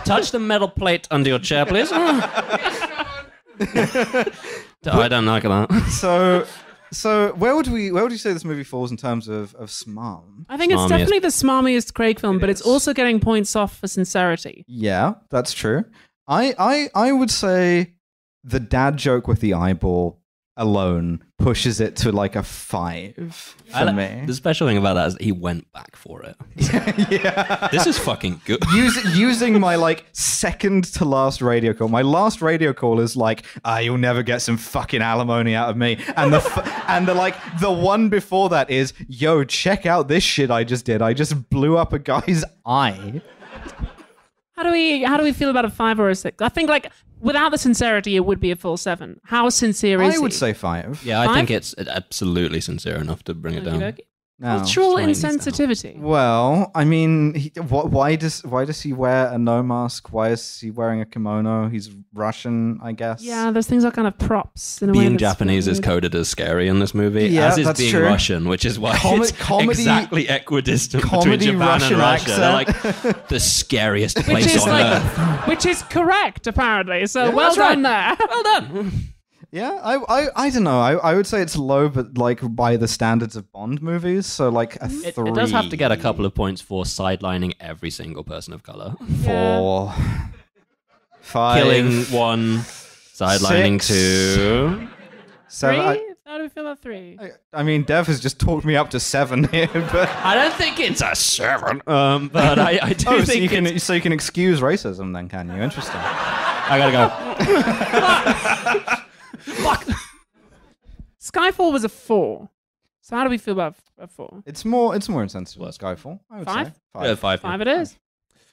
Touch the metal plate under your chair, please. I don't like that. So where would you say this movie falls in terms of SMARM? I think it's definitely the smarmiest Craig film, but it's also getting points off for sincerity. Yeah, that's true. I would say the dad joke with the eyeball alone pushes it to like a 5 for me. The special thing about that is he went back for it. Yeah. This is fucking good. Using my like second to last radio call. My last radio call is like, you'll never get some fucking alimony out of me. And the one before that is, yo, check out this shit I just did. I just blew up a guy's eye. How do we feel about a 5 or a 6? I think like without the sincerity, it would be a full 7. How sincere is he? I would say 5. Yeah, I think it's absolutely sincere enough to bring it down. Okay. No, Cultural insensitivity. Well, I mean, why does he wear a no mask? Why is he wearing a kimono? He's Russian, I guess. Yeah, those things are kind of props. In a way being that's Japanese is coded as scary in this movie, Yeah, as is that's being true. Russian, which is why it's exactly equidistant between comedy Japan Russian and Russia. They're accent. like the scariest place on earth. Which is correct, apparently. So Yeah, well that's right. done there. Well done. Yeah, I don't know. I would say it's low, but like by the standards of Bond movies, so like a 3. It does have to get a couple of points for sidelining every single person of color. 4, 5, Killing 1, sidelining 6, 2. 7. 3? How do we feel about 3? I mean, Dev has just talked me up to 7 here, but I don't think it's a 7. But I do think so you can excuse racism then, can you? Interesting. I gotta go. Fuck. Skyfall was a 4. So how do we feel about a 4? It's more insensitive than Skyfall, I would 5? say. Yeah, 5. 5 it is.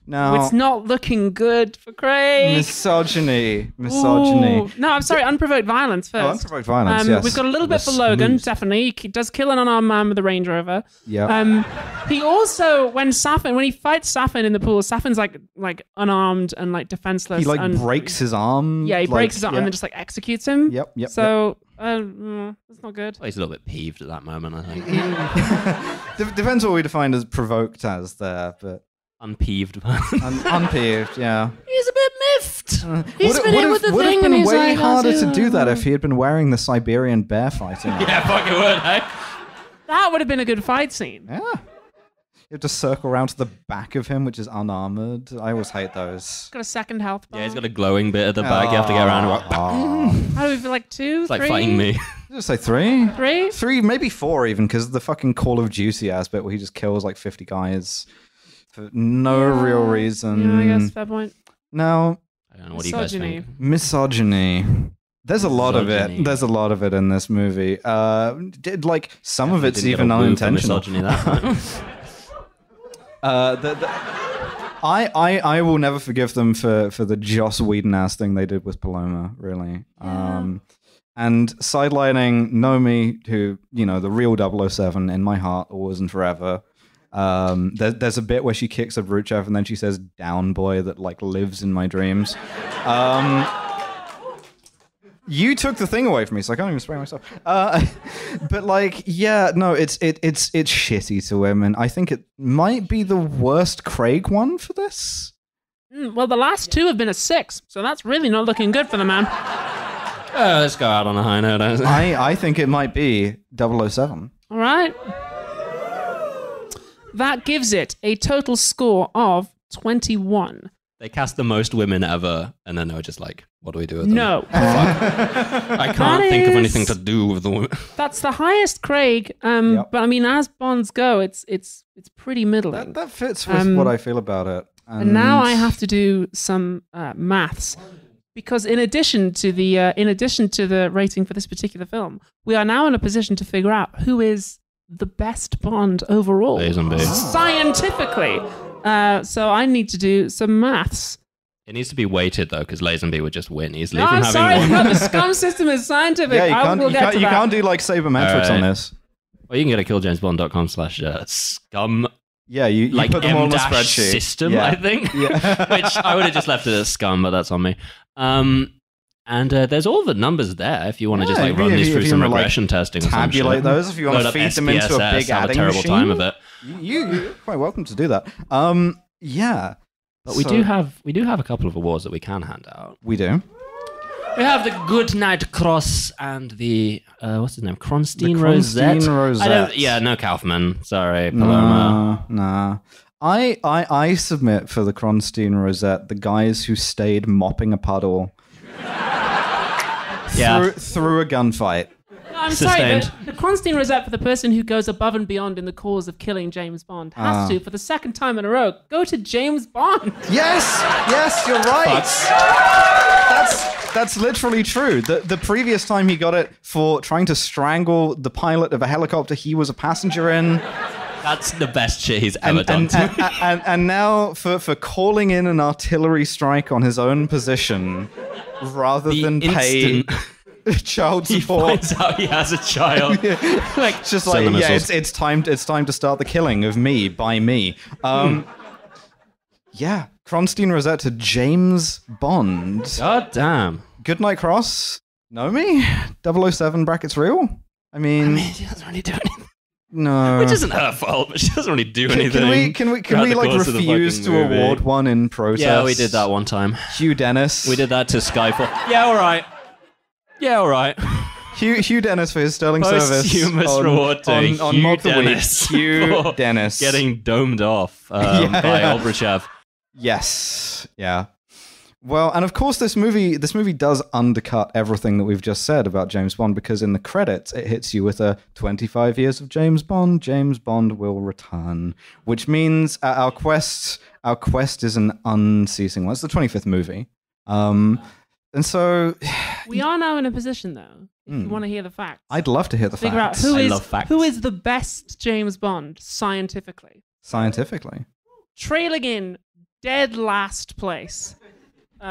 No. It's not looking good for Craig. Misogyny. Ooh. No, I'm sorry, unprovoked violence first. Oh, unprovoked violence, yes. We've got a little bit The for Logan, smooth. definitely. He does kill an unarmed man with a Range Rover. Yeah. He also, when he fights Safin in the pool, Safin's like unarmed and like defenseless. He like and, breaks his arm. Yeah, he breaks his arm yeah. and then just like executes him. Yep. So, that's not good. He's a little bit peeved at that moment, I think. Depends what we define as provoked as there, but Unpeeved. unpeeved, yeah. He's a bit miffed. He's Would been in with the have thing and been he's way like, harder to do that if he had been wearing the Siberian bear fighting. Yeah, fuck it would, hey? That would have been a good fight scene. Yeah. You have to circle around to the back of him, which is unarmored. I always hate those. Got a second health bar. Yeah, he's got a glowing bit at the back. You have to get around and go, How do we feel, like 2, it's 3? like fighting me. Just say 3. 3? 3, maybe 4 even, because the fucking Call of Duty aspect where he just kills like 50 guys for no real reason. Yeah, I guess, fair point. Now, I don't know, what do you guys think? misogyny. There's a lot of Misogyny. it. There's a lot of it in this movie. Like some of it's Didn't get even a woo for unintentional. misogyny that time. I will never forgive them for the Joss Whedon ass thing they did with Paloma, really. And sidelining Nomi, who, you know, the real 007 in my heart, always and forever. There's a bit where she kicks a Bruchev and then she says "down boy" that like lives in my dreams. You took the thing away from me, so I can't even spray myself. But like, yeah, no, it's shitty to women. I think it might be the worst Craig one for this. Well, the last 2 have been a 6, so that's really not looking good for the man. Let's go out on a high note. I think it might be 007. All right. That gives it a total score of 21. They cast the most women ever, and then they were just like, what do we do with them? No. Fuck. I can't think of anything to do with the women. That's the highest Craig, but I mean, as Bonds go, it's pretty middling. That fits with what I feel about it. And now I have to do some maths, because in addition to the rating for this particular film, we are now in a position to figure out who is the best Bond overall, scientifically. So I need to do some maths. It needs to be weighted though, because Lazenby would just win easily No, from I'm having sorry, one. no, the scum system is scientific. Yeah, you can't do like sabermetrics on this. Well, you can get a killjamesbond.com/scum. Yeah, you like put them all on the M- spreadsheet. system, Yeah. I think. Yeah. Which I would have just left it as scum, but that's on me. And there's all the numbers there if you want to just like run these through some regression testing or some shit. Tabulate those if you want to feed them into a big have adding a terrible machine. time of it. You're quite welcome to do that. Yeah. But we do have a couple of awards that we can hand out. We do. We have the Good Night Cross and the what's his name? Kronstein The Rosette. Kronstein Rosette. No Kaufman. Sorry, Paloma. Nah. I submit for the Kronstein Rosette the guys who stayed mopping a puddle through a gunfight. I'm Sustained. sorry, but the Kronstein Rosette for the person who goes above and beyond in the cause of killing James Bond has to, for the second time in a row, go to James Bond. Yes, you're right. That's literally true. The previous time he got it for trying to strangle the pilot of a helicopter he was a passenger in. That's the best shit he's ever done. And now for calling in an artillery strike on his own position rather than pay child support. He finds out he has a child. Like, it's just like, it's time to start the killing of me by me. Yeah, Kronstein Rosette to James Bond. God damn. Goodnight Cross. Know me? 007 brackets real? I mean, she doesn't really do anything. No. Which isn't her fault, but she doesn't really do anything. Can we like refuse to award one in protest? Yeah, we did that one time. Hugh Dennis. We did that to Skyfall. Yeah, all right. Hugh Dennis for his sterling service. Posthumous reward to on Hugh Mock the Week. Dennis. Hugh Dennis. Getting domed off by Olbrachev. Yes. Yeah. Well, and of course this movie does undercut everything that we've just said about James Bond, because in the credits it hits you with a 25 years of James Bond will return, which means our quest is an unceasing one. It's the 25th movie. And so we are now in a position, though, if you want to hear the facts. I'd love to hear the facts. Figure out who is the best James Bond scientifically. Trailing in dead last place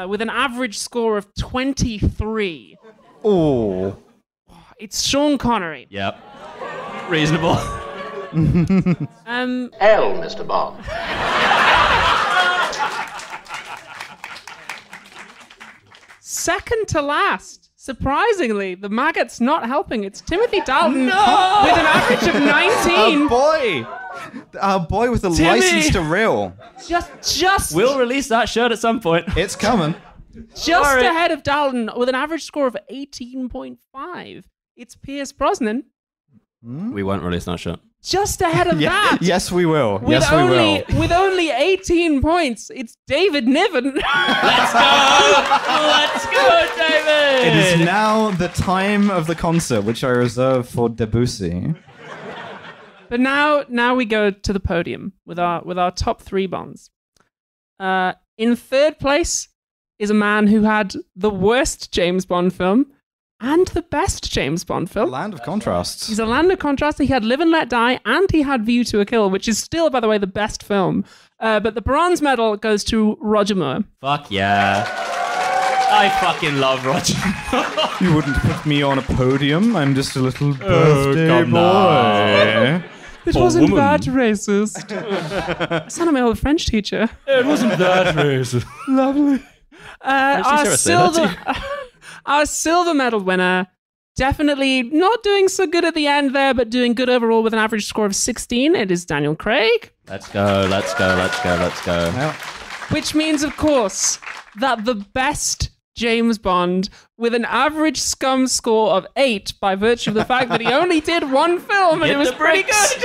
with an average score of 23. Oh. It's Sean Connery. Yep. Reasonable. Hell, Mr. Bond. Second to last, surprisingly, the maggot's not helping. It's Timothy Dalton with an average of 19. Our boy with a license to reel. Just. We'll release that shirt at some point. It's coming. Just ahead of Dalton with an average score of 18.5. It's Pierce Brosnan. We won't release that shirt. Just ahead of that. Yes, we will. With only 18 points, it's David Niven. Let's go, David. It is now the time of the concert, which I reserve for Debussy. But now we go to the podium with our top three Bonds. In third place is a man who had the worst James Bond film and the best James Bond film. Land of contrasts. He's a land of contrasts. He had Live and Let Die, and he had View to a Kill, which is still, by the way, the best film. But the bronze medal goes to Roger Moore. Fuck yeah. I fucking love Roger Moore. You wouldn't put me on a podium. I'm just a little birthday boy. It wasn't that racist. Son of my old French teacher. It wasn't that racist. Lovely. Our silver medal winner, definitely not doing so good at the end there, but doing good overall with an average score of 16. It is Daniel Craig. Let's go. Well, which means, of course, that the best James Bond with an average scum score of 8 by virtue of the fact that he only did one film and it was pretty good.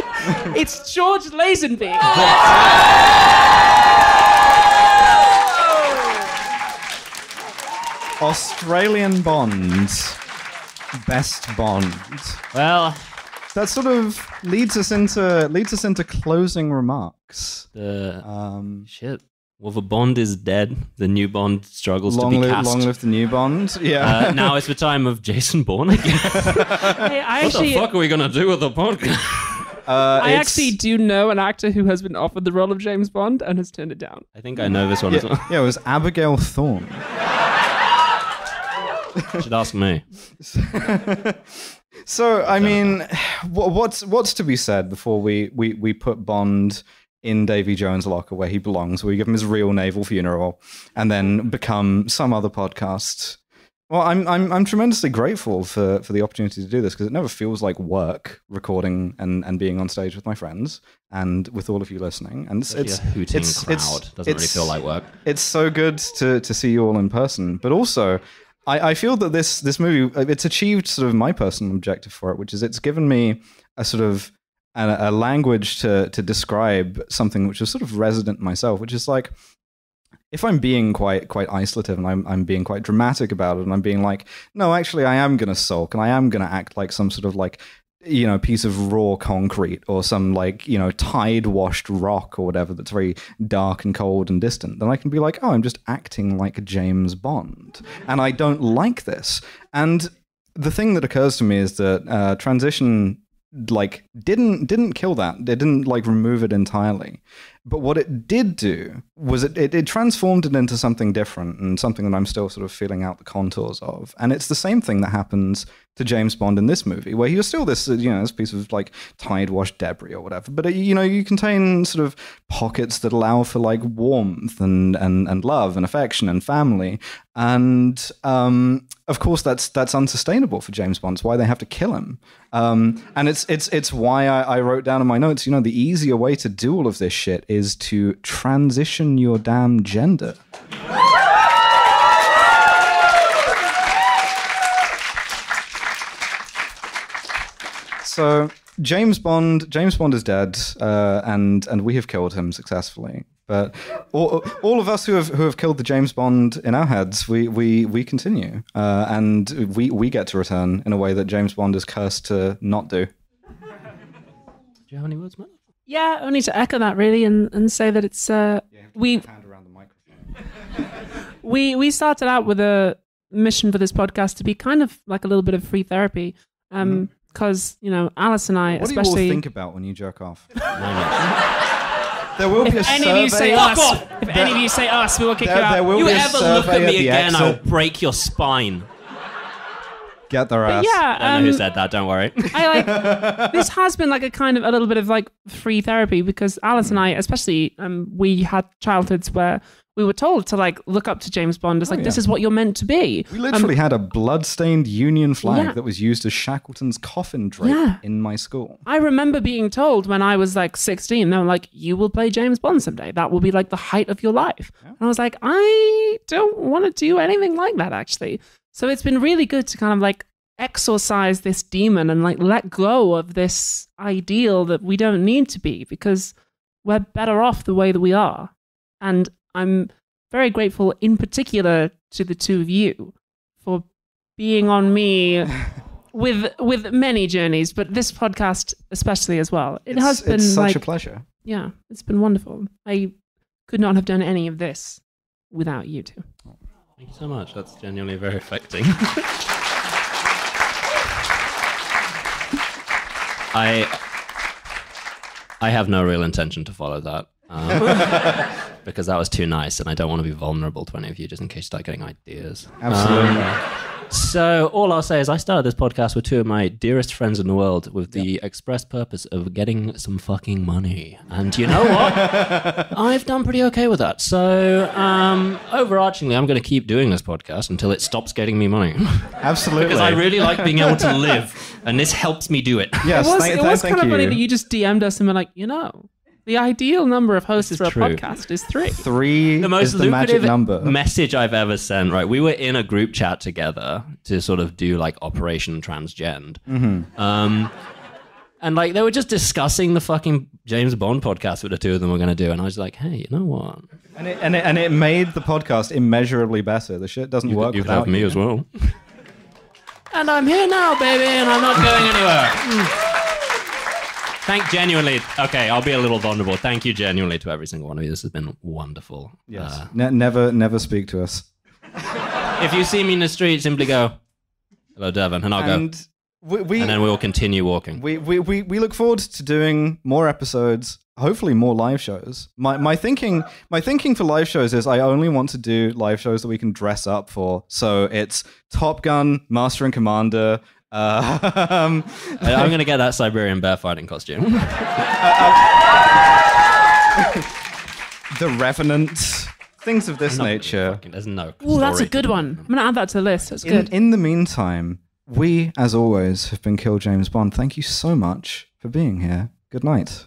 It's George Lazenby. Australian Bond. Best Bond. Well, that sort of leads us into closing remarks. Shit. Well, the Bond is dead. The new Bond struggles to be cast. Long live the new Bond. Yeah. Now it's the time of Jason Bourne again. What the fuck are we going to do with the podcast? I actually do know an actor who has been offered the role of James Bond and has turned it down. I think I know this one as well. Yeah, it was Abigail Thorne. You should ask me. So, I mean, what's to be said before we put Bond in Davy Jones' locker where he belongs, where we give him his real naval funeral, and then become some other podcast? Well, I'm tremendously grateful for the opportunity to do this, because it never feels like work recording and being on stage with my friends and with all of you listening. And it's a hooting crowd. Doesn't really feel like work. It's so good to see you all in person, but also I feel that this movie, it's achieved sort of my personal objective for it, which is it's given me a sort of a language to describe something which is sort of resident myself, which is like, if I'm being quite isolative and I'm being quite dramatic about it, and I'm being like, no, actually, I am going to sulk and I am going to act like some sort of like, piece of raw concrete or some like, tide washed rock or whatever that's very dark and cold and distant, then I can be like, oh, I'm just acting like James Bond. And I don't like this. And the thing that occurs to me is that transition like didn't kill that. It didn't like remove it entirely. But what it did do was it transformed it into something different and something that I'm still sort of feeling out the contours of. And it's the same thing that happens to James Bond in this movie, where he was still this, this piece of like tide-washed debris or whatever. But, you contain sort of pockets that allow for like warmth and love and affection and family. And of course, that's unsustainable for James Bond. It's why they have to kill him. And it's why I wrote down in my notes, the easier way to do all of this shit is to transition your damn gender. So James Bond is dead, and we have killed him successfully. But all of us who have killed the James Bond in our heads, we continue, and we get to return in a way that James Bond is cursed to not do. Do you have any words, Matt? Yeah, only to echo that really, and say that it's we started out with a mission for this podcast to be kind of like a little bit of free therapy, because Alice and I, what especially, do you all think about when you jerk off? There will be a survey. If any of you say us, we will kick you out. You ever look at me again, I'll break your spine. Get their ass. Yeah, I don't know who said that, don't worry. This has been like a little bit of like free therapy, because Alice and I, especially, we had childhoods where we were told to like look up to James Bond as like, this is what you're meant to be. We literally had a blood-stained Union flag that was used as Shackleton's coffin drape in my school. I remember being told when I was like 16, they were like, you will play James Bond someday. That will be like the height of your life. Yeah. And I was like, I don't want to do anything like that, actually. So it's been really good to kind of like exorcise this demon and like let go of this ideal that we don't need to be, because we're better off the way that we are. And I'm very grateful in particular to the two of you for being on me with many journeys, but this podcast especially as well. It's been such a pleasure. Yeah, it's been wonderful. I could not have done any of this without you two. Thank you so much. That's genuinely very affecting. I have no real intention to follow that. Because that was too nice, and I don't want to be vulnerable to any of you, just in case you start getting ideas. Absolutely. So all I'll say is I started this podcast with two of my dearest friends in the world with the express purpose of getting some fucking money. And you know what? I've done pretty okay with that. So overarchingly, I'm going to keep doing this podcast until it stops getting me money. Absolutely. Because I really like being able to live, and this helps me do it. Yes, it was kind of funny that you just DM'd us and were like, the ideal number of hosts for a podcast is 3. 3 the most is the magic number. Message I've ever sent, right? We were in a group chat together to sort of do like Operation Transgend. Mm-hmm. And like they were just discussing the fucking James Bond podcast that the two of them were going to do. And I was like, hey, you know what? And it made the podcast immeasurably better. The shit doesn't work you without could have me as well. And I'm here now, baby, and I'm not going anywhere. Genuinely, okay, I'll be a little vulnerable. Thank you genuinely to every single one of you. This has been wonderful. Yes. Never speak to us. If you see me in the street, simply go, hello, Devon, and I'll go. And then we will continue walking. We look forward to doing more episodes, hopefully more live shows. My thinking for live shows is I only want to do live shows that we can dress up for. So it's Top Gun, Master and Commander, I'm going to get that Siberian bear fighting costume. The Revenant, things of this nature. There's no. Oh, that's a good one. I'm going to add that to the list. That's good. In the meantime, we, as always, have been Kill James Bond. Thank you so much for being here. Good night.